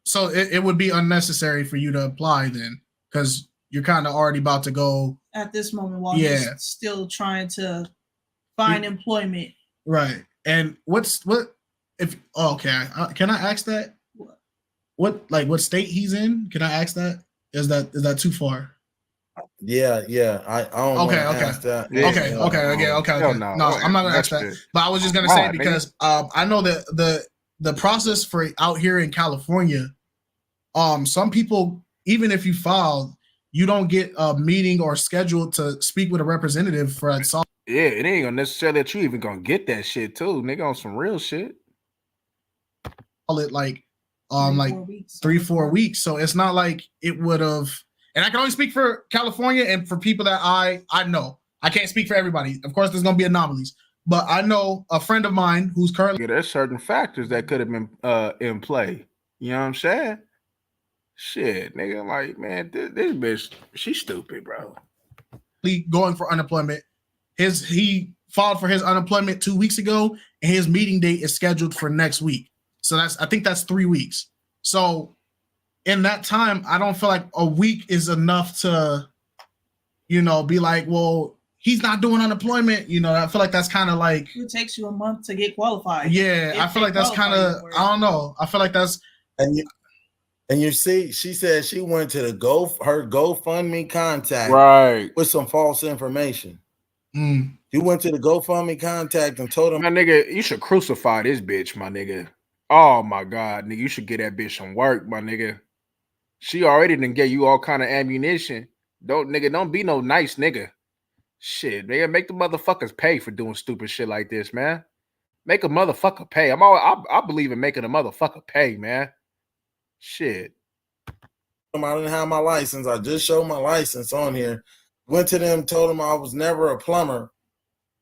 So it would be unnecessary for you to apply then, because you're kind of already about to go at this moment while he's still trying to find employment. Right. And can I ask that? What state he's in? Can I ask that? Is that too far? Yeah. I don't want to ask that. Okay. No, I'm not gonna ask that. But I was just gonna say, because I know that the process for out here in California, some people, even if you filed, you don't get a meeting or scheduled to speak with a representative for that song. Yeah, it ain't gonna necessarily that you even gonna get that shit too, nigga, on some real shit. Call it like 3-4 weeks. So it's not like it would have. And I can only speak for California and for people that I know. I can't speak for everybody. Of course, there's gonna be anomalies, but I know a friend of mine who's currently. There's certain factors that could have been in play. You know what I'm saying? Shit, nigga, like, man, this bitch, she's stupid, bro. Going for unemployment. He filed for his unemployment 2 weeks ago, and his meeting date is scheduled for next week. So I think that's 3 weeks. So in that time, I don't feel like a week is enough to, be like, well, he's not doing unemployment. I feel like that's kind of like it takes you a month to get qualified. Yeah, I feel like that's kind of, I don't know. I feel like that's and you see, she said she went to her GoFundMe contact with some false information. You went to the GoFundMe contact and told him, my nigga, you should crucify this bitch, my nigga. Oh my God, nigga, you should get that bitch some work, my nigga. She already done gave you all kind of ammunition. Don't be no nice nigga. Shit, nigga, make the motherfuckers pay for doing stupid shit like this, man. Make a motherfucker pay. I believe in making a motherfucker pay, man. Shit. I didn't have my license. I just showed my license on here. Went to them, told them I was never a plumber.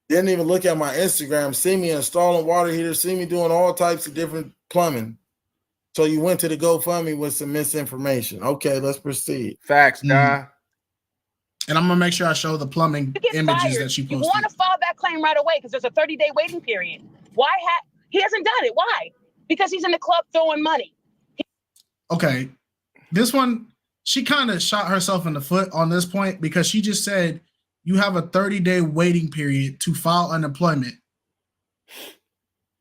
Didn't even look at my Instagram, see me installing water heaters, see me doing all types of different plumbing. So you went to the GoFundMe with some misinformation. Okay, let's proceed. Facts, guy. And I'm gonna make sure I show the plumbing images that she posted. You want to file that claim right away because there's a 30-day waiting period. He hasn't done it? Why? Because he's in the club throwing money. Okay, this one, she kind of shot herself in the foot on this point, because she just said you have a 30-day waiting period to file unemployment,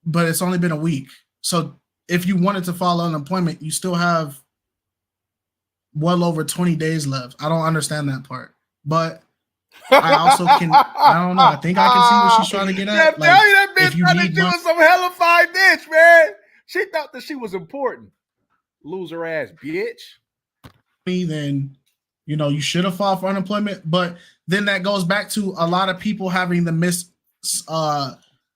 but it's only been a week. So if you wanted to file unemployment, you still have well over 20 days left. I don't understand that part, but I also can. I don't know. I think I can see what she's trying to get at. Like, that bitch trying to do some hellified bitch, man. She thought that she was important. Loser ass bitch. Then you should have filed for unemployment. But then that goes back to a lot of people having the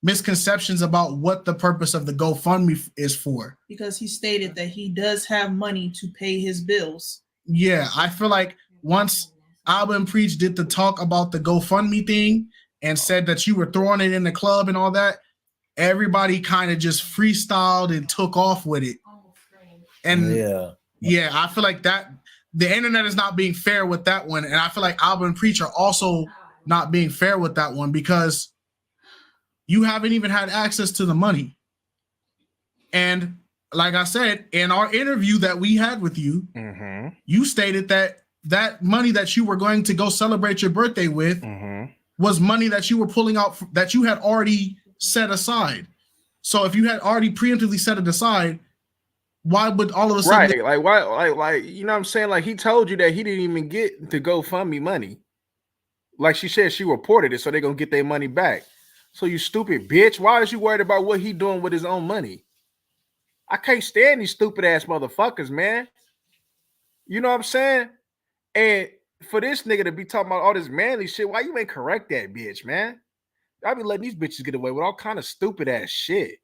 misconceptions about what the purpose of the GoFundMe is for. Because he stated that he does have money to pay his bills. Yeah, I feel like once Alvin Preach did the talk about the GoFundMe thing and said that you were throwing it in the club and all that, everybody kind of just freestyled and took off with it. And yeah, I feel like that the internet is not being fair with that one. And I feel like Alvin Preach are also not being fair with that one, because you haven't even had access to the money. And like I said, in our interview that we had with you, you stated that money that you were going to go celebrate your birthday with was money that you were pulling out that you had already set aside. So if you had already preemptively set it aside, why would all of a sudden like you know what I'm saying? Like, he told you that he didn't even get the GoFundMe money. Like she said, she reported it, so they're gonna get their money back. So you stupid bitch, why is you worried about what he doing with his own money? I can't stand these stupid ass motherfuckers, man. You know what I'm saying? And for this nigga to be talking about all this manly shit, why you ain't correct that bitch, man? I be letting these bitches get away with all kind of stupid ass shit.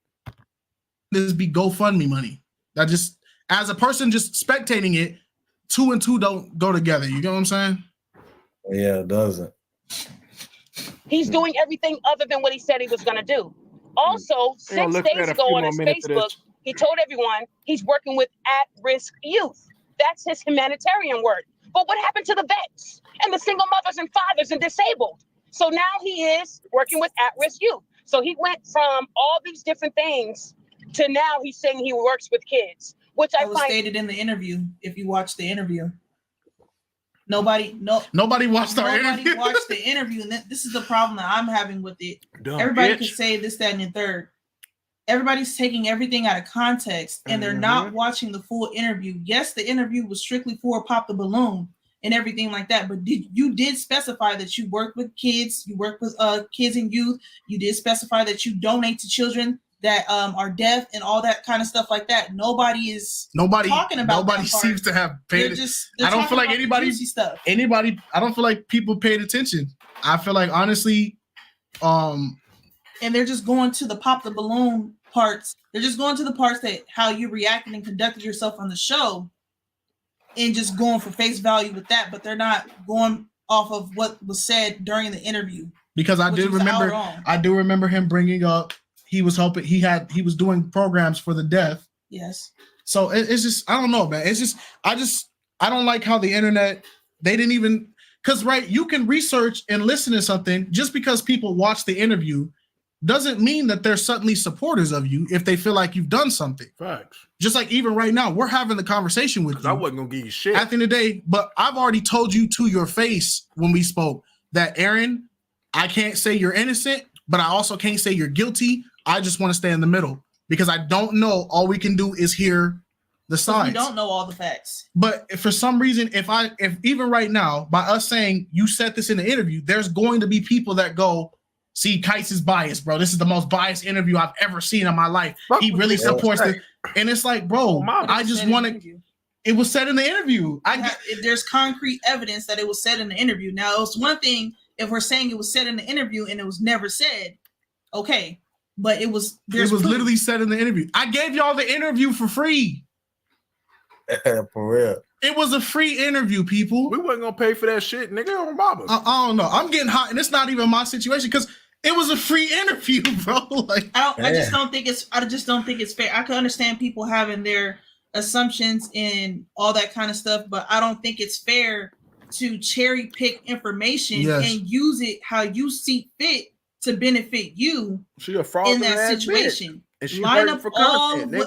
This be GoFundMe money. That just, as a person just spectating it, 2 and 2 don't go together. You get what I'm saying? Yeah, it doesn't. He's doing everything other than what he said he was going to do. Also, 6 days ago on his Facebook, he told everyone he's working with at-risk youth. That's his humanitarian work. But what happened to the vets and the single mothers and fathers and disabled? So now he is working with at-risk youth. So he went from all these different things to now he's saying he works with kids, which I was find stated in the interview. If you watch the interview, nobody watched the interview, and this is the problem that I'm having with it. Everybody can say this, that, and the third. Everybody's taking everything out of context, and they're not watching the full interview. Yes, the interview was strictly for Pop the Balloon and everything like that, but you did specify that you work with kids, you work with kids and youth. You did specify that you donate to children that are deaf and all that kind of stuff like that. Nobody talking about nobody that part. seems to have paid I don't feel like anybody I don't feel like people paid attention. I feel like honestly, and they're just going to the Pop the Balloon parts. They're just going to the parts that how you reacted and conducted yourself on the show and just going for face value with that, but they're not going off of what was said during the interview. Because I do remember him bringing up he was helping, he was doing programs for the deaf. Yes. So it's just, I don't know, man. It's just, I don't like how the internet, they didn't even, because right, you can research and listen to something just because people watch the interview doesn't mean that they're suddenly supporters of you if they feel like you've done something. Facts. Just like even right now, we're having the conversation with you. I wasn't gonna give you shit at the end of the day, but I've already told you to your face when we spoke that Aaron, I can't say you're innocent, but I also can't say you're guilty. I just want to stay in the middle because I don't know. All we can do is hear the sides. We don't know all the facts. But if for some reason, if even right now, by us saying you said this in the interview, there's going to be people that go, see, Kites is biased, bro. This is the most biased interview I've ever seen in my life. He really supports it. And it's like, bro, I just want to. It was said in the interview. There's concrete evidence that it was said in the interview. Now, it's one thing if we're saying it was said in the interview and it was never said, okay. But it was literally said in the interview. I gave y'all the interview for free. For real. It was a free interview, people. We wasn't gonna pay for that shit, nigga. On Baba. I don't know. I'm getting hot, and it's not even my situation because it was a free interview, bro. Like, I just don't think it's fair. I can understand people having their assumptions and all that kind of stuff, but I don't think it's fair to cherry pick information and use it how you see fit to benefit you in that situation. Line up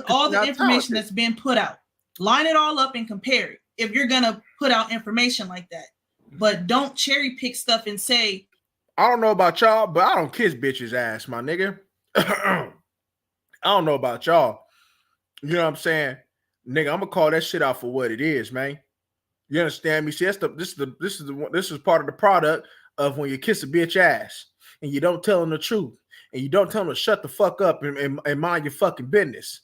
all the information that's been put out. Line it all up and compare it if you're gonna put out information like that. But don't cherry pick stuff and say, I don't know about y'all, but I don't kiss bitches' ass, my nigga. I don't know about y'all. You know what I'm saying? Nigga, I'm gonna call that shit out for what it is, man. You understand me? See, this is part of the product of when you kiss a bitch ass and you don't tell them the truth and you don't tell them to shut the fuck up and mind your fucking business.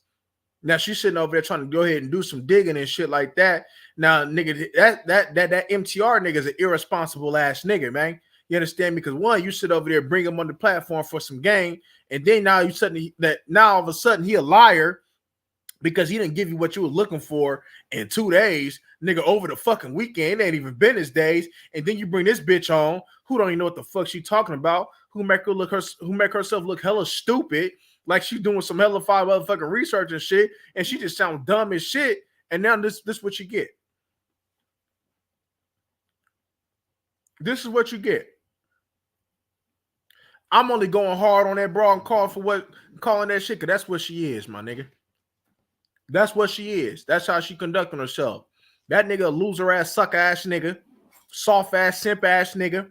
Now she's sitting over there trying to go ahead and do some digging and shit like that. Now, nigga, that MTR nigga is an irresponsible ass nigga, man. You understand me? Because one, you sit over there, bring him on the platform for some game, and then now all of a sudden he a liar because he didn't give you what you were looking for in 2 days, nigga. Over the fucking weekend, it ain't even been his days, and then you bring this bitch on who don't even know what the fuck she talking about, who make herself look hella stupid, like she's doing some hella five motherfucking research and shit, and she just sounds dumb as shit. And now this what you get. This is what you get. I'm only going hard on that broad and calling that shit, because that's what she is, my nigga. That's what she is. That's how she conducting herself. That nigga a loser ass, sucker ass nigga, soft ass, simp ass nigga.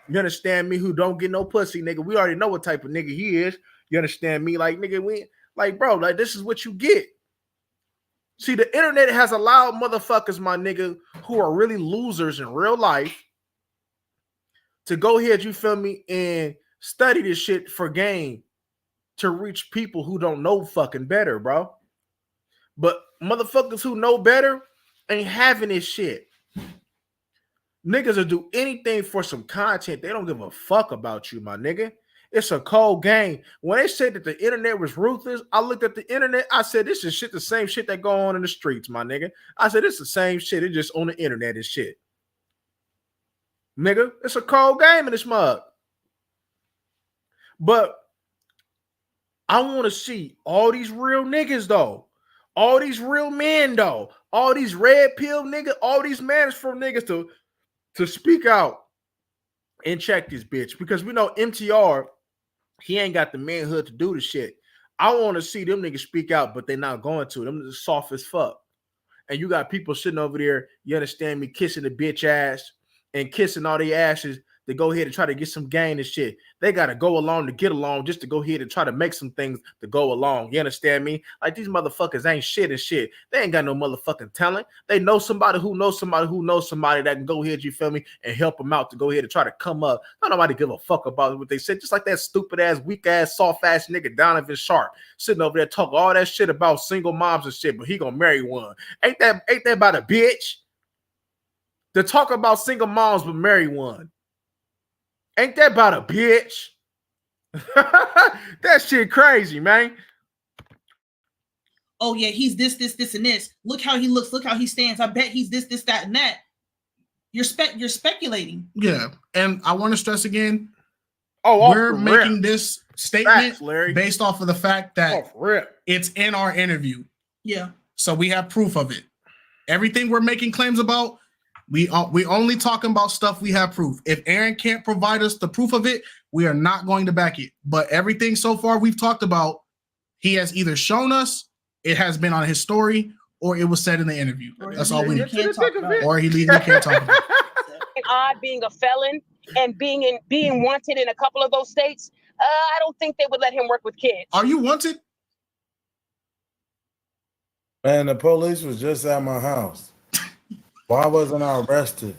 You understand me? Who don't get no pussy, nigga. We already know what type of nigga he is. You understand me? Like, nigga, bro, like, this is what you get. See, the internet has allowed motherfuckers, my nigga, who are really losers in real life to go ahead, you feel me, and study this shit for game to reach people who don't know fucking better, bro. But motherfuckers who know better ain't having this shit. Niggas will do anything for some content. They don't give a fuck about you, my nigga. It's a cold game. When they said that the internet was ruthless, I looked at the internet. I said, this is shit, the same shit that go on in the streets, my nigga. I said, it's the same shit. It's just on the internet and shit. Nigga, it's a cold game in this mug. But I want to see all these real niggas, though. All these real men, though. All these red pill niggas, all these from niggas to speak out and check this bitch. Because we know MTR, he ain't got the manhood to do the shit. I want to see them niggas speak out, but they're not going to. Them niggas soft as fuck. And you got people sitting over there, you understand me, kissing the bitch ass and kissing all the asses to go ahead and try to get some gain and shit. They got to go along to get along just to go ahead and try to make some things to go along. You understand me? Like these motherfuckers ain't shit and shit. They ain't got no motherfucking talent. They know somebody who knows somebody who knows somebody that can go ahead, you feel me, and help them out to go ahead and try to come up. Don't nobody give a fuck about what they said. Just like that stupid ass, weak ass, soft ass nigga Donovan Sharp sitting over there talking all that shit about single moms and shit, but he gonna marry one. Ain't that about a bitch? To talk about single moms but marry one. Ain't that about a bitch? That shit crazy, man. Oh yeah, he's this, and this. Look how he looks. Look how he stands. I bet he's this, that, and that. You're speculating. Yeah, and I want to stress again. We're making this statement Facts, based off of the fact that it's in our interview. Yeah. So we have proof of it. Everything we're making claims about, we only talking about stuff we have proof. If Aaron can't provide us the proof of it, we are not going to back it. But everything so far we've talked about, he has either shown us, it has been on his story, or it was said in the interview. That's all we need. Or he legally can't talk about it. Odd being a felon and being wanted in a couple of those states, I don't think they would let him work with kids. Are you wanted? Man, the police was just at my house. Why wasn't I arrested?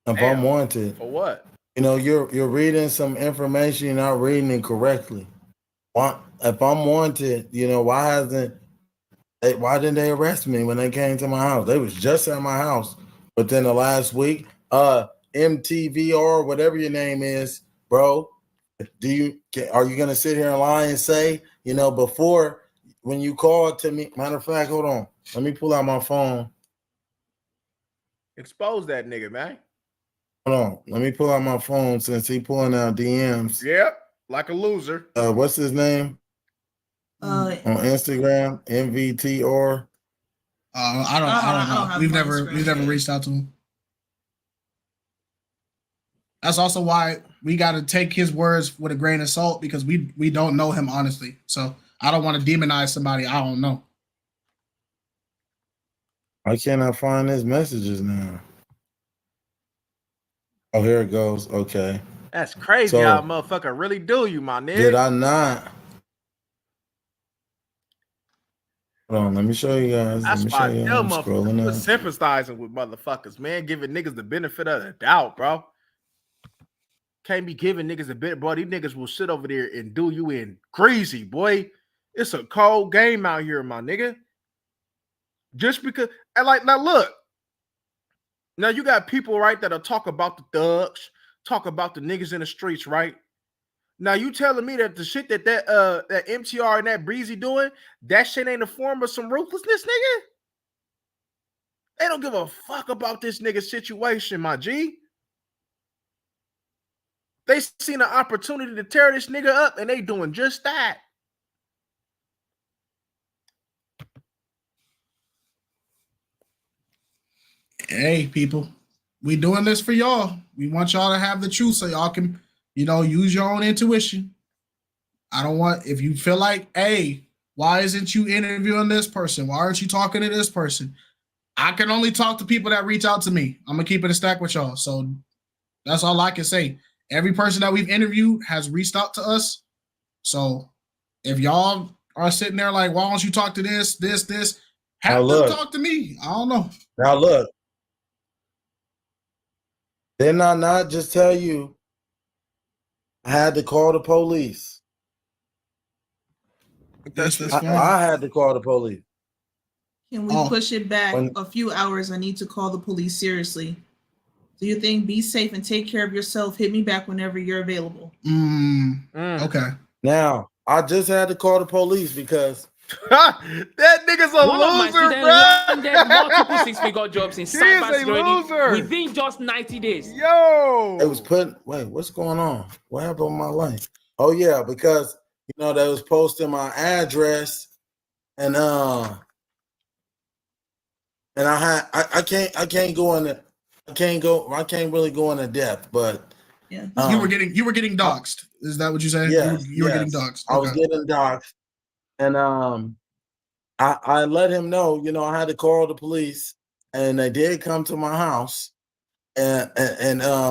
If I'm wanted. For what? You know, you're reading some information, you're not reading it correctly. If I'm wanted, you know, why didn't they arrest me when they came to my house? They was just at my house within the last week. MTVR, whatever your name is, bro. Are you gonna sit here and lie and say, you know, before when you called to me? Matter of fact, hold on. Let me pull out my phone. Expose that nigga, man. Hold on. Let me pull out my phone since he pulling out DMs. Yep, like a loser. What's his name? On Instagram, MVTR. I don't know. We've never reached out to him. That's also why we got to take his words with a grain of salt because we don't know him honestly. So I don't want to demonize somebody I don't know. Why can't I find his messages now? Oh, here it goes. Okay. That's crazy how a motherfucker really do you, my nigga. Did I not? Hold on, let me show you guys. That's why I tell motherfuckers up. Sympathizing with motherfuckers, man. Giving niggas the benefit of the doubt, bro. Can't be giving niggas a bit, bro. These niggas will sit over there and do you in greasy, boy. It's a cold game out here, my nigga. Just because, and like, now look. Now you got people, right, that'll talk about the thugs, talk about the niggas in the streets, right? Now you telling me that the shit that MTR and that Breezy doing, that shit ain't a form of some ruthlessness, nigga? They don't give a fuck about this nigga situation, my G. They seen an opportunity to tear this nigga up, and they doing just that. Hey, people, we doing this for y'all. We want y'all to have the truth so y'all can, you know, use your own intuition. I don't want, if you feel like, hey, why isn't you interviewing this person? Why aren't you talking to this person? I can only talk to people that reach out to me. I'm going to keep it a stack with y'all. So that's all I can say. Every person that we've interviewed has reached out to us. So if y'all are sitting there like, why don't you talk to this, have them talk to me. I don't know. Now look. Didn't I not just tell you I had to call the police? I had to call the police. Can we push it back a few hours? I need to call the police seriously. Do you think be safe and take care of yourself? Hit me back whenever you're available. Okay. Now, I just had to call the police because that nigga's a One of my loser, students bro. landed multiple six-figure jobs in He is a cybersecurity loser. within just 90 days. Yo, it was putting. Wait, what's going on? What happened with my life? Oh yeah, because they was posting my address, and I can't go into I can't really go into depth, but Yeah. You were getting doxxed. Is that what you said? Yes, You were getting doxxed. I was getting doxxed, and I let him know. I had to call the police, and they did come to my house and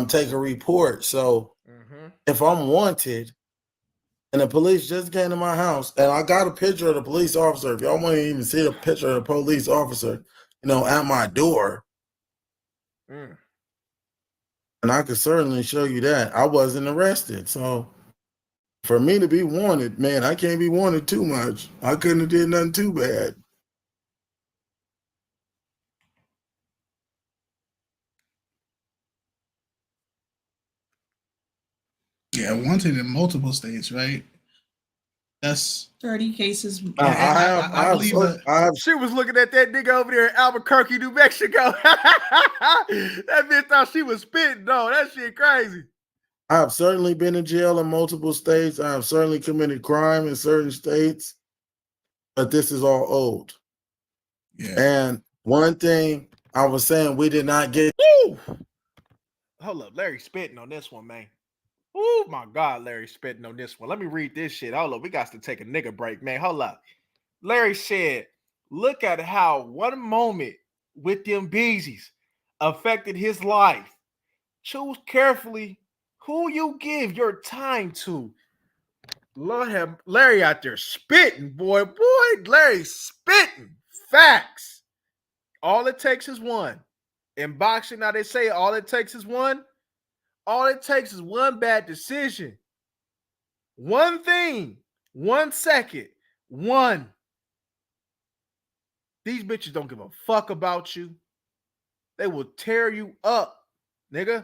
take a report. So if I'm wanted, and the police just came to my house, and I got a picture of the police officer. If y'all want to even see the picture of the police officer, at my door. And I could certainly show you that. I wasn't arrested. So for me to be wanted, man, I can't be wanted too much. I couldn't have did nothing too bad. Yeah, wanted in multiple states, right? That's 30 cases. I believe that. She was looking at that nigga over there in Albuquerque, New Mexico. That bitch thought she was spitting, though. That shit crazy. I have certainly been in jail in multiple states. I have certainly committed crime in certain states, but this is all old. Yeah. And one thing I was saying, we did not get. Woo! Hold up, Larry spitting on this one, man. Oh my God, Larry spitting on this one. Let me read this shit. Hold up, we got to take a nigga break, man. Hold up. Larry said, look at how one moment with them Beezies affected his life. Choose carefully who you give your time to. Lord have Larry out there spitting, boy. Larry spitting. Facts. All it takes is one. In boxing, now they say all it takes is one. All it takes is one bad decision. One thing. 1 second. One. These bitches don't give a fuck about you. They will tear you up, nigga.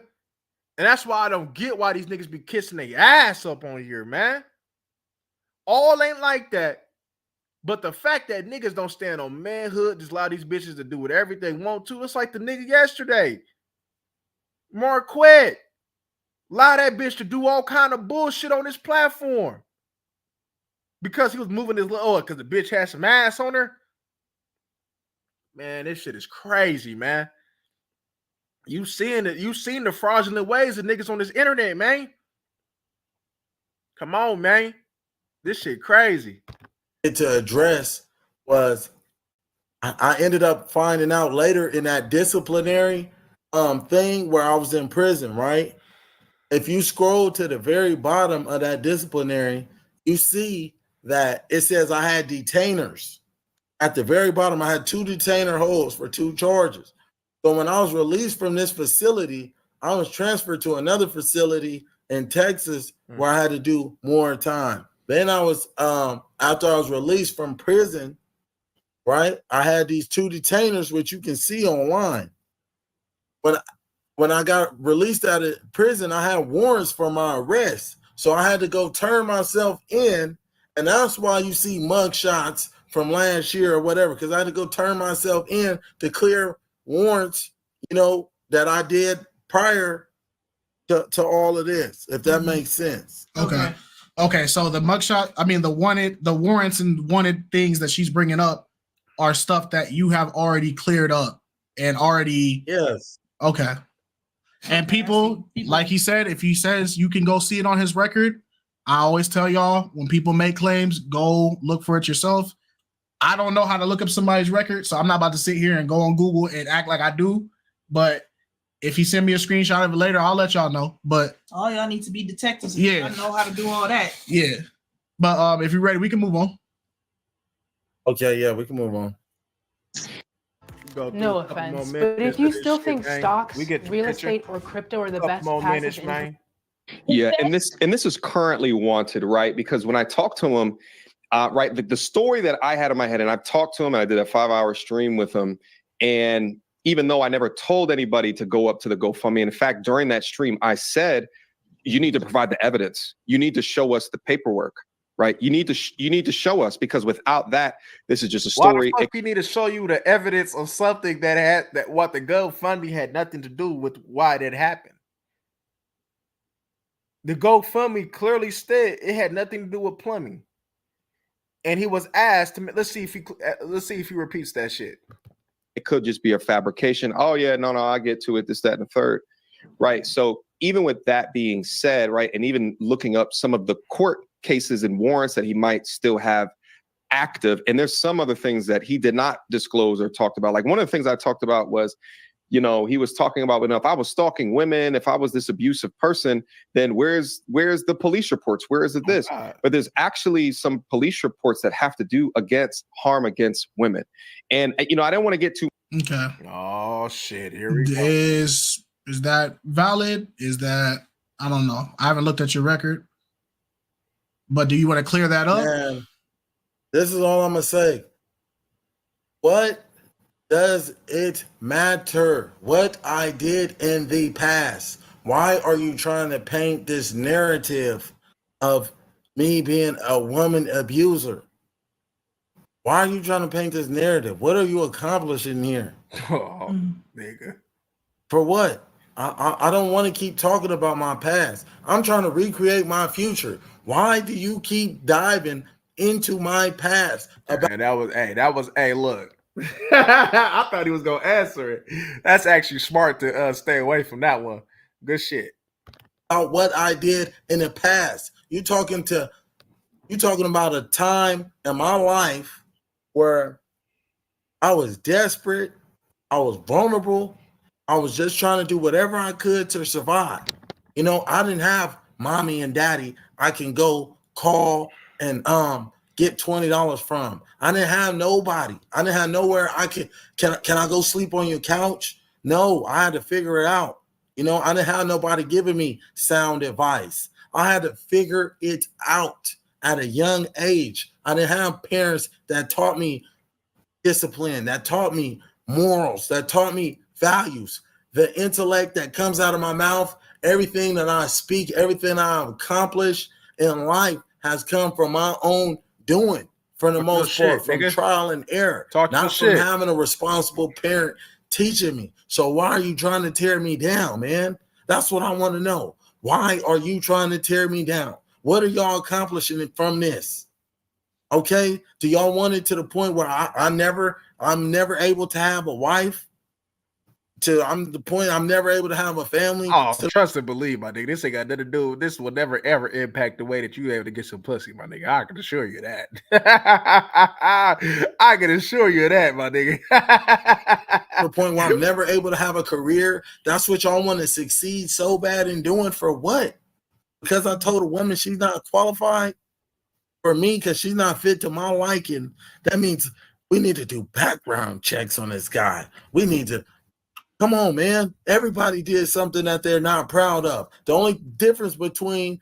And that's why I don't get why these niggas be kissing their ass up on here, man. All ain't like that. But the fact that niggas don't stand on manhood, just allow these bitches to do whatever they want to. It's like the nigga yesterday. Marquette. Allow that bitch to do all kind of bullshit on this platform. Because he was moving his little, because the bitch had some ass on her. Man, this shit is crazy, man. You seen the fraudulent ways of niggas on this internet, man. Come on, man. This shit crazy. To address was I ended up finding out later in that disciplinary thing where I was in prison, right? If you scroll to the very bottom of that disciplinary, you see that it says I had detainers. At the very bottom, I had 2 detainer holds for 2 charges. So when I was released from this facility, I was transferred to another facility in Texas where I had to do more time. Then I was, after I was released from prison, right, I had these 2 detainers, which you can see online. But when I got released out of prison, I had warrants for my arrest. So I had to go turn myself in. And that's why you see mug shots from last year or whatever, because I had to go turn myself in to clear warrants, that I did prior to all of this, if that makes sense. Okay. So the mugshot, the warrants and wanted things that she's bringing up are stuff that you have already cleared up and already. Yes. Okay. And people, like he said, if he says you can go see it on his record, I always tell y'all, when people make claims, go look for it yourself. I don't know how to look up somebody's record, so I'm not about to sit here and go on Google and act like I do. But if he send me a screenshot of it later, I'll let y'all know. But all y'all need to be detectives. Yeah, I know how to do all that. Yeah, but if you're ready, we can move on. Okay, yeah, we can move on. No offense, but if you still think stocks, real estate, or crypto are the best passive income. Yeah, and this is currently wanted, right? Because when I talked to him, right, the story that I had in my head, and I've talked to him, and I did a 5-hour stream with him, and even though I never told anybody to go up to the GoFundMe. In fact, during that stream, I said, you need to provide the evidence. You need to show us the paperwork, right? You need to show us, because without that, this is just a story. Why the fuck we need to show you the evidence of something that what the GoFundMe had nothing to do with why that happened? The GoFundMe clearly said it had nothing to do with plumbing, and he was asked to let's see if he repeats that shit. It could just be a fabrication. Oh yeah, no, I get to it. This, that, and the third, right? So even with that being said, right, and even looking up some of the court cases and warrants that he might still have active, and there's some other things that he did not disclose or talked about. Like one of the things I talked about was, you know, he was talking about, if I was stalking women, if I was this abusive person, then where's the police reports? Where is it this? But there's actually some police reports that have to do against harm against women. And, you know, I don't want to get too. Okay. Oh, shit. Here we go. Is that valid? Is that, I don't know. I haven't looked at your record. But do you want to clear that up? Man, this is all I'm going to say. What does it matter what I did in the past? Why are you trying to paint this narrative of me being a woman abuser? Why are you trying to paint this narrative? What are you accomplishing here? Oh, nigga. For what? I don't want to keep talking about my past. I'm trying to recreate my future. Why do you keep diving into my past? Look. I thought he was gonna answer it. That's actually smart to stay away from that one. Good shit. About what I did in the past. You talking about a time in my life where I was desperate, I was vulnerable, I was just trying to do whatever I could to survive. You know, I didn't have mommy and daddy I can go call and get $20 from. I didn't have nobody. I didn't have nowhere I can I go sleep on your couch? No, I had to figure it out. You know, I didn't have nobody giving me sound advice. I had to figure it out at a young age. I didn't have parents that taught me discipline, that taught me morals, that taught me values. The intellect that comes out of my mouth, everything that I speak, everything I've accomplished in life has come from my own doing, for the most part, from trial and error, not from having a responsible parent teaching me. So why are you trying to tear me down, man? That's what I want to know. Why are you trying to tear me down? What are y'all accomplishing from this? Okay, do y'all want it to the point where I'm never able to have a wife? I'm never able to have a family. Oh, trust and believe, my nigga. This ain't got nothing to do. This will never ever impact the way that you able to get some pussy, my nigga. I can assure you that. I can assure you that, my nigga. To the point where I'm never able to have a career. That's what y'all want to succeed so bad in doing. For what? Because I told a woman she's not qualified for me because she's not fit to my liking. That means we need to do background checks on this guy. We need to. Come on, man. Everybody did something that they're not proud of. The only difference between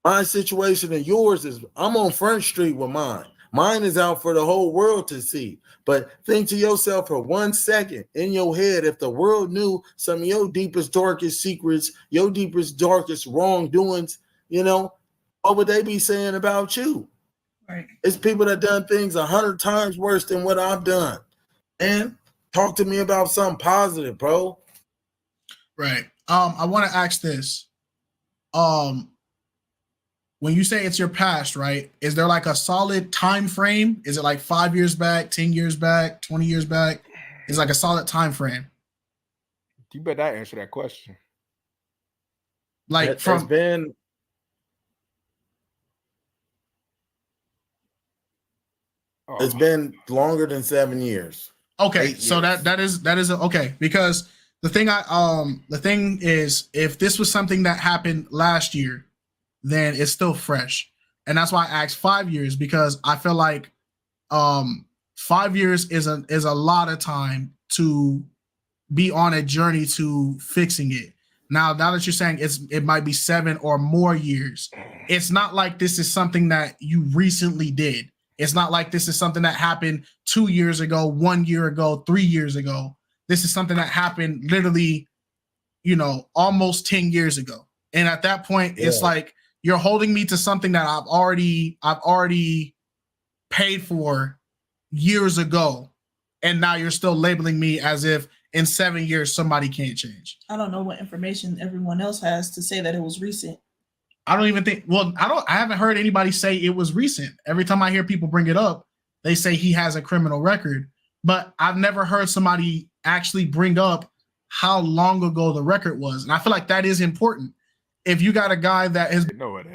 my situation and yours is I'm on Front Street with mine. Mine is out for the whole world to see. But think to yourself for 1 second in your head, if the world knew some of your deepest, darkest secrets, your deepest, darkest wrongdoings, you know, what would they be saying about you? Right. It's people that done things 100 times worse than what I've done. And talk to me about something positive, bro. Right. I want to ask this. When you say it's your past, right? Is there like a solid time frame? Is it like 5 years back, 10 years back, 20 years back? It's like a solid time frame. You better not answer that question. Like it's been it's been longer than 7 years. Okay, so that is okay, because the thing is, if this was something that happened last year, then it's still fresh, and that's why I asked 5 years, because I feel like 5 years is a lot of time to be on a journey to fixing it. Now that you're saying it might be 7 or more years, it's not like this is something that you recently did. It's not like this is something that happened 2 years ago, 1 year ago, 3 years ago. this is something that happened literally, almost 10 years ago. And at that point, it's like you're holding me to something that I've already paid for years ago, and now you're still labeling me as if in 7 years somebody can't change. I don't know what information everyone else has to say that it was recent. I don't even think. Well, I haven't heard anybody say it was recent. Every time I hear people bring it up, they say he has a criminal record, but I've never heard somebody actually bring up how long ago the record was, and I feel like that is important. If you got a guy that is no, it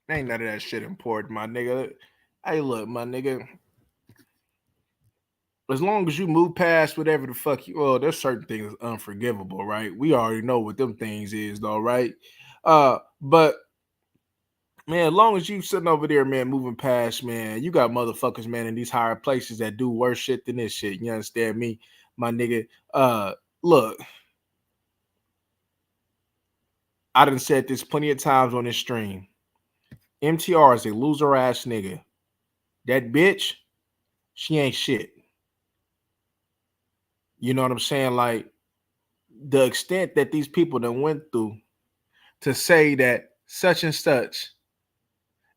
ain't none of that shit important, my nigga. Hey, look, my nigga. As long as you move past whatever the fuck there's certain things unforgivable, right? We already know what them things is, though, right? But man, as long as you sitting over there, man, moving past, man, you got motherfuckers, man, in these higher places that do worse shit than this shit. You understand me, my nigga? Look, I done said this plenty of times on this stream. MTR is a loser ass nigga. That bitch, she ain't shit. You know what I'm saying? Like, the extent that these people done went through to say that such and such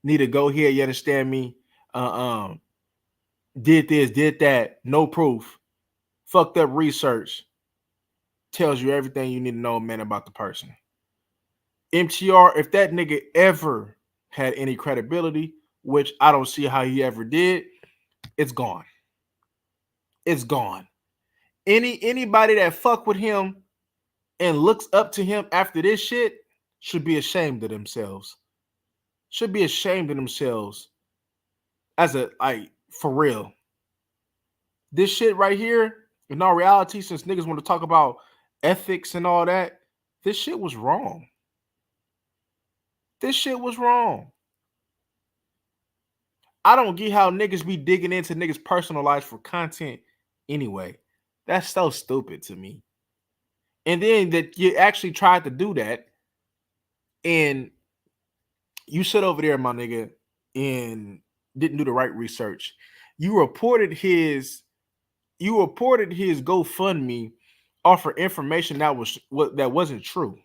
need to go here, you understand me? Did this, did that, no proof, fucked up research, tells you everything you need to know, man, about the person. MTR, if that nigga ever had any credibility, which I don't see how he ever did, it's gone. It's gone. Anybody that fuck with him and looks up to him after this shit should be ashamed of themselves. Should be ashamed of themselves. For real. This shit right here, in all reality, since niggas want to talk about ethics and all that, this shit was wrong. This shit was wrong. I don't get how niggas be digging into niggas' personal lives for content anyway. That's so stupid to me. And then that you actually tried to do that, and you sit over there, my nigga, and didn't do the right research. You reported his GoFundMe off of information that wasn't true.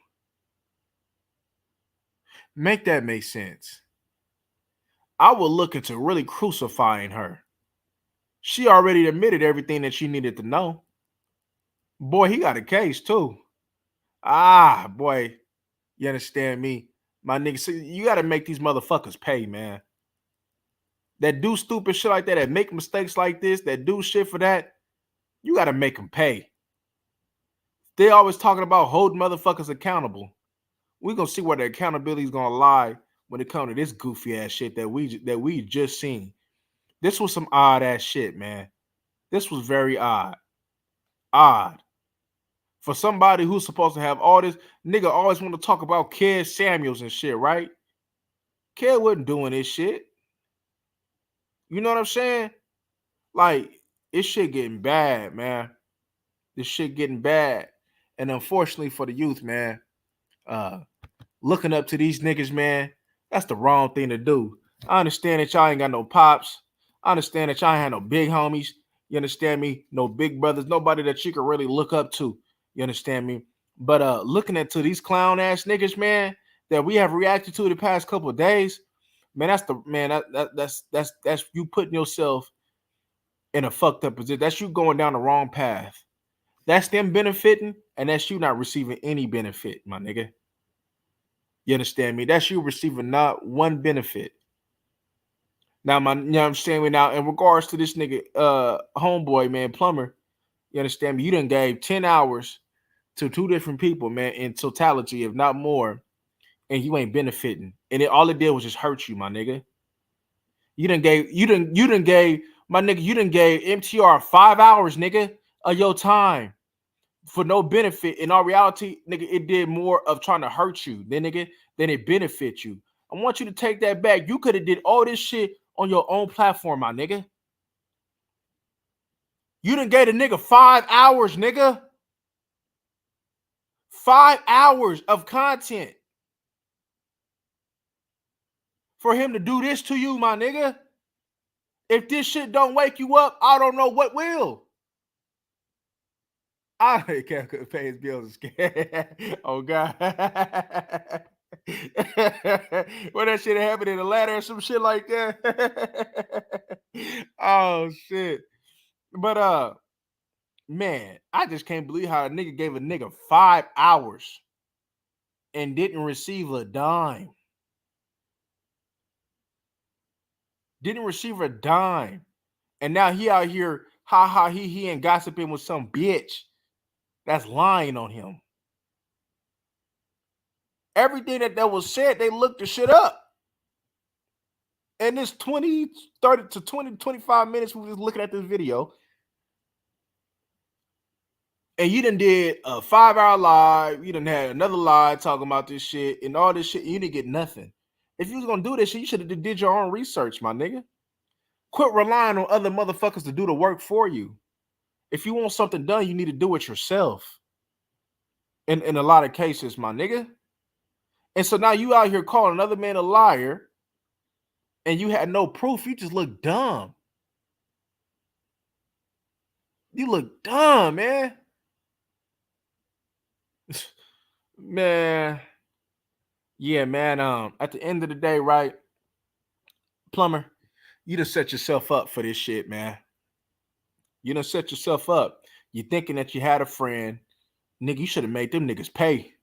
Make that make sense. I would look into really crucifying her. She already admitted everything that she needed to know. Boy, he got a case too. Boy, you understand me? My nigga, see, you got to make these motherfuckers pay, man. That do stupid shit like that make mistakes like this, that do shit for that, you got to make them pay. They always talking about holding motherfuckers accountable. We're going to see where the accountability is going to lie when it comes to this goofy ass shit that we just seen. This was some odd ass shit, man. This was very odd. Odd. For somebody who's supposed to have all this, nigga always want to talk about Ked Samuels and shit, right? Ked wasn't doing this shit. You know what I'm saying? Like, this shit getting bad, man. This shit getting bad. And unfortunately for the youth, man, looking up to these niggas, man, that's the wrong thing to do. I understand that y'all ain't got no pops. I understand that y'all ain't had no big homies. You understand me? No big brothers, nobody that you can really look up to. You understand me? But looking at to these clown ass niggas, man, that we have reacted to the past couple of days, man, that's you putting yourself in a fucked up position. That's you going down the wrong path. That's them benefiting, and that's you not receiving any benefit, my nigga. You understand me? That's you receiving not one benefit. Now, you know what I'm saying? Now, in regards to this nigga, homeboy, man, plumber, you understand me? You done gave 10 hours to 2 different people, man, in totality, if not more, and you ain't benefiting. And all it did was just hurt you, my nigga. You done gave my nigga, you done gave MTR 5 hours, nigga, of your time for no benefit. In all reality, nigga, it did more of trying to hurt you than it benefit you. I want you to take that back. You could have did all this shit on your own platform, my nigga. You done gave a nigga 5 hours, nigga. 5 hours of content for him to do this to you, my nigga. If this shit don't wake you up, I don't know what will. I can't pay his bills. Oh God. When that shit happened in the ladder or some shit like that. Oh shit. But man, I just can't believe how a nigga gave a nigga 5 hours and didn't receive a dime. Didn't receive a dime. And now he out here ha ha he and gossiping with some bitch that's lying on him. Everything that was said, they looked the shit up. And this 20, 30 to 20, 25 minutes we was looking at this video. And you done did a 5-hour live. You done had another live talking about this shit and all this shit. And you didn't get nothing. If you was gonna do this shit, you should have did your own research, my nigga. Quit relying on other motherfuckers to do the work for you. If you want something done, you need to do it yourself. In a lot of cases, my nigga. And so now you out here calling another man a liar and you had no proof. You just look dumb. You look dumb, man. Man. Yeah, man. At the end of the day, right, Plumber, you done set yourself up for this shit, man. You done set yourself up. You thinking that you had a friend. Nigga, you should have made them niggas pay.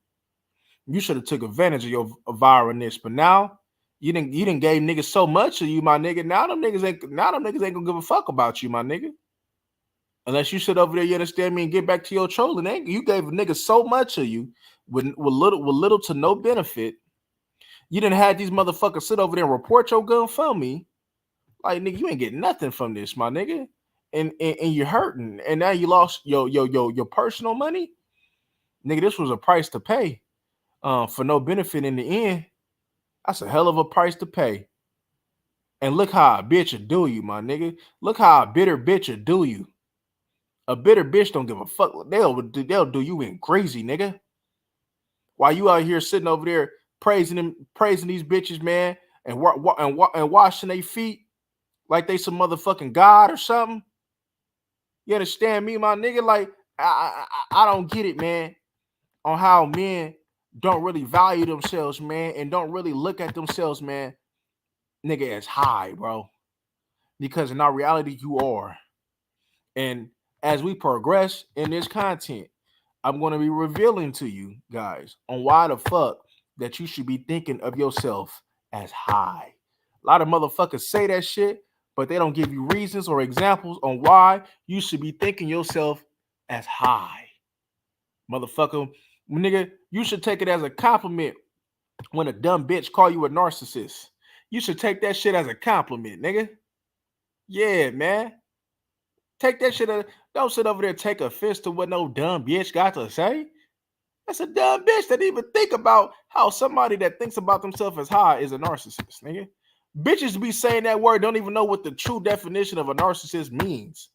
You should have took advantage of your viralness. But now you didn't gave niggas so much of you, my nigga. Now them niggas ain't gonna give a fuck about you, my nigga. Unless you sit over there, you understand me, and get back to your trolling. You gave a nigga so much of you with little to no benefit. You didn't have these motherfuckers sit over there and report your gun from me. Like, nigga, you ain't getting nothing from this, my nigga. And you're hurting. And now you lost your personal money. Nigga, this was a price to pay. For no benefit in the end. That's a hell of a price to pay. And look how a bitch will do you, my nigga. Look how a bitter bitch will do you. A bitter bitch don't give a fuck. They'll do you in crazy, nigga. While you out here sitting over there praising these bitches, man, and washing their feet like they some motherfucking god or something. You understand me, my nigga? Like I don't get it, man, on how men don't really value themselves, man, and don't really look at themselves, man, nigga, as high, bro. Because in our reality, you are. And as we progress in this content, I'm going to be revealing to you guys on why the fuck that you should be thinking of yourself as high. A lot of motherfuckers say that shit, but they don't give you reasons or examples on why you should be thinking yourself as high. Motherfucker, nigga, you should take it as a compliment when a dumb bitch call you a narcissist. You should take that shit as a compliment, nigga. Yeah, man. Take that shit. Don't sit over there and take offense to what no dumb bitch got to say. That's a dumb bitch that even think about how somebody that thinks about themselves as high is a narcissist, nigga. Bitches be saying that word, don't even know what the true definition of a narcissist means.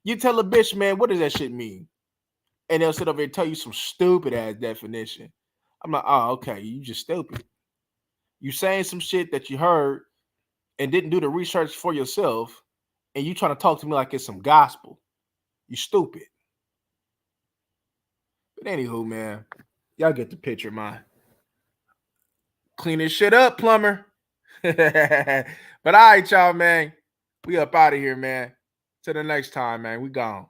You tell a bitch, man, what does that shit mean? And they'll sit over there and tell you some stupid ass definition. I'm like, oh, okay, you just stupid. You saying some shit that you heard and didn't do the research for yourself, and you trying to talk to me like it's some gospel. You stupid. But anywho, man, y'all get the picture, man. Clean this shit up, Plumber. But all right, y'all, man. We up out of here, man. Till the next time, man. We gone.